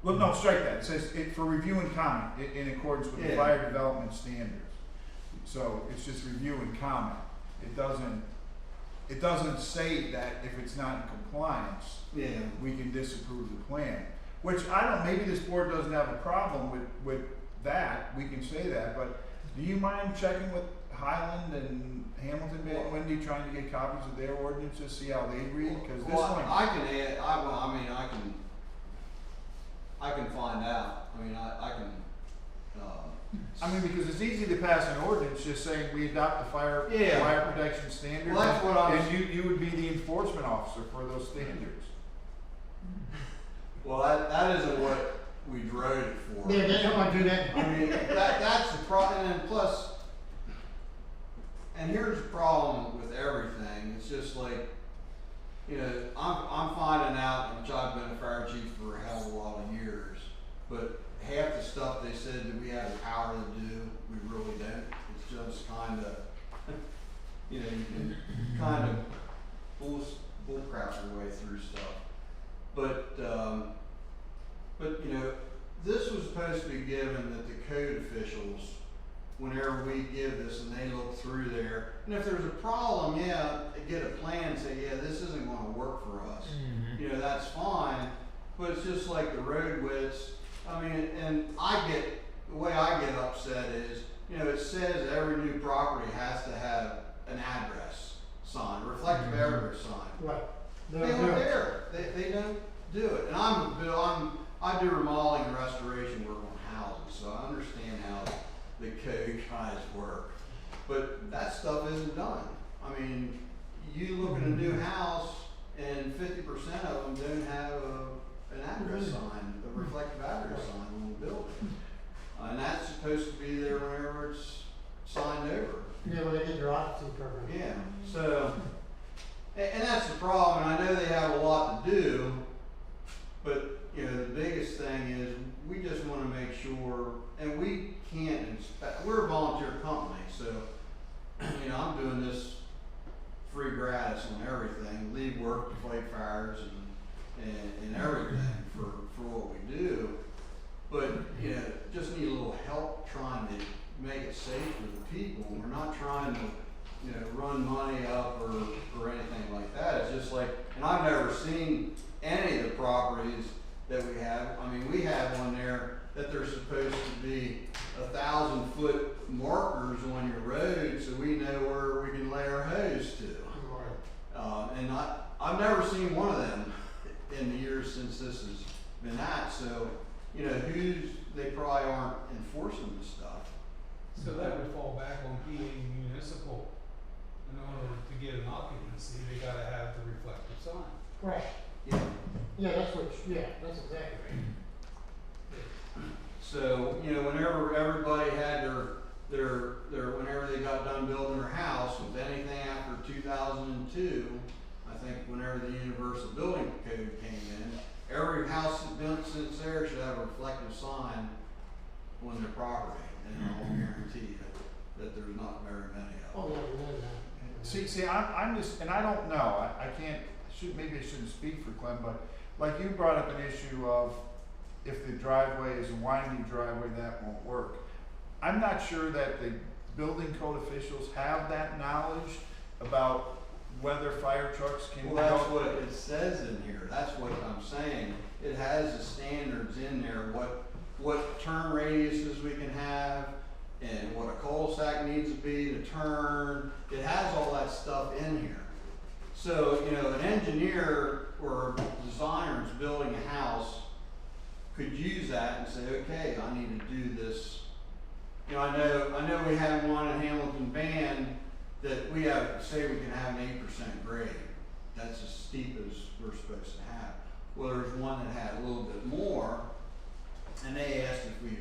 S9: Well, no, strike that. It says for review and comment in accordance with the
S4: Yeah.
S9: fire development standards. So it's just review and comment. It doesn't say that if it's not in compliance,
S4: Yeah.
S9: we can disapprove the plan. Which maybe this board doesn't have a problem with that, we can say that, but do you mind checking with Highland and Hamilton, Wendy, trying to get copies of their ordinances, see how they read? Cause this
S4: Well,
S9: one.
S4: I can add, I can find out, I mean, I can,
S9: Because it's easy to pass an ordinance just saying we adopt the fire protection standards.
S4: Well, that's what I was-
S9: And you would be the enforcement officer for those standards.
S4: well, that isn't what we wrote it for.
S3: Yeah, they don't want to do that.
S4: I mean, that's the problem, and plus, and here's the problem with everything, it's just like, you know, I'm finding out, which I've been a fire chief for a hell of a lot of years, but half the stuff they said that we have the power to do, we really don't. It's just kinda, you know, you can kind of bull crap your way through stuff. But you know, this was supposed to be given that the code officials, whenever we give this and they look through there, and if there's a problem, get a plan and say, this isn't gonna work for us. You know, that's fine, but it's just like the road widths. I mean, and the way I get upset is, you know, it says every new property has to have an address sign, a reflective address sign.
S3: Right.
S4: They don't care. They don't do it. And I do remodeling and restoration work on houses, so I understand how the code guys work. But that stuff isn't done. I mean, you look at a new house and 50% of them don't have an address sign, a reflective address sign on the building. And that's supposed to be there whenever it's signed over.
S3: Yeah, when they get their occupancy program.
S4: Yeah, so, and that's the problem, and I know they have a lot to do, but, you know, the biggest thing is, we just wanna make sure, and we can't inspect, we're a volunteer company, so, you know, I'm doing this free gratis on everything, leave work to fight fires and everything for what we do. but, you know, just need a little help trying to make it safe for the people. We're not trying to, you know, run money up or anything like that. It's just like, and I've never seen any of the properties that we have. I mean, we have one there that they're supposed to be 1,000-foot markers on your road so we know where we can lay our hose to. And I've never seen one of them in the years since this has been at, so, you know, they probably aren't enforcing this stuff.
S1: So that would fall back on being municipal. In order to get an occupancy, they gotta have the reflective sign.
S3: Correct.
S4: Yeah.
S3: Yeah, that's exactly right.
S4: So, you know, whenever everybody had their whenever they got done building their house, with anything after 2002, I think whenever the Universal Building Code came in, every house that's built since there should have a reflective sign on their property, and I'll guarantee you that there's not very many of them.
S3: Oh, yeah, we know that.
S9: See, I'm just, and I don't know, I can't, maybe I shouldn't speak for Clem, but like you brought up an issue of if the driveway is a winding driveway, that won't work. I'm not sure that the building code officials have that knowledge about whether fire trucks can.
S4: Well, that's what it says in here. That's what I'm saying. It has the standards in there, what turn radiuses we can have, and what a cul-de-sac needs to be to turn. It has all that stuff in here. So, you know, an engineer or a designer who's building a house could use that and say, okay, I need to do this. You know, I know we have one in Hamilton Band that we have, say we can have an 8% grade. That's as steep as we're supposed to have. Well, there's one that had a little bit more, and they asked if we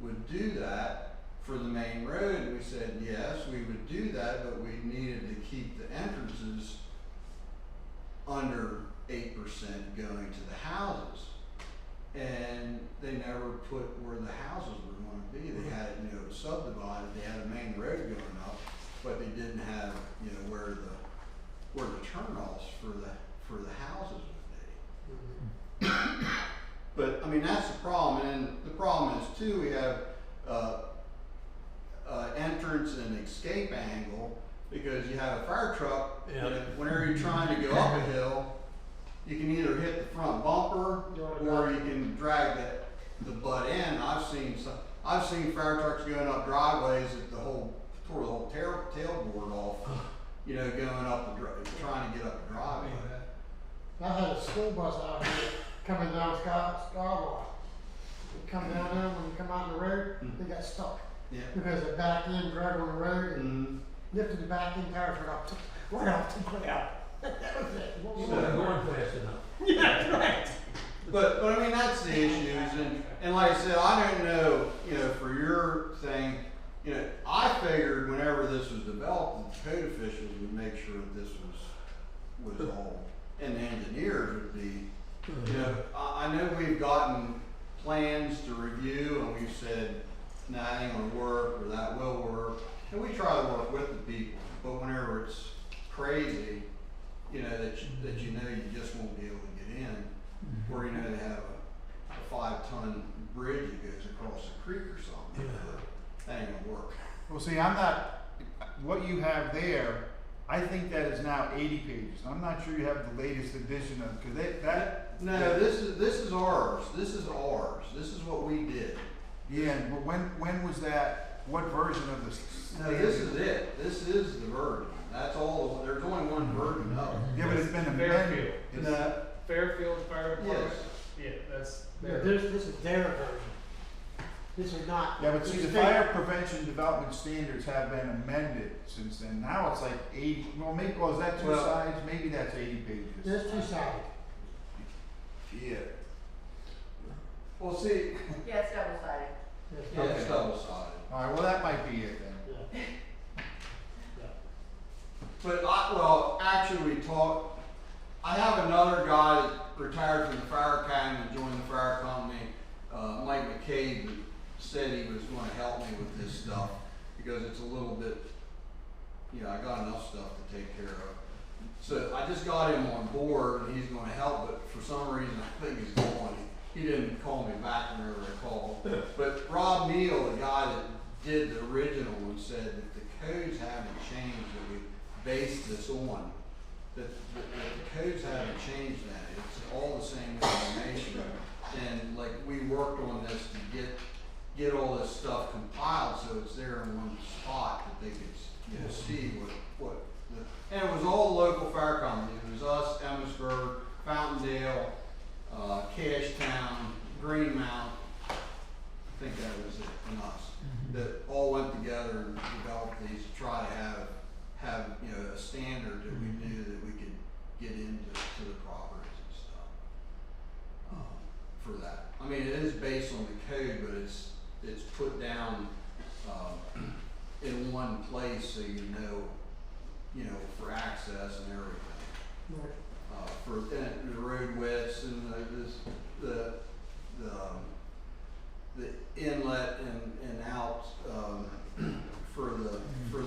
S4: would do that for the main road. We said, yes, we would do that, but we needed to keep the entrances under 8% going to the houses. And they never put where the houses were going to be. They had it, you know, subdivided. They had a main road going up, but they didn't have, you know, where the turnoffs for the houses would be. But I mean, that's the problem. And the problem is too, we have entrance and escape angle, because you have a fire truck.
S5: Yeah.
S4: You know, whenever you're trying to go up a hill, you can either hit the front bumper or you can drag the butt end. I've seen fire trucks going up driveways that tore the whole tailboard off. You know, going up trying to get up the driveway.
S3: I had a school bus out here coming down Scarborough. They come down there, when you come out on the road, they got stuck.
S4: Yeah.
S3: Because the back end dragged on the road and
S4: Mm-hmm.
S3: lifted the back end tires right off the ground. That was it. What was
S5: You're
S3: it?
S5: not going fast enough.
S3: Yeah, right.
S4: But I mean, that's the issues, and like I said, I don't know, you know, for your thing, you know, I figured whenever this was developed, the code officials would make sure that this was all, and the engineers would be, you know, I know we've gotten plans to review, and we've said, nah, that ain't gonna work, or that will work, and we try to work with the people, but whenever it's crazy, you know, that you know you just won't be able to get in, or you know they have a 5-ton bridge that goes across a creek or something. That ain't gonna work.
S9: Well, see, what you have there, I think that is now 80 pages. I'm not sure you have the latest edition of,
S4: No, this is ours. This is ours. This is what we did.
S9: Yeah, but when was that, what version of this?
S4: No, this is it. This is the version. That's all. There's only one version of it.
S9: Yeah, but it's been amended.
S1: Fairfield.
S4: No,
S1: Fairfield Fire Department?
S4: yes.
S1: Yeah, that's
S3: Yeah,
S1: their.
S3: this is their version. This is not.
S9: Yeah, but see, the
S3: state.
S9: fire prevention development standards have been amended since then. Now it's like 80, is that two
S4: Well-
S9: sides? Maybe that's 80 pages.
S3: There's two-sided.
S9: Yeah.
S4: Well, see,
S2: Yeah, it's double-sided.
S4: yeah, it's double-sided.
S9: All right, well, that might be it then.
S3: Yeah.
S4: But actually, I have another guy that retired from the fire academy and joined the fire company, Mike McCabe, that said he was going to help me with this stuff because it's a little bit, you know, I got enough stuff to take care of. So I just got him on board and he's going to help, but for some reason I think he's going. he didn't call me back whenever I called. But Rob Neal, the guy that did the original one, said that the codes haven't changed that we based this on. That the codes haven't changed that. It's all the same information. And like we worked on this to get all this stuff compiled so it's there in one spot that they could see what and it was all local fire companies. It was us, Emmitsburg, Fountaindale, Cashtown, Greenmount. I think that was it, and us. That all went together and developed these to try to have a standard that we knew that we could get into the properties and stuff. For that. I mean, it is based on the code, but it's put down in one place so you know for access and everything.
S3: Right.
S4: For the road widths and the inlet and out for the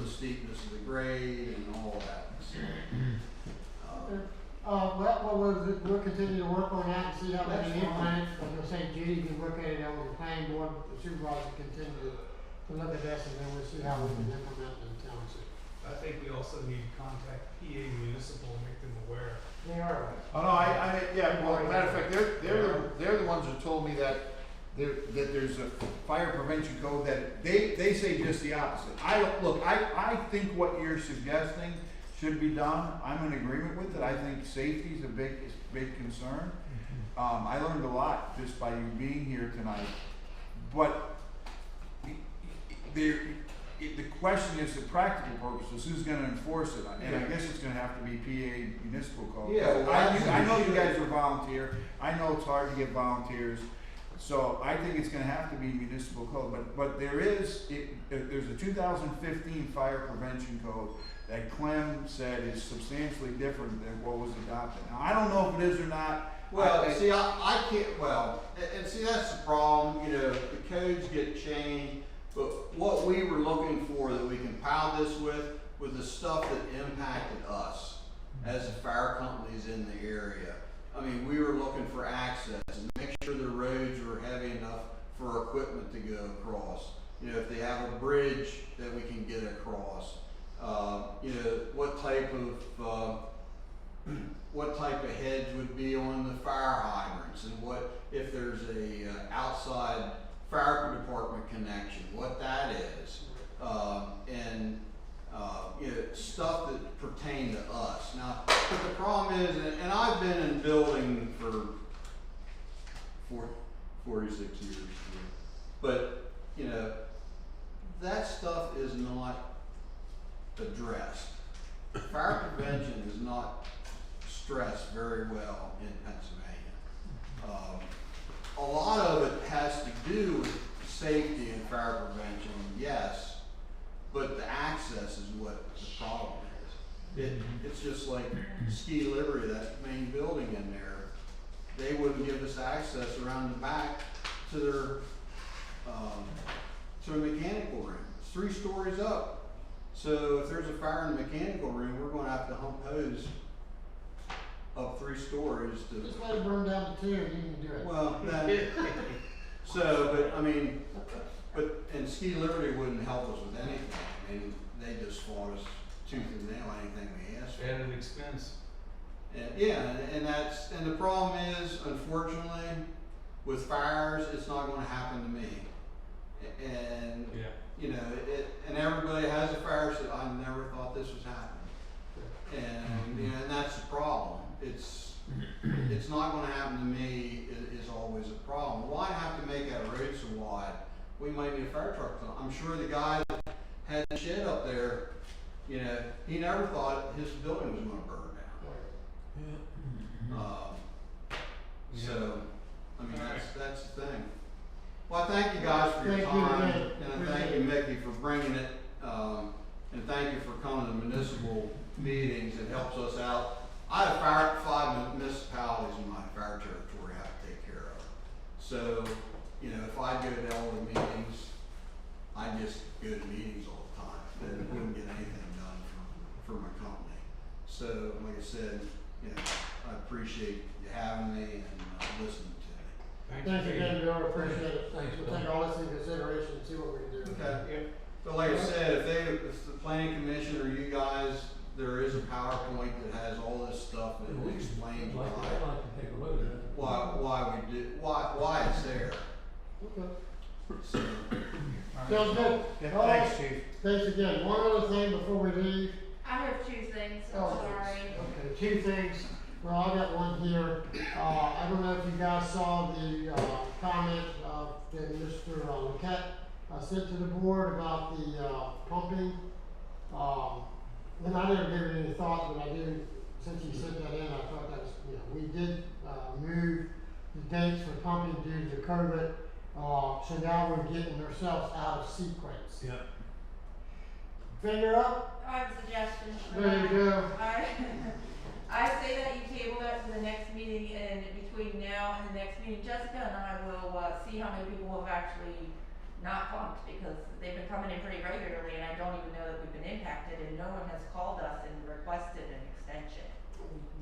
S4: steepness of the grade and all that. So,
S3: We'll continue to work on that and see how many implement. Like I say, Judy can look at it on the planning board, the supervisor continue to look at this, and then we'll see how we can implement it in the township.
S1: I think we also need to contact PA Municipal and make them aware.
S3: They are.
S9: Oh, no, yeah, well, matter of fact, they're the ones that told me that there's a fire prevention code that they say just the opposite. I think what you're suggesting should be done. I'm in agreement with it. I think safety is a big concern. I learned a lot just by you being here tonight. But the question is the practical purposes, who's gonna enforce it? And I guess it's gonna have to be PA municipal code.
S4: Yeah, well,
S9: I know you guys are volunteer. I know it's hard to get volunteers. So I think it's gonna have to be municipal code, but there's a 2015 fire prevention code that Clem said is substantially different than what was adopted. Now, I don't know if it is or not.
S4: well, I can't, and see, that's the problem, the codes get changed, but what we were looking for that we compiled this with was the stuff that impacted us as the fire companies in the area. I mean, we were looking for access and make sure the roads were heavy enough for equipment to go across. If they have a bridge that we can get across. What type of hedge would be on the fire hydrants, and what if there's a outside fire department connection, what that is, and stuff that pertain to us. Now, but the problem is, and I've been in building for 46 years, but that stuff is not addressed. Fire prevention is not stressed very well in Pennsylvania. A lot of it has to do with safety and fire prevention, yes, but the access is what the problem is. It's just like Ski Livery, that main building in there, they wouldn't give us access around the back to their mechanical room. It's 3 stories up. So if there's a fire in the mechanical room, we're gonna have to hump hose up 3 stories to.
S3: Just let it burn down to 2 and you can do it.
S4: Well, and Ski Liberty wouldn't help us with anything. I mean, they just fought us tooth and nail, anything we asked for.
S1: At an expense.
S4: And the problem is, unfortunately, with fires, it's not gonna happen to me. And, and everybody has a fire, so I never thought this was happening. And that's the problem. It's not gonna happen to me is always a problem. Why have to make that road so wide? We might need a fire truck. I'm sure the guy that had the shed up there, he never thought his building was gonna burn down. So, I mean, that's the thing. Well, I thank you guys for your time, and I thank you, Mickey, for bringing it, and thank you for coming to the municipal meetings. It helps us out. I have 5 municipalities in my fire territory I have to take care of. So, if I go to all the meetings, I just go to meetings all the time. Then I wouldn't get anything done for my company. So, like I said, I appreciate you having me and listening to me.
S3: Thanks again, Bill, appreciate it.
S5: Thanks,
S3: We'll
S5: Bill.
S3: take all this into consideration and see what we can do.
S4: Okay. But like I said, if the planning commission or you guys, there is a PowerPoint that has all this stuff and it explains
S5: I'd like to take a look at it.
S4: why we did, why it's there.
S3: Okay.
S4: So,
S3: Sounds good.
S9: Yeah,
S3: All right.
S9: thanks, chief.
S3: Thanks again. One other thing before we leave.
S2: I have two things, I'm
S3: Oh,
S2: sorry.
S3: Okay, two things. Well, I got one here. I don't know if you guys saw the, comment, that Mr. Lequette, sent to the board about the, pumping. And I didn't give it any thought, but I did, since you sent that in, I thought that was, we did, move the dates for pumping due to COVID. So now we're getting ourselves out of sequence.
S5: Yeah.
S3: Finger up?
S2: I have a suggestion for
S3: There you
S2: that.
S3: go.
S2: I say that you table that to the next meeting, and between now and the next meeting, Jessica and I will, see how many people have actually not pumped, because they've been coming in pretty regularly, and I don't even know that we've been impacted, and no one has called us and requested an extension.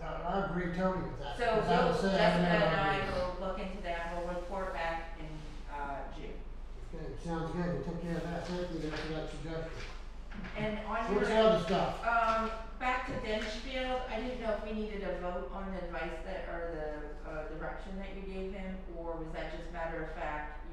S3: I agree totally with that.
S2: So,
S3: Because I would say I
S2: Jessica
S3: never
S2: and I
S3: agree.
S2: will look into that, we'll report back in, June.
S3: Okay, sounds good. We took care of that. Thank you for that suggestion.
S2: And on
S3: What's the
S2: your,
S3: other stuff?
S2: back to Denchfield, I didn't know if we needed a vote on the advice that, or the, direction that you gave him, or was that just matter of fact,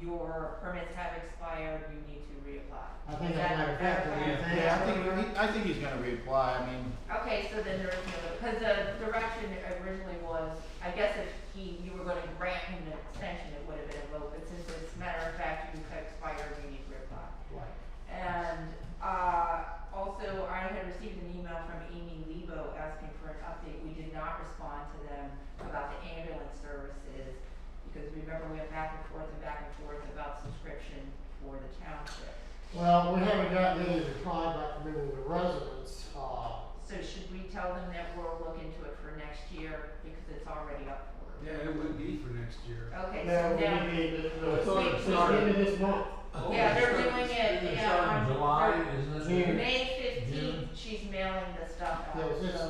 S2: your permits have expired, you need to reapply?
S3: I think
S2: Is
S3: that's
S2: that
S3: matter of fact. What do you
S2: fact?
S3: think?
S9: Yeah, I think he's gonna reapply. I mean,
S2: Okay, so then there is no, because the direction originally was, I guess if you were gonna grant him an extension, it would have been a vote, but since it's matter of fact, you have expired, you need to reapply.
S3: Right.
S2: And, also, I had received an email from Amy Lebo asking for an update. We did not respond to them about the ambulance services, because remember, we went back and forth about subscription for the township.
S3: Well, we haven't gotten any reply back from any of the residents.
S2: So should we tell them that we'll look into it for next year, because it's already up for?
S1: Yeah, it would be for next year.
S2: Okay,
S3: Now,
S2: so
S3: we
S2: now,
S3: need to,
S5: I thought it
S3: it's
S5: started-
S3: the end of this month.
S2: yeah, they're doing it,
S5: It's
S2: yeah,
S5: starting
S2: on
S5: in July, isn't it?
S3: June.
S2: May 15th, she's mailing the stuff out.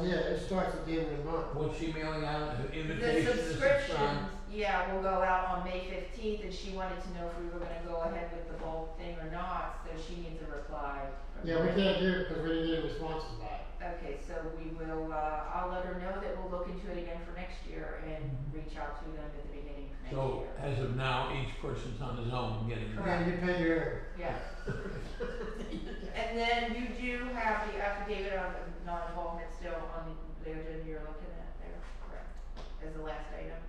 S3: It starts at the end of the month.
S5: What's she mailing out?
S2: The
S5: Invitations to
S2: subscriptions,
S5: sign?
S2: yeah, will go out on May 15th, and she wanted to know if we were gonna go ahead with the bulk thing or not, so she needs a reply. from
S3: Yeah, we
S2: her.
S3: can't do it because we didn't get a response to that.
S2: Okay, so we will, I'll let her know that we'll look into it again for next year and reach out to them at the beginning of next
S5: So
S2: year.
S5: as of now, each person's on his own getting.
S2: Correct.
S3: Yeah, you pay your air.
S2: Yeah. And then you do have the affidavit of non-involvement still on the agenda you're looking at there, correct, as the last item?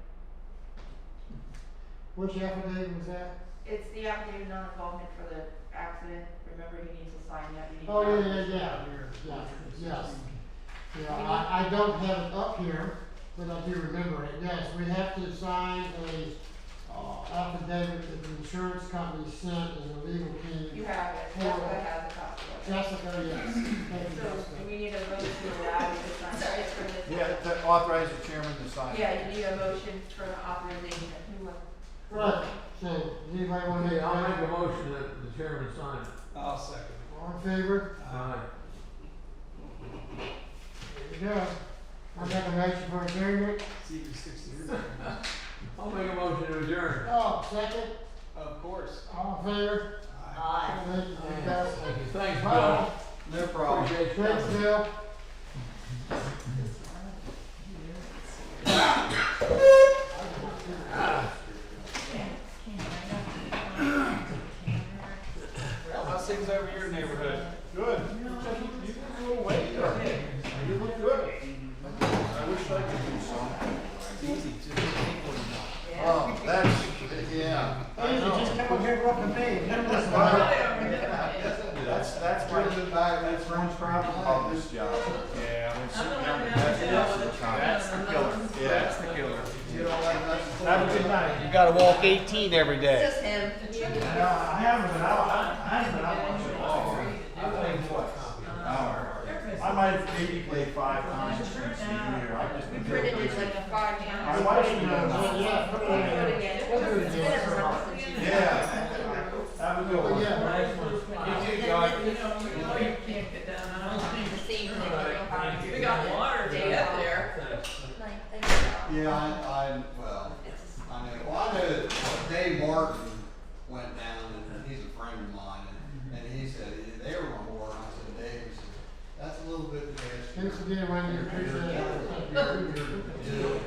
S3: Which affidavit was that?
S2: It's the affidavit of non-involvement for the accident, remember he needs to sign that, you need to.
S3: Oh,
S2: have
S3: yeah,
S2: it.
S3: yes. Yeah, I don't have it up here, but I do remember it. Yes, we have to sign a, affidavit that the insurance company sent and the legal team.
S2: You have it, Jessica has a copy of it.
S3: Jessica, yes. Thank you,
S2: So,
S3: Jessica.
S2: do we need a vote to allow you to sign this for this?
S9: yeah, to authorize the chairman to sign.
S2: Yeah, you need a motion for the authorization, who was?
S3: Right, so, does anybody want to
S5: Okay,
S3: make a
S5: I'll make a
S3: motion?
S5: motion that the chairman sign it.
S1: I'll second.
S3: All in favor?
S5: Aye.
S3: There you go. I make a motion for adjournment.
S1: See you 60 years.
S5: I'll make a motion to adjourn.
S3: Oh, second,
S1: Of course.
S3: all in favor?
S10: Aye.
S3: Thank you, guys.
S5: Thank you, thanks,
S3: Bye.
S5: Bill.
S4: no problem.
S5: Appreciate you
S3: Thanks,
S5: coming.
S3: Bill.
S1: How's things over your neighborhood?
S9: Good. You took a little weight there. You look good. I wish I could do some.
S1: It's easy, just people now.
S9: Oh, that's, yeah. I know.
S3: Just come over here and work with me. You don't listen to me.
S9: That's one problem about this job. Yeah, when sitting down the desk most of the time.
S1: That's the killer.
S9: Yeah.
S1: That's the killer.
S4: You don't like that?
S9: Have a good night.
S1: You gotta walk 18 every day.
S2: Just him.
S3: I haven't been out, I haven't been out much at all.
S9: I played what? I might have maybe played 5 times since the year. I've just been
S2: Printed
S9: doing
S2: it like a 5
S9: My
S2: times.
S9: wife's been doing
S3: Yeah,
S9: that.
S3: put it
S2: Do
S3: in.
S2: it again. It's been a month since you.
S9: Yeah. Have a good one.
S3: Yeah.
S5: Nice one.
S2: You too, John. You can't get down. I don't think the same thing. We got water day up there.
S5: Thanks.
S4: Yeah, well, I I know, well, I know that Dave Martin went down, and he's a friend of mine, and he said they were on board, and I said, Dave, he said, that's a little bit to ask.
S3: Thanks again, Wendy, appreciate it.
S4: Yeah.